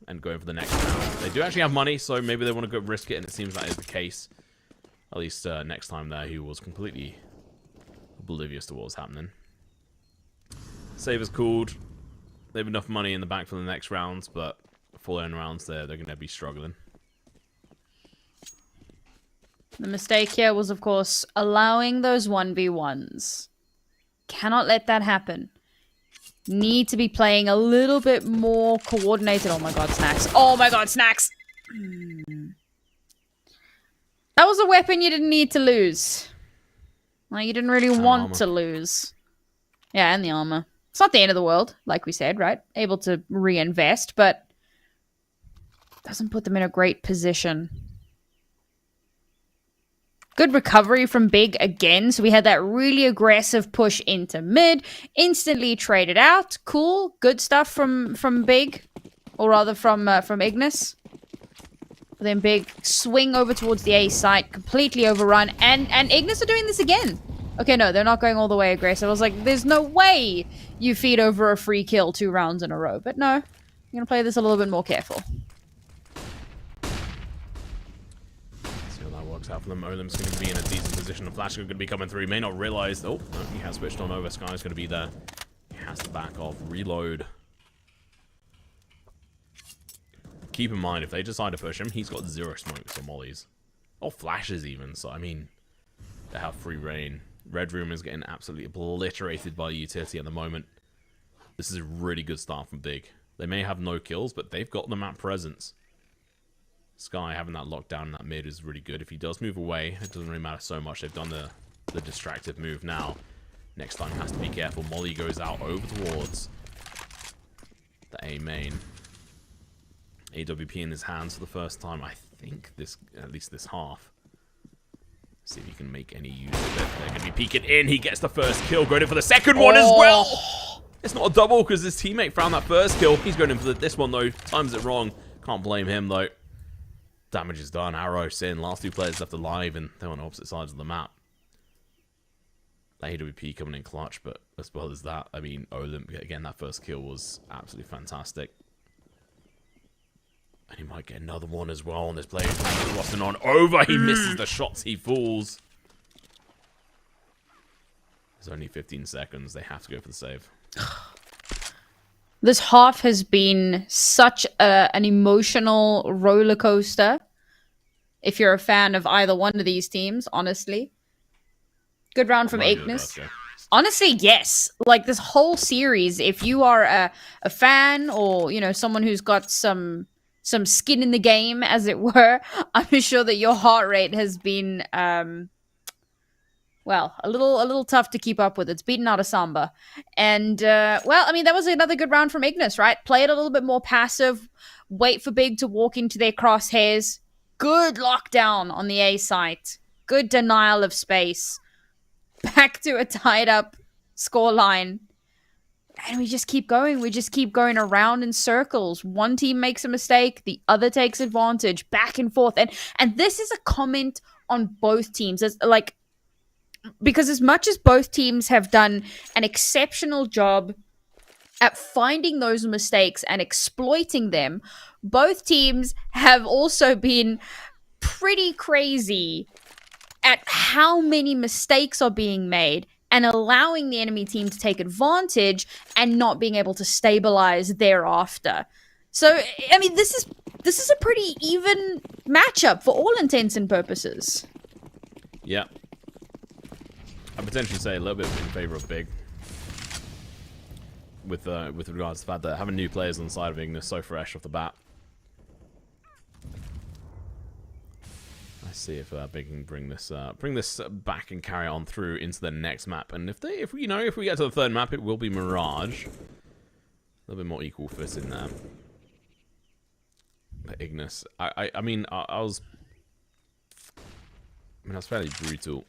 and go for the next round. They do actually have money, so maybe they want to go risk it, and it seems that is the case. At least next time there, he was completely oblivious to what was happening. Save is called. They have enough money in the bank for the next rounds, but following rounds they're going to be struggling. The mistake here was, of course, allowing those 1v1s. Cannot let that happen. Need to be playing a little bit more coordinated. Oh my god, Snacks. Oh my god, Snacks! That was a weapon you didn't need to lose. Like, you didn't really want to lose. Yeah, and the armor. It's not the end of the world, like we said, right? Able to reinvest, but doesn't put them in a great position. Good recovery from Big again. So we had that really aggressive push into mid. Instantly traded out. Cool. Good stuff from Big. Or rather from Ignis. Then Big swing over towards the A site. Completely overrun. And Ignis are doing this again. Okay, no, they're not going all the way aggressive. I was like, there's no way you feed over a free kill 2 rounds in a row. But no, I'm going to play this a little bit more careful. See how that works out for them. Olim's going to be in a decent position. The flash is going to be coming through. He may not realize. Oh, no, he has switched on over. Sky's going to be there. He has to back off. Reload. Keep in mind, if they decide to push him, he's got 0 smokes or mollies. Or flashes even. So, I mean, they have free reign. Red Room is getting absolutely obliterated by the utility at the moment. This is a really good start from Big. They may have no kills, but they've got the map presence. Sky having that lockdown in that mid is really good. If he does move away, it doesn't really matter so much. They've done the distractive move now. Next time has to be careful. Molly goes out over towards the A main. AWP in his hands for the first time, I think, at least this half. See if he can make any use of it. They're going to be peeking in. He gets the first kill. Going in for the second one as well. It's not a double because his teammate found that first kill. He's going in for this one, though. Times it wrong. Can't blame him, though. Damage is done. Arrow, Sin. Last 2 players left alive, and they're on opposite sides of the map. AWP coming in clutch, but as well as that, I mean, Olymp, again, that first kill was absolutely fantastic. And he might get another one as well on this play. Crossing on over. He misses the shots. He falls. There's only 15 seconds. They have to go for the save. This half has been such an emotional roller coaster. If you're a fan of either one of these teams, honestly. Good round from Ignis. Honestly, yes. Like, this whole series, if you are a fan or, you know, someone who's got some skin in the game, as it were, I'm sure that your heart rate has been, well, a little tough to keep up with. It's beaten out of Samba. And, well, I mean, that was another good round from Ignis, right? Play it a little bit more passive, wait for Big to walk into their crosshairs. Good lockdown on the A site. Good denial of space. Back to a tied up scoreline. And we just keep going. We just keep going around in circles. One team makes a mistake, the other takes advantage, back and forth. And this is a comment on both teams. It's like, because as much as both teams have done an exceptional job at finding those mistakes and exploiting them, both teams have also been pretty crazy at how many mistakes are being made and allowing the enemy team to take advantage and not being able to stabilize thereafter. So, I mean, this is a pretty even matchup for all intents and purposes. Yeah. I'd potentially say a little bit in favor of Big. With regards to the fact that having new players on the side of Ignis so fresh off the bat. Let's see if Big can bring this back and carry on through into the next map. And if we get to the third map, it will be Mirage. A little bit more equal fit in there. But Ignis, I mean, I was fairly brutal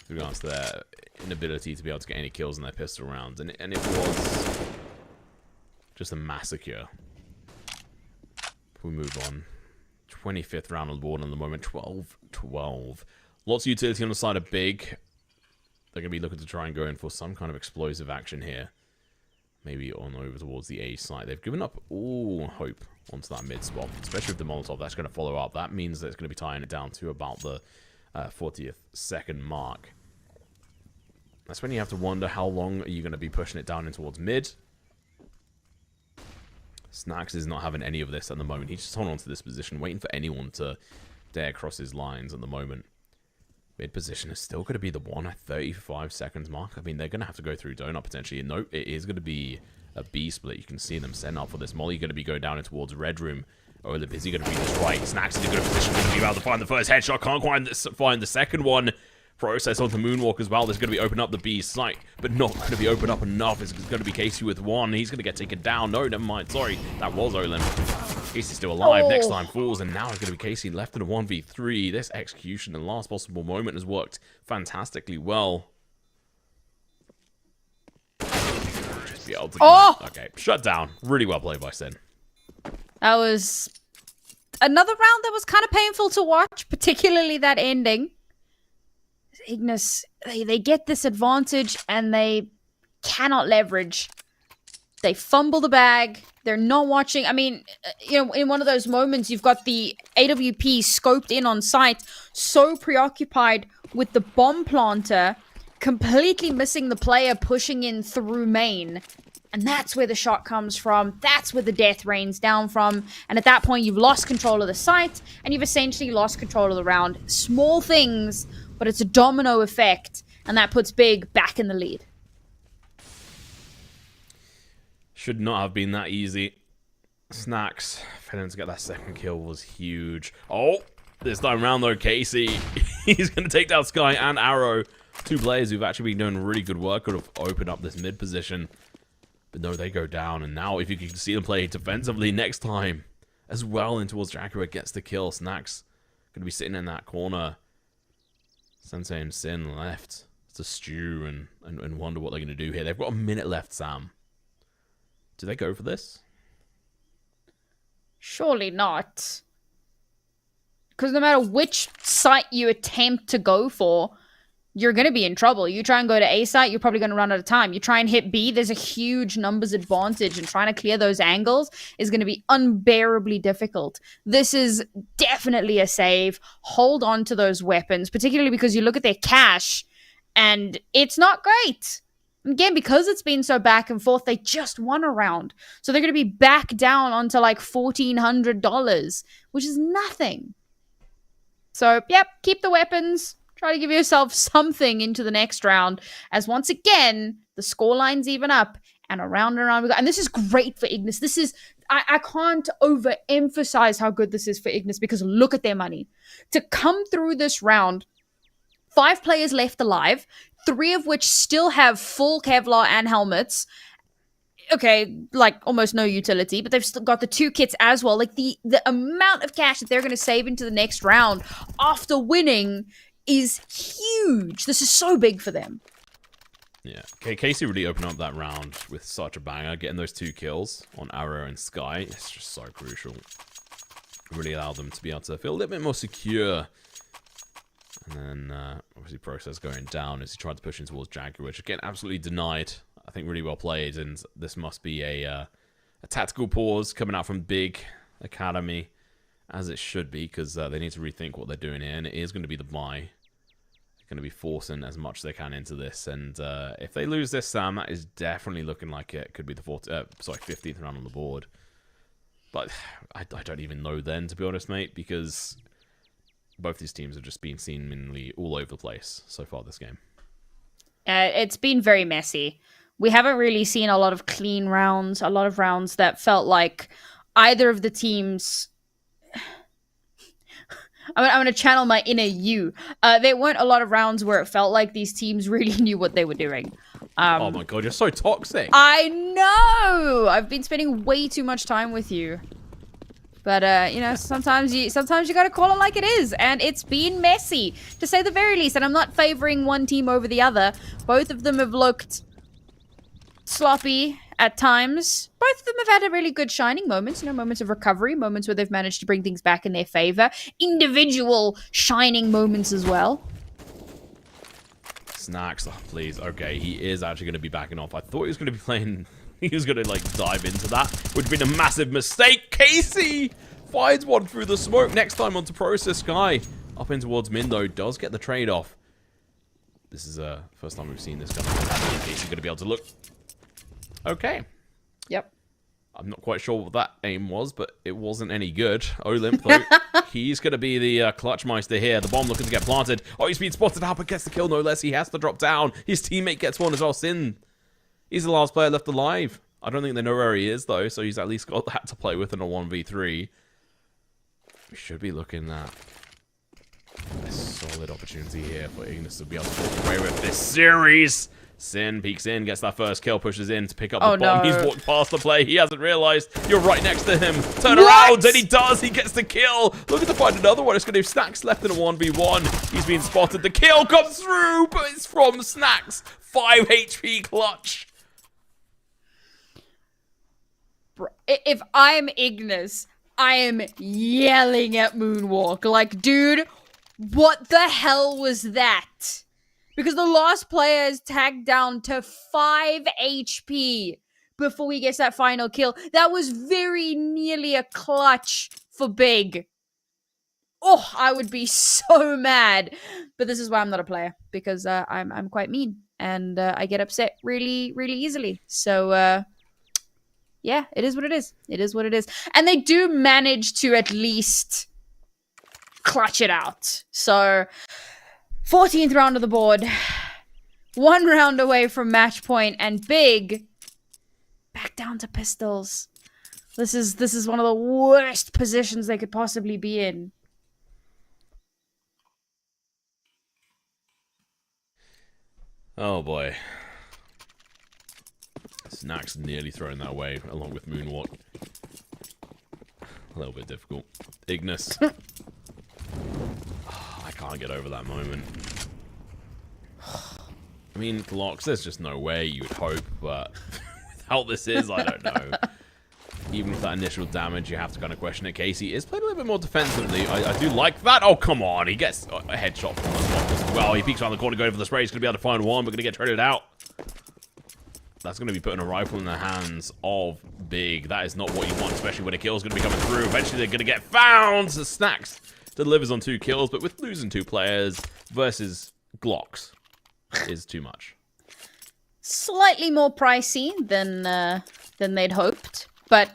with regards to their inability to be able to get any kills in their pistol rounds, and it was just a massacre. If we move on. 25th round on the board at the moment, 12-12. Lots of utility on the side of Big. They're going to be looking to try and go in for some kind of explosive action here. Maybe on over towards the A side. They've given up all hope onto that mid spot, especially with the Molotov. That's going to follow up. That means that it's going to be tying it down to about the 40th second mark. That's when you have to wonder how long are you going to be pushing it down in towards mid. Snacks is not having any of this at the moment. He's just holding on to this position, waiting for anyone to dare cross his lines at the moment. Mid position is still going to be the one at 35 seconds mark. I mean, they're going to have to go through donut potentially. And nope, it is going to be a B split. You can see them setting up for this. Molly going to be going down in towards red room. Olymp, is he going to read this right? Snacks is in a good position. Going to be able to find the first headshot. Can't quite find the second one. Process onto Moonwalk as well. There's going to be open up the B site, but not going to be open up enough. It's going to be Casey with one. He's going to get taken down. No, never mind. Sorry, that was Olymp. Casey's still alive. Oh. Next time falls, and now it's going to be Casey left in a 1v3. This execution and last possible moment has worked fantastically well. Just be able to okay, shut down. Really well played by Sin. That was another round that was kind of painful to watch, particularly that ending. Ignis, they get this advantage and they cannot leverage. They fumble the bag. They're not watching. I mean, you know, in one of those moments, you've got the AWP scoped in on site, so preoccupied with the bomb planter, completely missing the player pushing in through main. And that's where the shot comes from. That's where the death rains down from. And at that point, you've lost control of the site, and you've essentially lost control of the round. Small things, but it's a domino effect, and that puts Big back in the lead. Should not have been that easy. Snacks failing to get that second kill was huge. Oh, this time round though, Casey, he's going to take down Sky and Arrow. Two players who've actually been doing really good work, could have opened up this mid position. But no, they go down, and now if you can see them play defensively next time as well in towards Jaguar gets the kill. Snacks going to be sitting in that corner. Sensei and Sin left to stew and wonder what they're going to do here. They've got a minute left, Sam. Do they go for this? Surely not. Because no matter which site you attempt to go for, you're going to be in trouble. You try and go to A site, you're probably going to run out of time. You try and hit B, there's a huge numbers advantage, and trying to clear those angles is going to be unbearably difficult. This is definitely a save. Hold on to those weapons, particularly because you look at their cash, and it's not great. Again, because it's been so back and forth, they just won a round. So they're going to be back down onto like $1,400, which is nothing. So, yep, keep the weapons. Try to give yourself something into the next round, as once again, the scoreline's even up, and around and around we go. And this is great for Ignis. This is, I can't overemphasize how good this is for Ignis, because look at their money. To come through this round, 5 players left alive, 3 of which still have full Kevlar and helmets. Okay, like almost no utility, but they've still got the 2 kits as well. Like the amount of cash that they're going to save into the next round after winning is huge. This is so big for them. Yeah. Okay, Casey really opened up that round with such a banger. Getting those 2 kills on Arrow and Sky, it's just so crucial. Really allowed them to be able to feel a little bit more secure. And then, obviously, Process going down as he tried to push in towards Jaguar, which, again, absolutely denied. I think really well played, and this must be a tactical pause coming out from Big Academy, as it should be, because they need to rethink what they're doing here, and it is going to be the buy. Going to be forcing as much as they can into this, and if they lose this, Sam, that is definitely looking like it could be the 15th round on the board. But I don't even know then, to be honest, mate, because both these teams have just been seemingly all over the place so far this game. It's been very messy. We haven't really seen a lot of clean rounds, a lot of rounds that felt like either of the teams... I'm going to channel my inner you. There weren't a lot of rounds where it felt like these teams really knew what they were doing. Oh my god, you're so toxic. I know! I've been spending way too much time with you. But, you know, sometimes you gotta call it like it is. And it's been messy, to say the very least. And I'm not favoring one team over the other. Both of them have looked sloppy at times. Both of them have had a really good shining moments, you know, moments of recovery, moments where they've managed to bring things back in their favor. Individual shining moments as well. Snacks, oh, please. Okay, he is actually going to be backing off. I thought he was going to be playing... He was going to, like, dive into that, which would have been a massive mistake. Casey finds one through the smoke. Next time onto Process Sky. Up in towards mid, though. Does get the trade-off. This is the first time we've seen this guy. He's going to be able to look. Okay. Yep. I'm not quite sure what that aim was, but it wasn't any good. Olymp, though, he's going to be the Clutchmeister here. The bomb looking to get planted. Oh, he's been spotted out, but gets the kill no less. He has to drop down. His teammate gets one as well. Sin. He's the last player left alive. I don't think they know where he is, though, so he's at least got that to play with in a 1v3. We should be looking at a solid opportunity here for Ignis to be able to walk away with this series. Sin peeks in, gets that first kill, pushes in to pick up the bomb. No. He's walked past the play. He hasn't realized you're right next to him. Turn around, and he does. He gets the kill. Looking to find another one. It's going to be Snacks left in a 1v1. He's been spotted. The kill comes through, but it's from Snacks. 5 HP clutch. If I'm Ignis, I am yelling at Moonwalk. Like, dude, what the hell was that? Because the last player is tagged down to 5 HP before he gets that final kill. That was very nearly a clutch for Big. Oh, I would be so mad. But this is why I'm not a player. Because I'm quite mean. And I get upset really, really easily. So, yeah, it is what it is. It is what it is. And they do manage to at least clutch it out. So 14th round of the board. 1 round away from match point, and Big back down to pistols. This is one of the worst positions they could possibly be in. Oh boy. Snacks nearly thrown that way, along with Moonwalk. A little bit difficult. Ignis. I can't get over that moment. I mean, Glocks, there's just no way you would hope, but without this is, I don't know. Even with that initial damage, you have to kind of question it. Casey is playing a little bit more defensively. I do like that. Oh, come on. He gets a headshot from the spot as well. He peeks around the corner, going for the spray. He's going to be able to find one, but going to get traded out. That's going to be putting a rifle in the hands of Big. That is not what you want, especially when a kill's going to be coming through. Eventually, they're going to get found. So Snacks delivers on 2 kills, but with losing 2 players versus Glocks is too much. Slightly more pricey than they'd hoped, but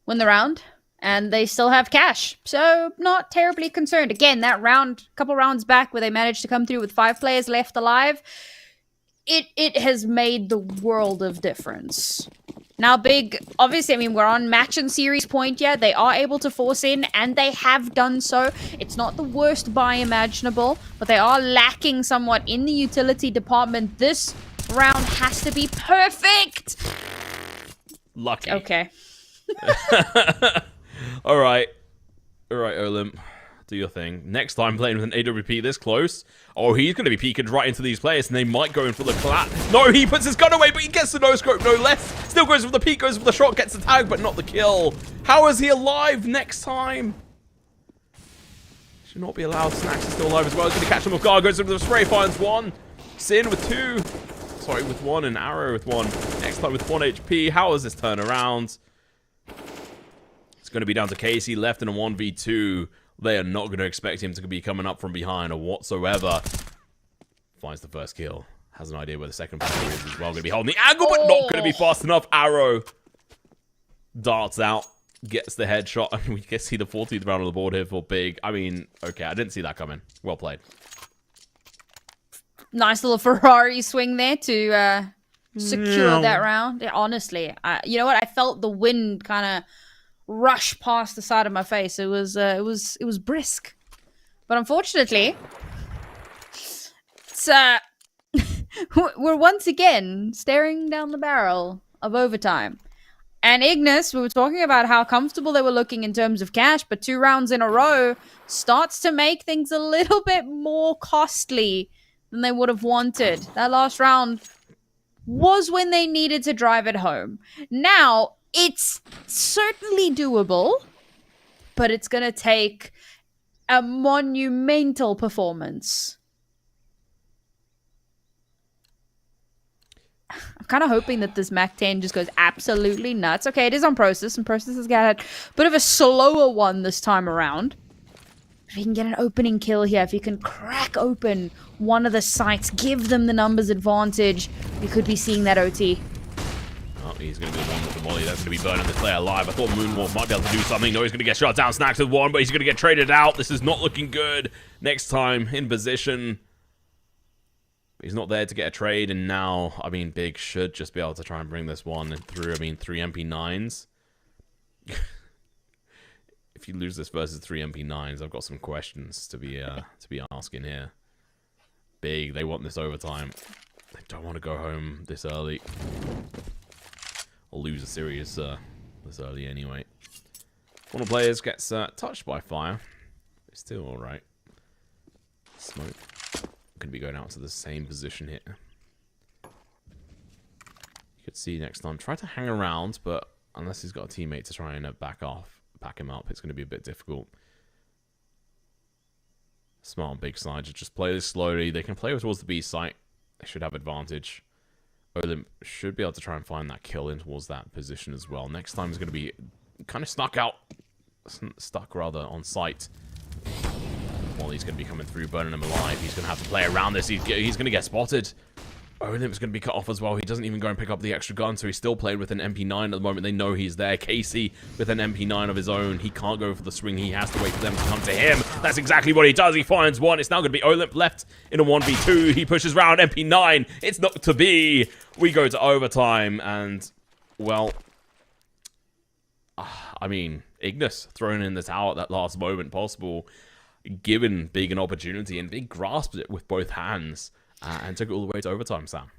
win the round, and they still have cash, so not terribly concerned. Again, that round, couple rounds back, where they managed to come through with 5 players left alive, it has made the world of difference. Now, Big, obviously, I mean, we're on match and series point yet. They are able to force in, and they have done so. It's not the worst buy imaginable, but they are lacking somewhat in the utility department. This round has to be perfect. Lucky. Okay. All right, Olymp. Do your thing. Next time playing with an AWP this close. Oh, he's going to be peeking right into these players, and they might go in for the clap. No, he puts his gun away, but he gets the no-scope, no less. Still goes for the peek, goes for the shot, gets the tag, but not the kill. How is he alive next time? Should not be allowed. Snacks is still alive as well. He's going to catch him off guard, goes into the spray, finds 1. Sin with 2. Sorry, with 1, and Arrow with 1. Next time with 1 HP. How is this turn around? It's going to be down to Casey, left in a 1v2. They are not going to expect him to be coming up from behind or whatsoever. Finds the first kill. Has an idea where the second player is as well. Going to be holding the angle, but not going to be fast enough. Arrow darts out. Gets the headshot. I mean, we can see the 14th round on the board here for Big. I mean, okay, I didn't see that coming. Well played. Nice little Ferrari swing there to secure that round. Yeah, honestly, you know what? I felt the wind kind of rush past the side of my face. It was brisk, but unfortunately, it's we're once again staring down the barrel of overtime. And Ignis, we were talking about how comfortable they were looking in terms of cash, but 2 rounds in a row starts to make things a little bit more costly than they would have wanted. That last round was when they needed to drive it home. Now, it's certainly doable, but it's going to take a monumental performance. I'm kind of hoping that this Mac 10 just goes absolutely nuts. Okay, it is on Process, and Process has got a bit of a slower one this time around. If you can get an opening kill here, if you can crack open one of the sites, give them the numbers advantage, we could be seeing that OT. Oh, he's going to be the one with the molly. That's going to be burning this player alive. I thought Moonwolf might be able to do something. No, he's going to get shot down. Snacks with one, but he's going to get traded out. This is not looking good. Next time, in position. He's not there to get a trade, and now, I mean, Big should just be able to try and bring this one through. I mean, 3 MP9s. If you lose this versus 3 MP9s, I've got some questions to be asking here. Big, they want this overtime. They don't want to go home this early. Or lose a series this early anyway. One of the players gets touched by fire. It's still alright. Smoke. Could be going out to the same position here. You could see next time. Try to hang around, but unless he's got a teammate to try and back him up, it's going to be a bit difficult. Smart on Big side to just play this slowly. They can play towards the B site. They should have advantage. Olymp should be able to try and find that kill in towards that position as well. Next time is going to be kind of stuck rather on site. Well, he's going to be coming through, burning him alive. He's going to have to play around this. He's going to get spotted. Olymp's going to be cut off as well. He doesn't even go and pick up the extra gun, so he's still playing with an MP9 at the moment. They know he's there. Casey with an MP9 of his own. He can't go for the swing. He has to wait for them to come to him. That's exactly what he does. He finds one. It's now going to be Olymp left in a 1v2. He pushes round MP9. It's not to be. We go to overtime, and, well, I mean, Ignis thrown in the towel at that last moment possible, given Big an opportunity, and Big grasped it with both hands. And took it all the way to overtime, Sam.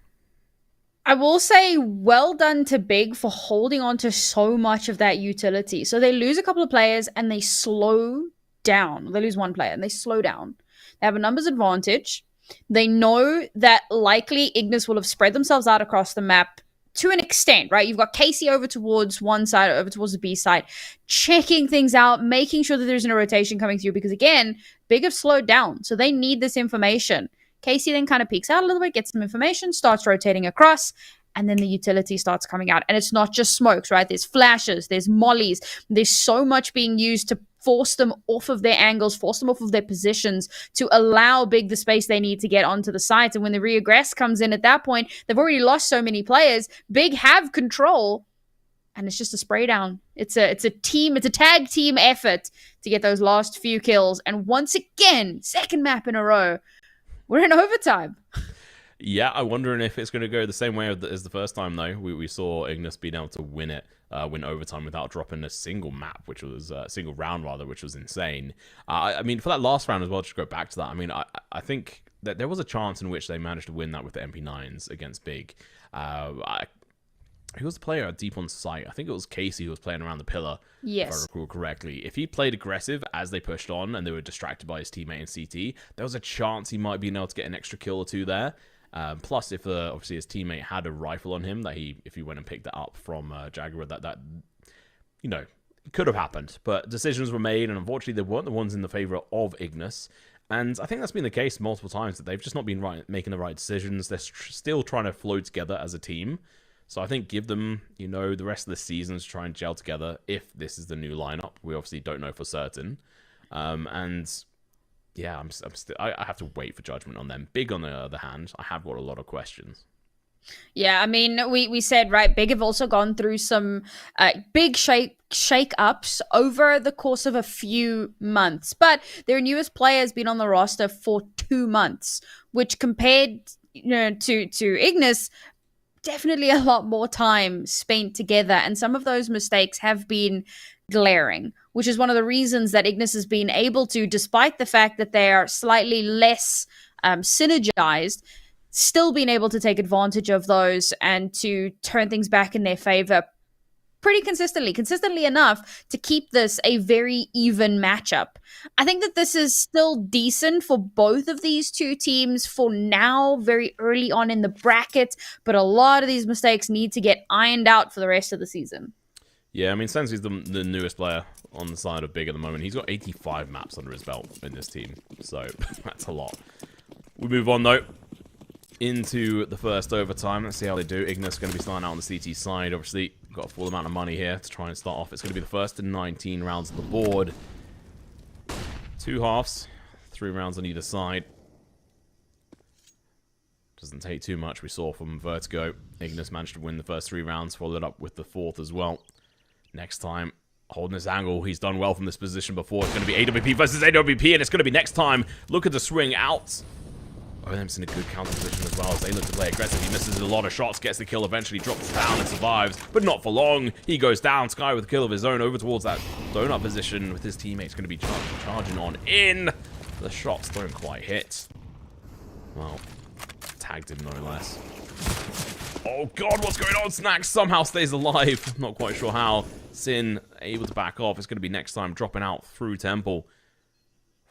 I will say well done to Big for holding on to so much of that utility. So they lose a couple of players and they slow down. They lose one player and they slow down. They have a numbers advantage. They know that likely Ignis will have spread themselves out across the map to an extent, right? You've got Casey over towards one side, over towards the B side, checking things out, making sure that there's no rotation coming through because, again, Big have slowed down. So they need this information. Casey then kind of peeks out a little bit, gets some information, starts rotating across, and then the utility starts coming out. And it's not just smokes, right? There's flashes, there's mollies. There's so much being used to force them off of their angles, force them off of their positions to allow Big the space they need to get onto the site. And when the regress comes in at that point, they've already lost so many players. Big have control, and it's just a spray down. It's a tag team effort to get those last few kills. And once again, second map in a row, we're in overtime. Yeah, I'm wondering if it's going to go the same way as the first time, though. We saw Ignis being able to win overtime without dropping a single map, which was single round, rather, which was insane. I mean, for that last round as well, just go back to that. I mean, I think that there was a chance in which they managed to win that with the MP9s against Big. Who was the player deep on site? I think it was Casey who was playing around the pillar. Yes. If I recall correctly. If he played aggressive as they pushed on and they were distracted by his teammate in CT, there was a chance he might be able to get an extra kill or two there. Plus, if obviously his teammate had a rifle on him, that if he went and picked it up from Jaguar, that you know, it could have happened. But decisions were made, and unfortunately, they weren't the ones in the favor of Ignis. And I think that's been the case multiple times, that they've just not been making the right decisions. They're still trying to flow together as a team. So I think give them, you know, the rest of the season to try and gel together if this is the new lineup. We obviously don't know for certain. And yeah, I have to wait for judgment on them. Big, on the other hand, I have got a lot of questions. Yeah, I mean, we said, right, Big have also gone through some big shake-ups over the course of a few months. But their newest player has been on the roster for 2 months, which compared, you know, to Ignis, definitely a lot more time spent together, and some of those mistakes have been glaring, which is one of the reasons that Ignis has been able to, despite the fact that they are slightly less synergized, still been able to take advantage of those and to turn things back in their favor pretty consistently enough to keep this a very even matchup. I think that this is still decent for both of these two teams for now, very early on in the bracket, but a lot of these mistakes need to get ironed out for the rest of the season. Yeah, I mean, Sensi's the newest player on the side of Big at the moment. He's got 85 maps under his belt in this team, so that's a lot. We move on, though, into the first overtime. Let's see how they do. Ignis going to be starting out on the CT side. Obviously, got a full amount of money here to try and start off. It's going to be the first in 19 rounds on the board. 2 halves, 3 rounds on either side. Doesn't take too much. We saw from Vertigo. Ignis managed to win the first 3 rounds, followed up with the 4th as well. Next time, holding this angle. He's done well from this position before. It's going to be AWP versus AWP, and it's going to be next time. Look at the swing out. OLM's in a good counter position as well as they look to play aggressive. He misses a lot of shots, gets the kill, eventually drops down and survives, but not for long. He goes down. Sky with a kill of his own over towards that donut position with his teammates going to be charging on in. The shots don't quite hit. Well, tagged him no less. Oh god, what's going on? Snax somehow stays alive. I'm not quite sure how. Sin able to back off. It's going to be next time dropping out through Temple.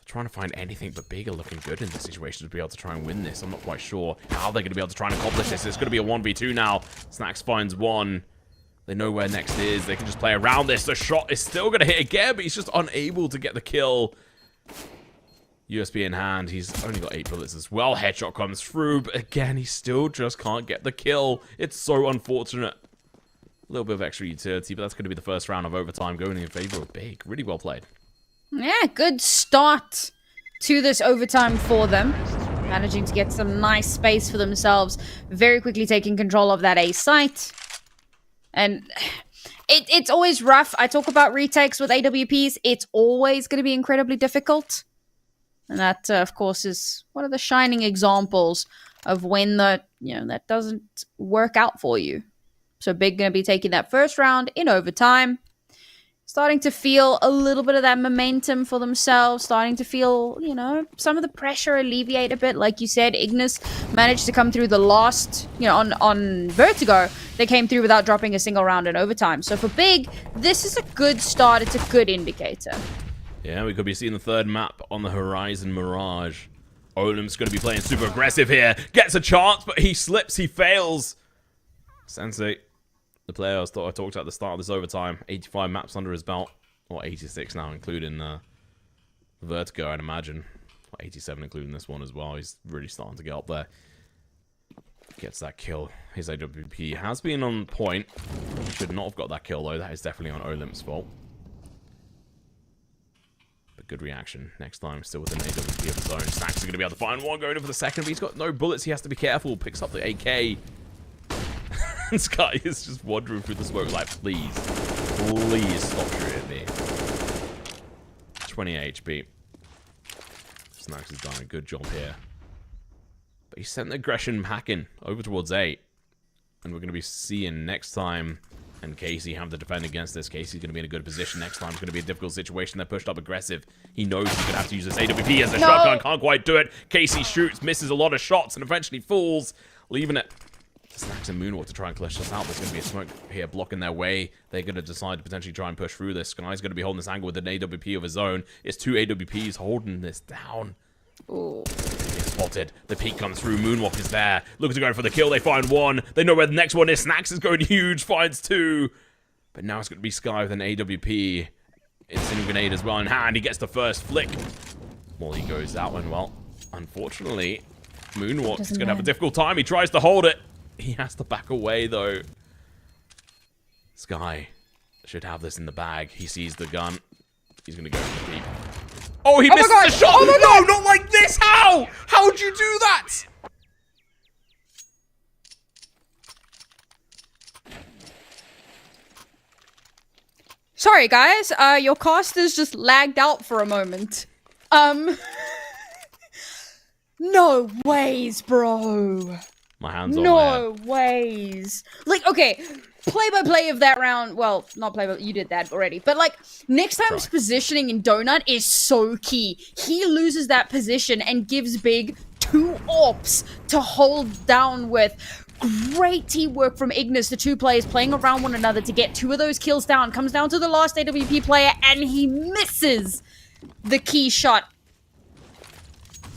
Trying to find anything but bigger looking good in this situation to be able to try and win this. I'm not quite sure how they're going to be able to try and accomplish this. It's going to be a 1v2 now. Snax finds one. They know where next is. They can just play around this. The shot is still going to hit again, but he's just unable to get the kill. USB in hand. He's only got 8 bullets as well. Headshot comes through, but again, he still just can't get the kill. It's so unfortunate. A little bit of extra utility, but that's going to be the first round of overtime going in favor of Big. Really well played. Yeah, good start to this overtime for them. Managing to get some nice space for themselves. Very quickly taking control of that A site. And it's always rough. I talk about retakes with AWPs. It's always going to be incredibly difficult. And that, of course, is one of the shining examples of when that doesn't work out for you. So Big going to be taking that first round in overtime. Starting to feel a little bit of that momentum for themselves. Starting to feel, some of the pressure alleviate a bit. Like you said, Ignis managed to come through the last, on Vertigo. They came through without dropping a single round in overtime. So for Big, this is a good start. It's a good indicator. Yeah, we could be seeing the 3rd map on the horizon, Mirage. Olim's going to be playing super aggressive here. Gets a chance, but he slips. He fails. Sensei. The player I talked about at the start of this overtime, 85 maps under his belt, or 86 now, including Vertigo, I'd imagine. Or 87, including this one as well. He's really starting to get up there. Gets that kill. His AWP has been on point. Should not have got that kill, though. That is definitely on Olymp's fault. But good reaction. Next time, still with an AWP of his own. Snax is going to be able to find one, going in for the second, but he's got no bullets. He has to be careful. Picks up the AK. Sky is just wandering through the smoke like, please stop shooting me. 20 HP. Snax has done a good job here. But he sent the aggression hacking over towards 8. And we're going to be seeing next time, and Casey have to defend against this. Casey's going to be in a good position next time. It's going to be a difficult situation. They're pushed up aggressive. He knows he's going to have to use this AWP as a shotgun. Can't quite do it. Casey shoots, misses a lot of shots, and eventually falls, leaving it. Snax and Moonwalk to try and clutch this out. There's going to be a smoke here blocking their way. They're going to decide to potentially try and push through this. Sky's going to be holding this angle with an AWP of his own. It's 2 AWPs holding this down. Ooh. Spotted. The peek comes through. Moonwalk is there. Looking to go for the kill. They find one. They know where the next one is. Snax is going huge. Finds 2. But now it's going to be Sky with an AWP. Instant grenade as well in hand. He gets the first flick. Well, he goes out and, well, unfortunately, Moonwalk is going to have a difficult time. He tries to hold it. He has to back away, though. Sky should have this in the bag. He sees the gun. He's going to go for the peek. Oh, he missed the shot! Oh no, not like this! How? How would you do that? Sorry, guys. Your casters just lagged out for a moment. No ways, bro. My hands on my head. No ways. Like, okay, play-by-play of that round. Well, not play-by-play. You did that already. But, like, next time's positioning in Donut is so key. He loses that position and gives Big 2 AWPs to hold down with. Great teamwork from Ignis, the 2 players playing around one another to get 2 of those kills down. Comes down to the last AWP player, and he misses the key shot.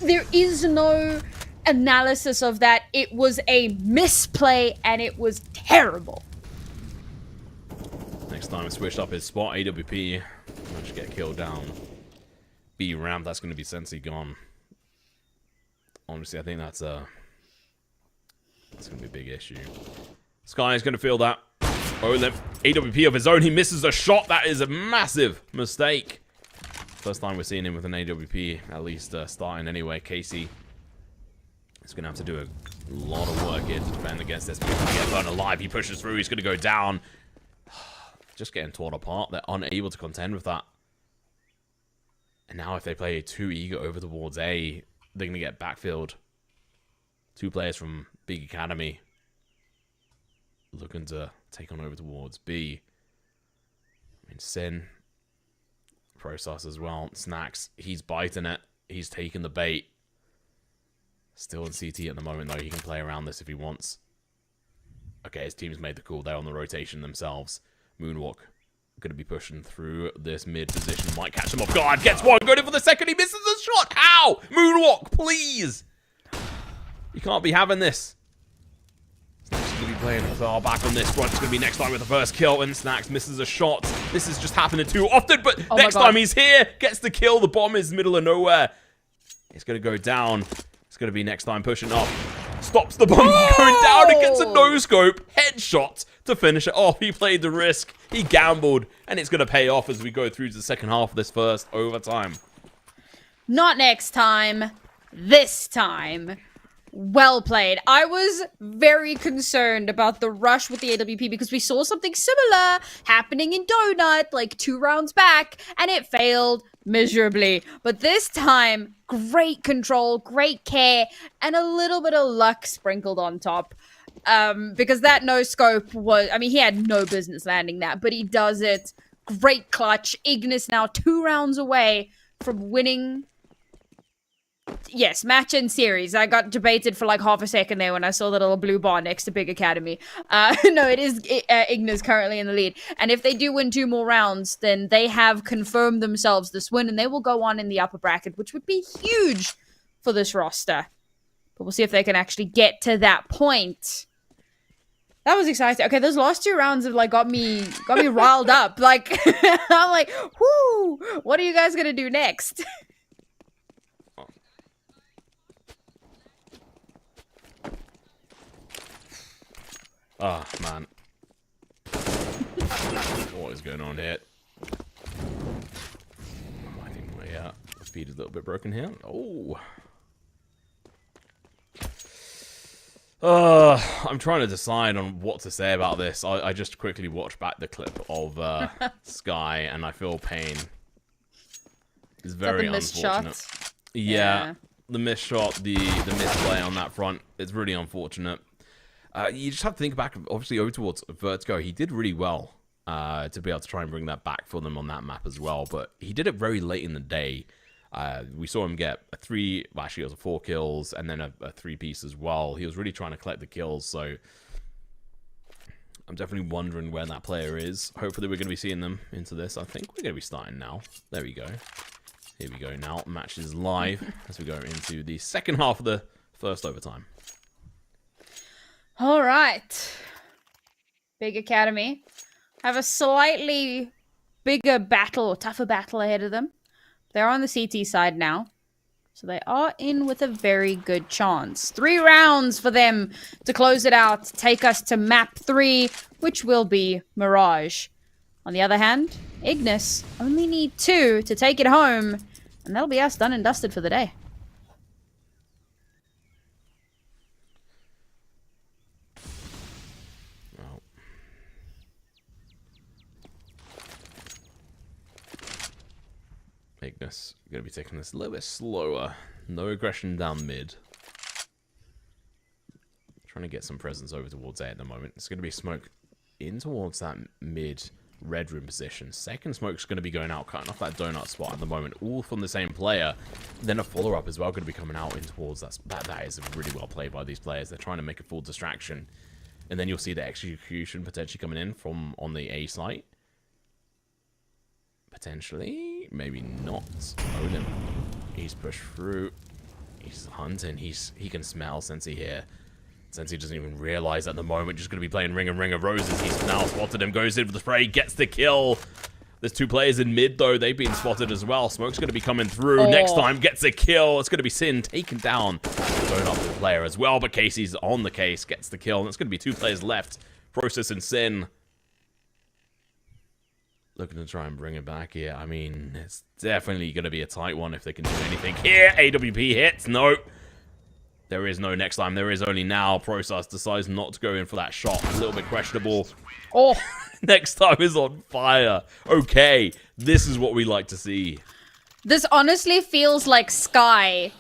There is no analysis of that. It was a misplay, and it was terrible. Next time, switched up his spot. AWP managed to get killed down. B ramp. That's going to be Sensei gone. Honestly, I think that's going to be a big issue. Sky is going to feel that. Olymp, AWP of his own. He misses a shot. That is a massive mistake. First time we're seeing him with an AWP, at least starting anyway. Casey is going to have to do a lot of work here to defend against this. But he's going to get burned alive. He pushes through. He's going to go down. Just getting torn apart. They're unable to contend with that. And now if they play too eager over towards A, they're going to get backfilled. 2 players from Big Academy looking to take on over towards B. I mean, Sin, Process as well. Snacks, he's biting it. He's taking the bait. Still in CT at the moment, though. He can play around this if he wants. Okay, his team's made the call. They're on the rotation themselves. Moonwalk going to be pushing through this mid position. Might catch him off guard. Gets one. Going in for the second. He misses the shot. How? Moonwalk, please. You can't be having this. Snacks going to be playing far back on this front. It's going to be next time with the first kill. And Snacks misses a shot. This is just happening too often. But next time he's here. Gets the kill. The bomb is middle of nowhere. It's going to go down. It's going to be next time pushing up. Stops the bomb going down and gets a no-scope headshot to finish it off. He played the risk. He gambled. And it's going to pay off as we go through to the second half of this first overtime. Not next time. This time. Well played. I was very concerned about the rush with the AWP because we saw something similar happening in Donut like 2 rounds back and it failed miserably. But this time, great control, great care, and a little bit of luck sprinkled on top. Because that no-scope was... I mean, he had no business landing that, but he does it. Great clutch. Ignis now 2 rounds away from winning... Yes, match and series. I got debated for like half a second there when I saw the little blue bar next to Big Academy. No, it is Ignis currently in the lead. And if they do win 2 more rounds, then they have confirmed themselves this win and they will go on in the upper bracket, which would be huge for this roster. But we'll see if they can actually get to that point. That was exciting. Okay, those last 2 rounds have like got me riled up. Like, I'm like, whoo, what are you guys gonna do next? Oh, man. What is going on here? I think my speed is a little bit broken here. Oh. I'm trying to decide on what to say about this. I just quickly watched back the clip of Sky, and I feel pain. It's very unfortunate. Yeah, the missed shot, the misplay on that front. It's really unfortunate. You just have to think back, obviously, over towards Vertigo. He did really well to be able to try and bring that back for them on that map as well. But he did it very late in the day. We saw him get a 3, well, actually it was a 4 kills and then a 3-piece as well. He was really trying to collect the kills. So I'm definitely wondering where that player is. Hopefully we're going to be seeing them into this. I think we're going to be starting now. There we go. Here we go now. Match is live as we go into the second half of the first overtime. All right. Big Academy have a slightly bigger battle or tougher battle ahead of them. They're on the CT side now. So they are in with a very good chance. 3 rounds for them to close it out. Take us to map 3, which will be Mirage. On the other hand, Ignis only need 2 to take it home. And that'll be us done and dusted for the day. Ignis going to be taking this a little bit slower. No aggression down mid. Trying to get some presence over towards A at the moment. It's going to be smoke in towards that mid red room position. Second smoke's going to be going out, cutting off that donut spot at the moment. All from the same player. Then a follow-up as well going to be coming out in towards that. That is really well played by these players. They're trying to make a full distraction. And then you'll see the execution potentially coming in from on the A site. Potentially, maybe not. Odin, he's pushed through. He's hunting. He can smell Sensi here. Sensi doesn't even realize at the moment. Just going to be playing Ring of Roses. He's now spotted him. Goes in for the spray. Gets the kill. There's 2 players in mid though. They've been spotted as well. Smoke's going to be coming through. Next time gets a kill. It's going to be Sin taken down. Going up the player as well. But Casey's on the case. Gets the kill. And it's going to be 2 players left. Process and Sin. looking to try and bring it back here. I mean, it's definitely going to be a tight one if they can do anything here. AWP hits. Nope. There is no next time. There is only now. Process decides not to go in for that shot. A little bit questionable. Oh, Next time is on fire. Okay, this is what we like to see. this honestly feels like Sky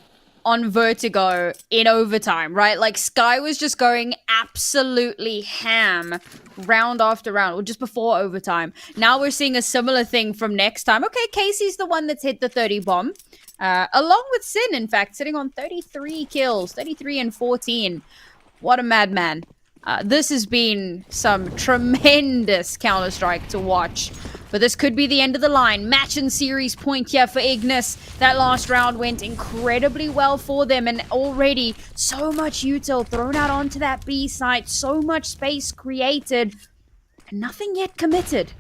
on Vertigo in overtime, right? Like Sky was just going absolutely ham round after round, or just before overtime. Now we're seeing a similar thing from next time. Okay, Casey's the one that's hit the 30 bomb. Along with Sin, in fact, sitting on 33 kills, 33 and 14. What a madman. This has been some tremendous Counter-Strike to watch. But this could be the end of the line. Match and series point here for Ignis. That last round went incredibly well for them. And already so much util thrown out onto that B site. So much space created. And nothing yet committed.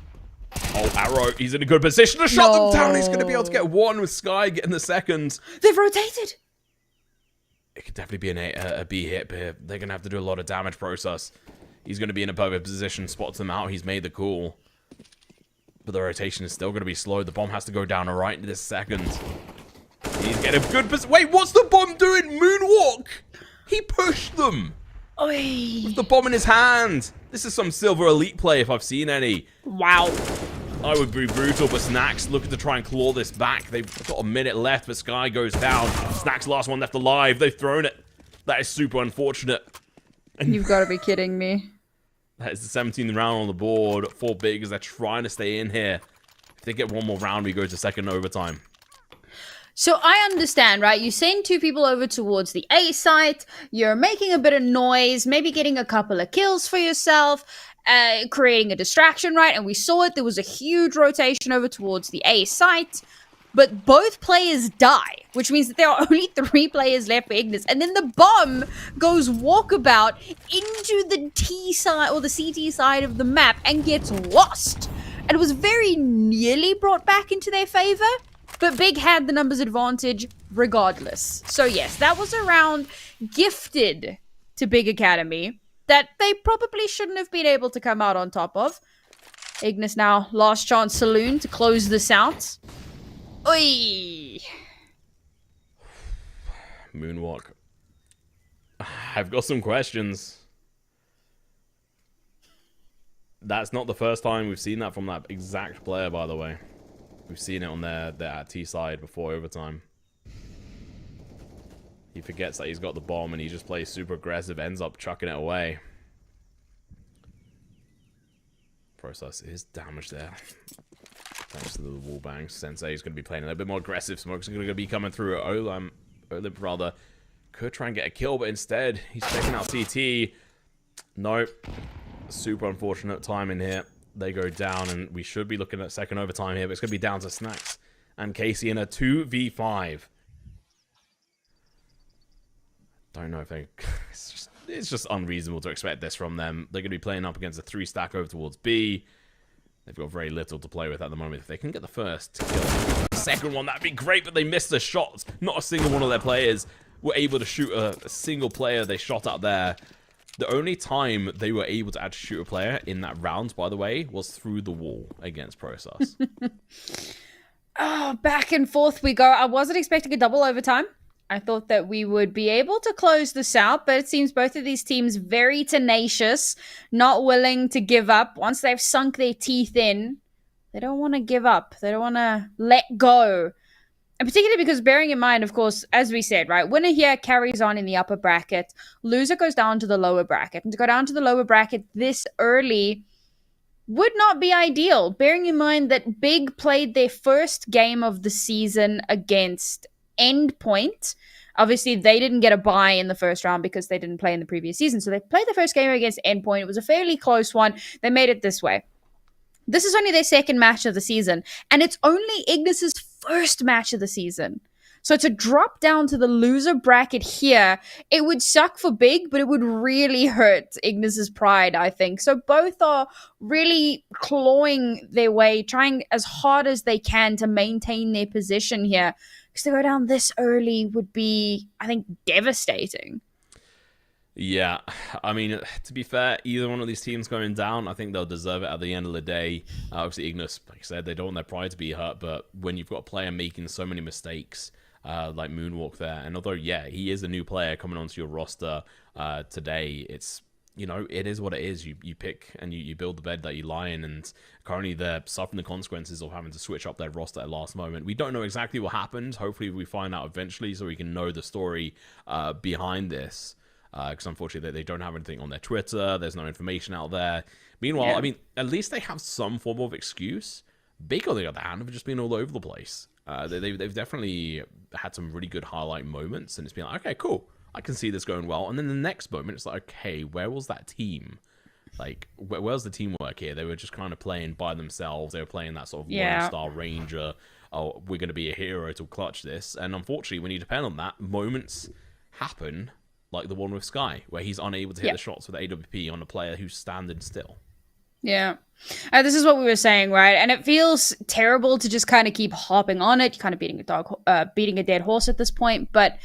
Oh, Arrow, he's in a good position to shut them down. He's going to be able to get one with Sky getting the second. They've rotated. It could definitely be a B hit here. They're going to have to do a lot of damage Process. He's going to be in a perfect position, spots them out. He's made the call. But the rotation is still going to be slow. The bomb has to go down right this second. He's getting a good position. Wait, what's the bomb doing? Moonwalk! He pushed them! Oy. With the bomb in his hand! This is some Silver Elite play if I've seen any. Wow. I would be brutal, but Snacks looking to try and claw this back. They've got a minute left, but Sky goes down. Snacks last one left alive. They've thrown it. That is super unfortunate. You've got to be kidding me. That is the 17th round on the board for Big as they're trying to stay in here. If they get one more round, we go to second overtime. So I understand, right? You send two people over towards the A site. You're making a bit of noise, maybe getting a couple of kills for yourself, creating a distraction, right? And we saw it. There was a huge rotation over towards the A site. But both players die, which means that there are only 3 players left for Ignis. And then the bomb goes walkabout into the T side or the CT side of the map and gets lost. And it was very nearly brought back into their favor, but Big had the numbers advantage regardless. So yes, that was a round gifted to Big Academy that they probably shouldn't have been able to come out on top of. Ignis now, last chance saloon to close this out. Oi! Moonwalk. I've got some questions. That's not the first time we've seen that from that exact player, by the way. We've seen it on their T side before overtime. He forgets that he's got the bomb and he just plays super aggressive, ends up chucking it away. Process is damaged there. Thanks to the wall bangs. Sensei is going to be playing a little bit more aggressive. Smoke's going to be coming through. Olymp rather could try and get a kill, but instead he's taking out CT. Nope. Super unfortunate timing here. They go down, and we should be looking at second overtime here, but it's going to be down to Snacks and Casey in a 2v5. Don't know if they... It's just unreasonable to expect this from them. They're going to be playing up against a 3-stack over towards B. They've got very little to play with at the moment. If they can get the first kill, the second one, that'd be great, but they missed the shots. Not a single one of their players were able to shoot a single player they shot at there. The only time they were able to actually shoot a player in that round, by the way, was through the wall against Process. Oh, back and forth we go. I wasn't expecting a double overtime. I thought that we would be able to close this out, but it seems both of these teams very tenacious, not willing to give up. Once they've sunk their teeth in, they don't want to give up. They don't want to let go. And particularly because, bearing in mind, of course, as we said, right, winner here carries on in the upper bracket. Loser goes down to the lower bracket. And to go down to the lower bracket this early would not be ideal, bearing in mind that Big played their first game of the season against Endpoint. Obviously, they didn't get a bye in the first round because they didn't play in the previous season. So they played the first game against Endpoint. It was a fairly close one. They made it this way. This is only their second match of the season. And it's only Ignis's first match of the season. So to drop down to the loser bracket here, it would suck for Big, but it would really hurt Ignis's pride, I think. So both are really clawing their way, trying as hard as they can to maintain their position here. Because to go down this early would be, I think, devastating. Yeah, I mean, to be fair, either one of these teams going down, I think they'll deserve it at the end of the day. Obviously, Ignis, like I said, they don't want their pride to be hurt, but when you've got a player making so many mistakes, like Moonwalk there, and although, yeah, he is a new player coming onto your roster today, it's, you know, it is what it is. You pick and you build the bed that you lie in, and currently they're suffering the consequences of having to switch up their roster at last moment. We don't know exactly what happened. Hopefully, we find out eventually so we can know the story behind this. Because unfortunately they don't have anything on their Twitter, there's no information out there. Meanwhile, I mean, at least they have some form of excuse. Big, on the other hand, have just been all over the place. They've definitely had some really good highlight moments, and it's been like, okay, cool, I can see this going well. And then the next moment, it's like, okay, where was that team? Like, where's the teamwork here? They were just kind of playing by themselves. They were playing that sort of lone-star ranger. Oh, we're going to be a hero to clutch this. And unfortunately, when you depend on that, moments happen, like the one with Sky, where he's unable to hit the shots with AWP on a player who's standing still. Yeah. This is what we were saying, right? And it feels terrible to just kind of keep hopping on it, kind of beating a dead horse at this point, but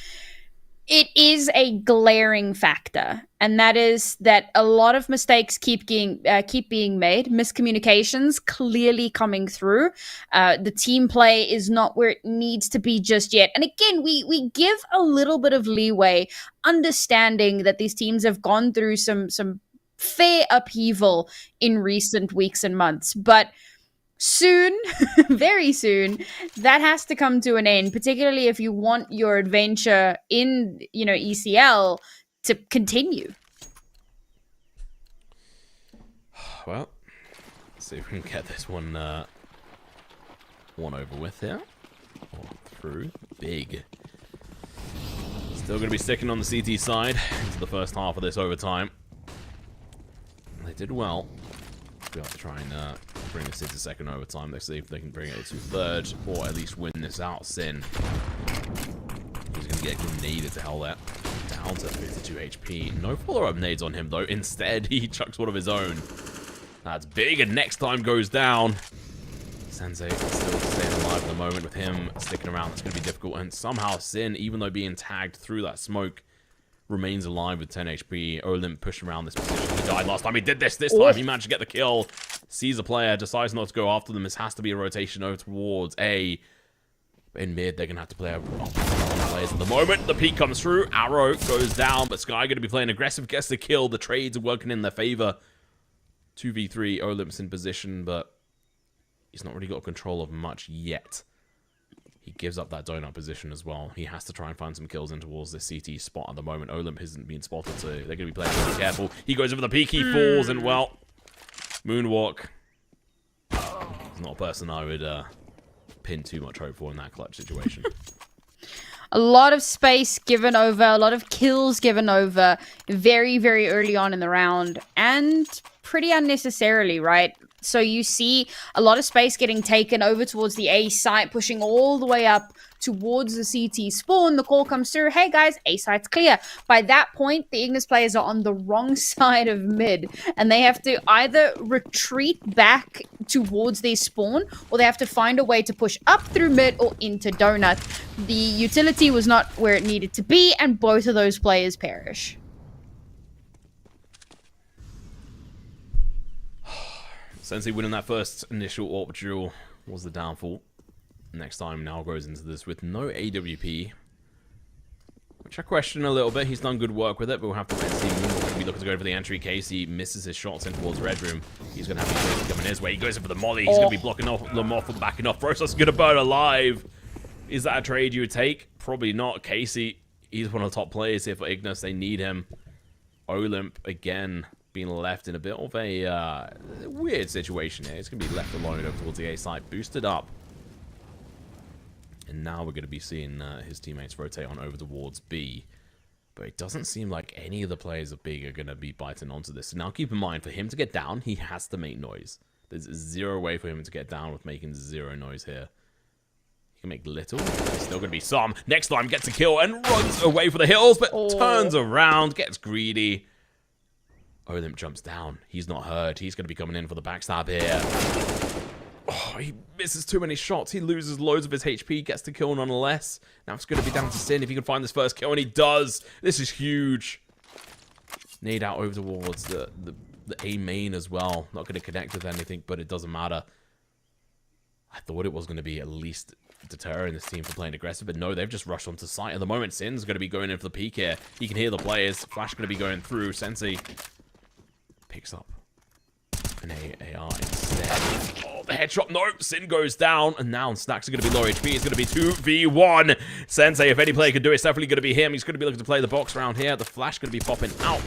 it is a glaring factor, and that is that a lot of mistakes keep being made. Miscommunications clearly coming through. The team play is not where it needs to be just yet. And again, we give a little bit of leeway, understanding that these teams have gone through some fair upheaval in recent weeks and months, but soon, very soon, that has to come to an end, particularly if you want your adventure in, you know, ECL to continue. Well, let's see if we can get this one over with here. Or through. Big. Still going to be sticking on the CT side into the first half of this overtime. They did well. We'll have to try and bring this into second overtime. Let's see if they can bring it to third, or at least win this out. Sin. He's going to get grenaded to hell there. Down to 52 HP. No follow-up nades on him, though. Instead, he chucks one of his own. That's big, and next time goes down. Sensei still staying alive at the moment with him sticking around. It's going to be difficult, and somehow Sin, even though being tagged through that smoke, remains alive with 10 HP. Olymp pushed around this position. He died last time he did this. This time he managed to get the kill. Sees a player, decides not to go after them. This has to be a rotation over towards A. In mid, they're going to have to play over players at the moment. The peek comes through. Arrow goes down, but Sky going to be playing aggressive. Gets the kill. The trades are working in their favor. 2v3. Olymp's in position, but he's not really got control of much yet. He gives up that donut position as well. He has to try and find some kills in towards this CT spot at the moment. Olymp hasn't been spotted, so they're going to be playing really careful. He goes over the peak, he falls, and well, Moonwalk. He's not a person I would pin too much hope for in that clutch situation. A lot of space given over, a lot of kills given over very, very early on in the round, and pretty unnecessarily, right? So you see a lot of space getting taken over towards the A site, pushing all the way up towards the CT spawn. The call comes through, hey guys, A site's clear. By that point, the Ignis players are on the wrong side of mid, and they have to either retreat back towards their spawn, or they have to find a way to push up through mid or into donut. The utility was not where it needed to be, and both of those players perish. Sensei winning that first initial AWP duel was the downfall. Next time now goes into this with no AWP, which I question a little bit. He's done good work with it, but we'll have to wait and see. Moonwalk going to be looking to go for the entry. Casey misses his shots in towards Red Room. He's going to have to coming his way. He goes in for the molly. He's going to be blocking them off and backing off. Process is going to burn alive. Is that a trade you would take? Probably not. Casey, he's one of the top players here for Ignis. They need him. Olymp, again, being left in a bit of a weird situation here. It's going to be left alone over towards the A side. Boosted up. And now we're going to be seeing his teammates rotate on over towards B. But it doesn't seem like any of the players of B are going to be biting onto this. So now keep in mind, for him to get down, he has to make noise. There's zero way for him to get down with making zero noise here. He can make little. There's still going to be some. Next time gets a kill and runs away for the hills, but turns around, gets greedy. Olymp jumps down. He's not heard. He's going to be coming in for the backstab here. Oh, he misses too many shots. He loses loads of his HP, gets the kill nonetheless. Now it's going to be down to Sin if he can find this first kill, and he does. This is huge. Nade out over towards the A main as well. Not going to connect with anything, but it doesn't matter. I thought it was going to be at least deterring this team from playing aggressive, but no, they've just rushed onto site. At the moment, Sin's going to be going in for the peek here. He can hear the players. Flash going to be going through. Sensei picks up an AR instead. Oh, the headshot. No, Sin goes down. And now Snacks are going to be low HP. It's going to be 2v1. Sensei, if any player can do it, it's definitely going to be him. He's going to be looking to play the box around here. The flash going to be popping out.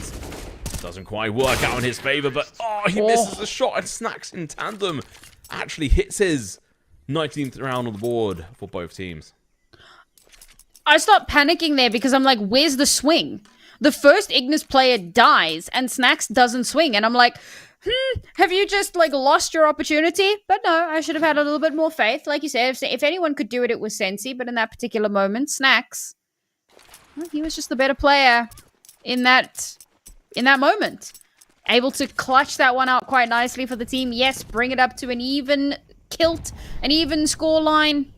Doesn't quite work out in his favor, but he misses the shot. And Snacks in tandem actually hits his 19th round on the board for both teams. I start panicking there because I'm like, where's the swing? The first Ignis player dies and Snacks doesn't swing. And I'm like, have you just like lost your opportunity? But no, I should have had a little bit more faith. Like you said, if anyone could do it, it was Sensi. But in that particular moment, Snacks, well, he was just the better player in that moment. Able to clutch that one out quite nicely for the team. Yes, bring it up to an even kilt, an even score line.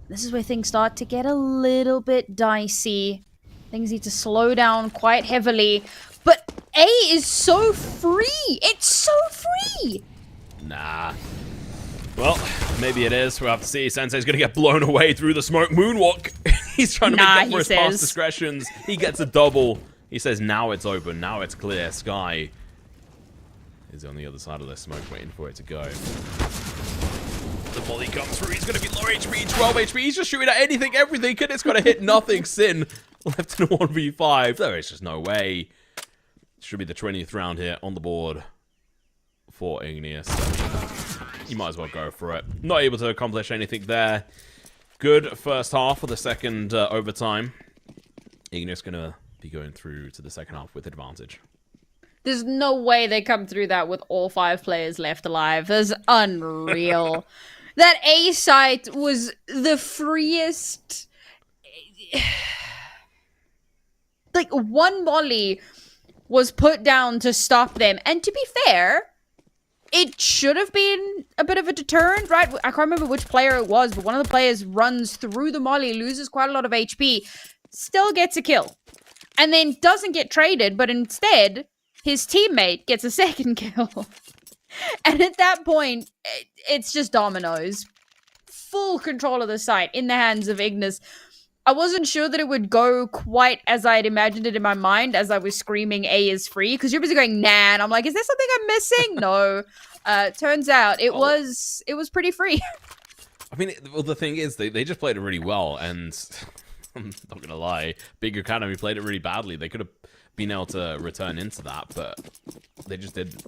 This is where things start to get a little bit dicey. Things need to slow down quite heavily. But A is so free. It's so free. Nah. Well, maybe it is. We'll have to see. Sensei's going to get blown away through the smoke. Moonwalk. He's trying to make up for his past discretions. He gets a double. He says, now it's open. Now it's clear. Sky is on the other side of the smoke waiting for it to go. The volley comes through. He's going to be low HP, 12 HP. He's just shooting at anything, everything, and it's going to hit nothing. Sin left in a 1v5. There is just no way. Should be the 20th round here on the board for Ignis. You might as well go for it. Not able to accomplish anything there. Good first half for the second overtime. Ignis going to be going through to the second half with advantage. There's no way they come through that with all 5 players left alive. That's unreal. That A site was the freest. Like, one molly was put down to stop them. And to be fair, it should have been a bit of a deterrent, right? I can't remember which player it was, but one of the players runs through the molly, loses quite a lot of HP, still gets a kill. And then doesn't get traded, but instead, his teammate gets a second kill. And at that point, it's just dominoes. Full control of the site in the hands of Ignis. I wasn't sure that it would go quite as I had imagined it in my mind as I was screaming A is free. Because you're busy going, nah. And I'm like, is there something I'm missing? No. Turns out it was pretty free. I mean, well, the thing is, they just played it really well. And I'm not going to lie, Big Academy played it really badly. They could have been able to return into that, but they just didn't.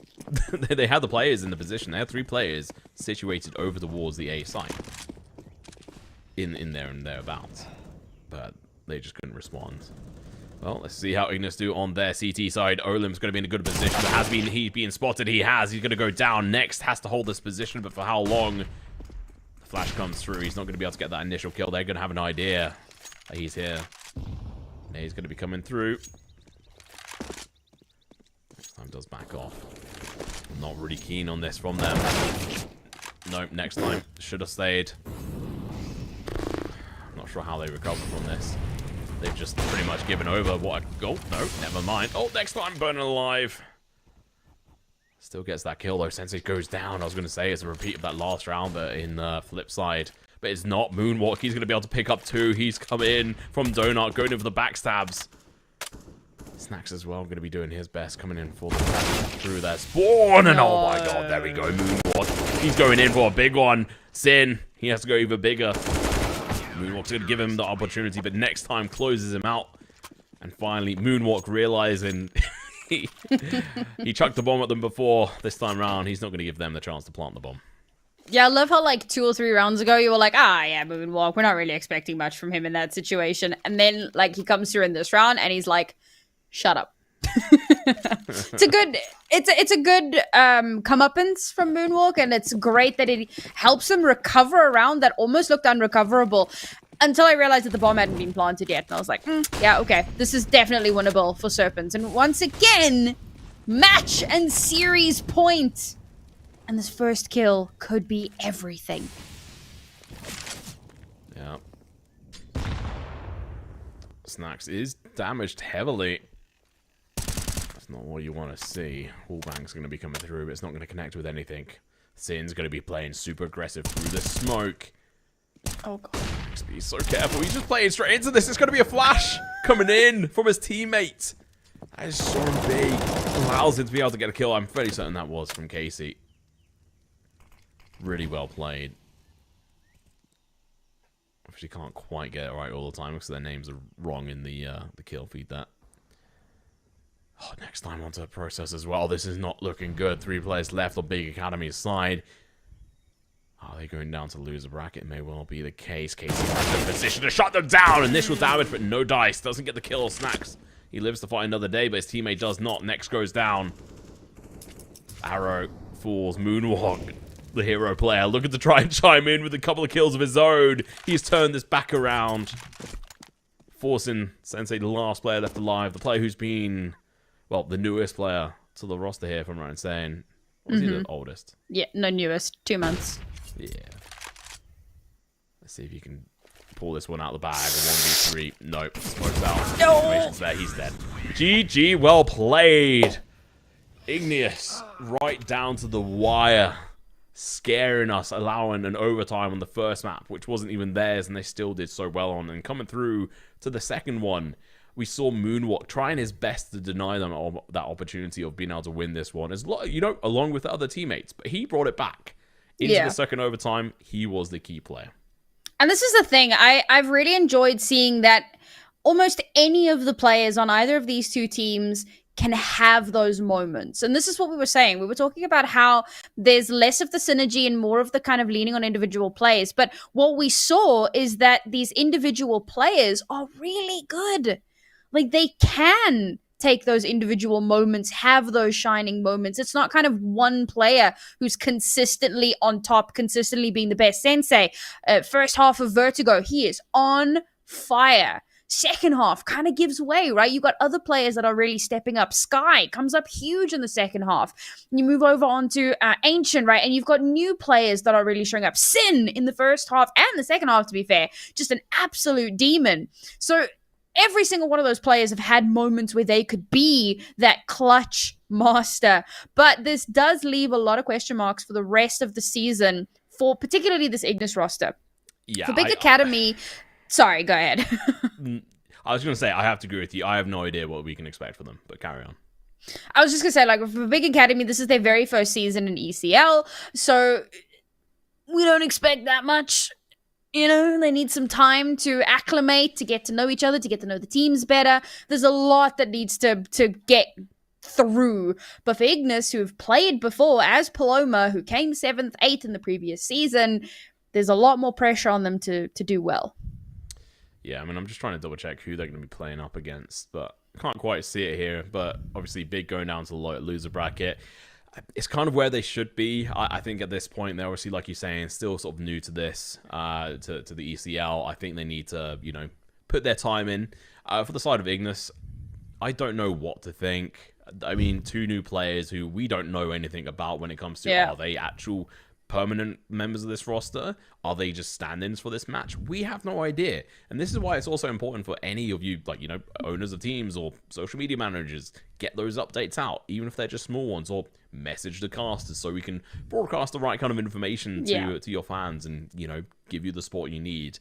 They had the players in the position. They had 3 players situated over towards the A site. In there and thereabouts. But they just couldn't respond. Well, let's see how Ignis do on their CT side. Olim's going to be in a good position. But has been he being spotted? He has. He's going to go down next. Has to hold this position, but for how long? The flash comes through. He's not going to be able to get that initial kill. They're going to have an idea that he's here. And he's going to be coming through. Next time does back off. I'm not really keen on this from them. Nope, next time. Should have stayed. Not sure how they recover from this. They've just pretty much given over what I... Oh, no, never mind. Oh, next time, burning alive. Still gets that kill, though. Sensei goes down. I was going to say it's a repeat of that last round, but in flip side. But it's not. Moonwalk, he's going to be able to pick up 2. He's come in from Donut, going in for the backstabs. Snacks as well, going to be doing his best, coming in for the through their spawn. And oh my god, there we go. Moonwalk. He's going in for a big one. Sin, he has to go even bigger. Moonwalk's going to give him the opportunity, but next time closes him out. And finally, Moonwalk realizing he chucked the bomb at them before. This time round, he's not going to give them the chance to plant the bomb. Yeah, I love how like 2 or 3 rounds ago, you were like, yeah, Moonwalk. We're not really expecting much from him in that situation. And then like he comes through in this round and he's like, shut up. It's a good comeuppance from Moonwalk, and it's great that it helps him recover a round that almost looked unrecoverable until I realized that the bomb hadn't been planted yet. And I was like, yeah, okay, this is definitely winnable for Serpens. And once again, match and series point. And this first kill could be everything. Yeah. Snacks is damaged heavily. That's not what you want to see. Wallbang's going to be coming through, but it's not going to connect with anything. Sin's going to be playing super aggressive through the smoke. Oh, God. Just be so careful. He's just playing straight into this. It's going to be a flash coming in from his teammate. That is so big. Allows him to be able to get a kill. I'm fairly certain that was from Casey. Really well played. Obviously can't quite get it right all the time because their names are wrong in the kill feed. That. Oh, next time onto the process as well. This is not looking good. 3 players left on Big Academy's side. Are they going down to lose a bracket? It may well be the case. Casey has the position to shut them down. Initial damage, but no dice. Doesn't get the kill or snacks. He lives to fight another day, but his teammate does not. Next goes down. Arrow falls. Moonwalk, the hero player, looking to try and chime in with a couple of kills of his own. He's turned this back around, forcing Sensei, the last player left alive. The player who's been, well, the newest player to the roster here, if I'm right in saying. Was he the oldest? Yeah, no, newest. 2 months. Yeah. Let's see if you can pull this one out of the bag. 1v3. Nope. Smokes out. No! Information's there. He's dead. GG. Well played. Ignis. Right down to the wire. Scaring us. Allowing an overtime on the first map, which wasn't even theirs, and they still did so well on. And coming through to the second one, we saw Moonwalk trying his best to deny them that opportunity of being able to win this one. As you know, along with the other teammates. But he brought it back. Into the second overtime, he was the key player. And this is the thing. I've really enjoyed seeing that almost any of the players on either of these two teams can have those moments. And this is what we were saying. We were talking about how there's less of the synergy and more of the kind of leaning on individual players. But what we saw is that these individual players are really good. Like, they can take those individual moments, have those shining moments. It's not kind of one player who's consistently on top, consistently being the best. Sensei, first half of Vertigo, he is on fire. Second half kind of gives way, right? You got other players that are really stepping up. Sky comes up huge in the second half. You move over onto Ancient, right? And you've got new players that are really showing up. Sin in the first half and the second half, to be fair, just an absolute demon. So every single one of those players have had moments where they could be that clutch master. But this does leave a lot of question marks for the rest of the season, for particularly this Ignis roster. Yeah, for Big Academy... Sorry, go ahead. I was going to say, I have to agree with you. I have no idea what we can expect from them, but carry on. I was just going to say, like, for Big Academy, this is their very first season in ECL, so we don't expect that much. You know, they need some time to acclimate, to get to know each other, to get to know the teams better. There's a lot that needs to get through. But for Ignis, who have played before as Paloma, who came 7th, 8th in the previous season, there's a lot more pressure on them to do well. Yeah, I mean, I'm just trying to double check who they're going to be playing up against, but I can't quite see it here. But obviously, Big going down to the loser bracket. It's kind of where they should be. I think at this point, they're obviously, like you're saying, still sort of new to this, to the ECL. I think they need to, you know, put their time in. For the side of Ignis, I don't know what to think. I mean, 2 new players who we don't know anything about when it comes to, are they actual permanent members of this roster? Are they just stand-ins for this match? We have no idea. And this is why it's also important for any of you, like, you know, owners of teams or social media managers, get those updates out, even if they're just small ones, or message the casters so we can broadcast the right kind of information to your fans and, you know, give you the support you need.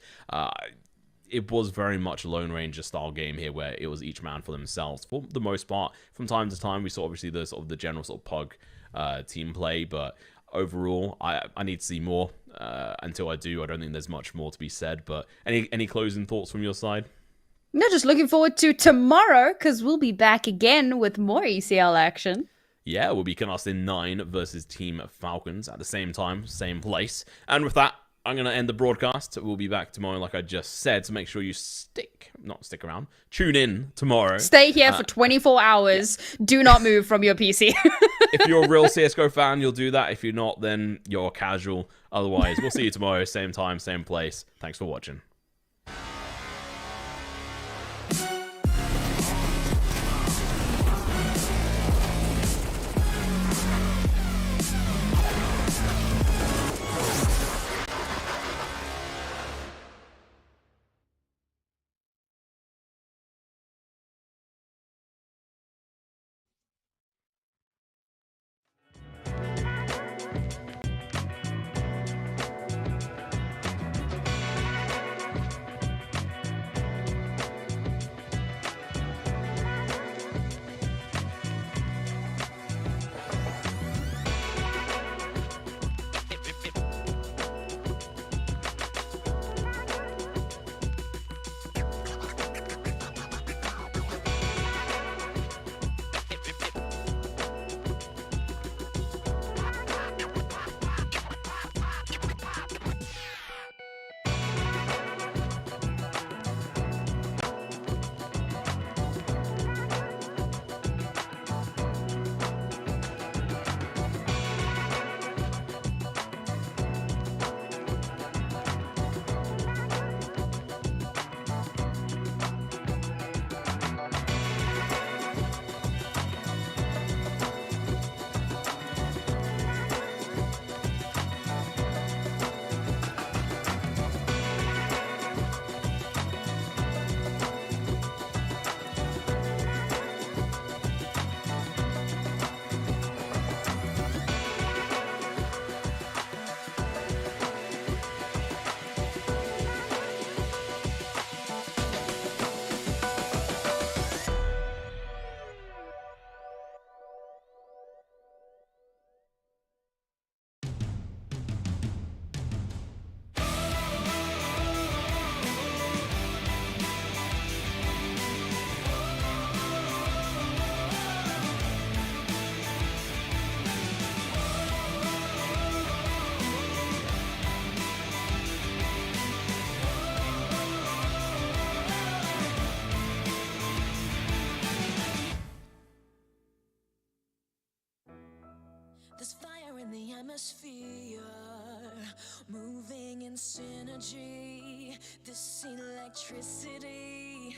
It was very much a Lone Ranger style game here, where it was each man for themselves for the most part. From time to time, we saw obviously the sort of the general sort of pug team play, but overall, I need to see more. Until I do, I don't think there's much more to be said. But any closing thoughts from your side? No, just looking forward to tomorrow, because we'll be back again with more ECL action. Yeah, we'll be casting 9 versus Team Falcons at the same time, same place. And with that, I'm going to end the broadcast. We'll be back tomorrow, like I just said, so make sure you not stick around, tune in tomorrow. Stay here for 24 hours. Yeah. Do not move from your PC. If you're a real CSGO fan, you'll do that. If you're not, then you're casual. Otherwise, we'll see you tomorrow, same time, same place. Thanks for watching. There's fire in the atmosphere, moving in synergy. This electricity,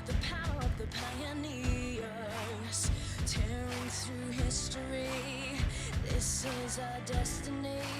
the power of the pioneers, tearing through history. This is our destiny.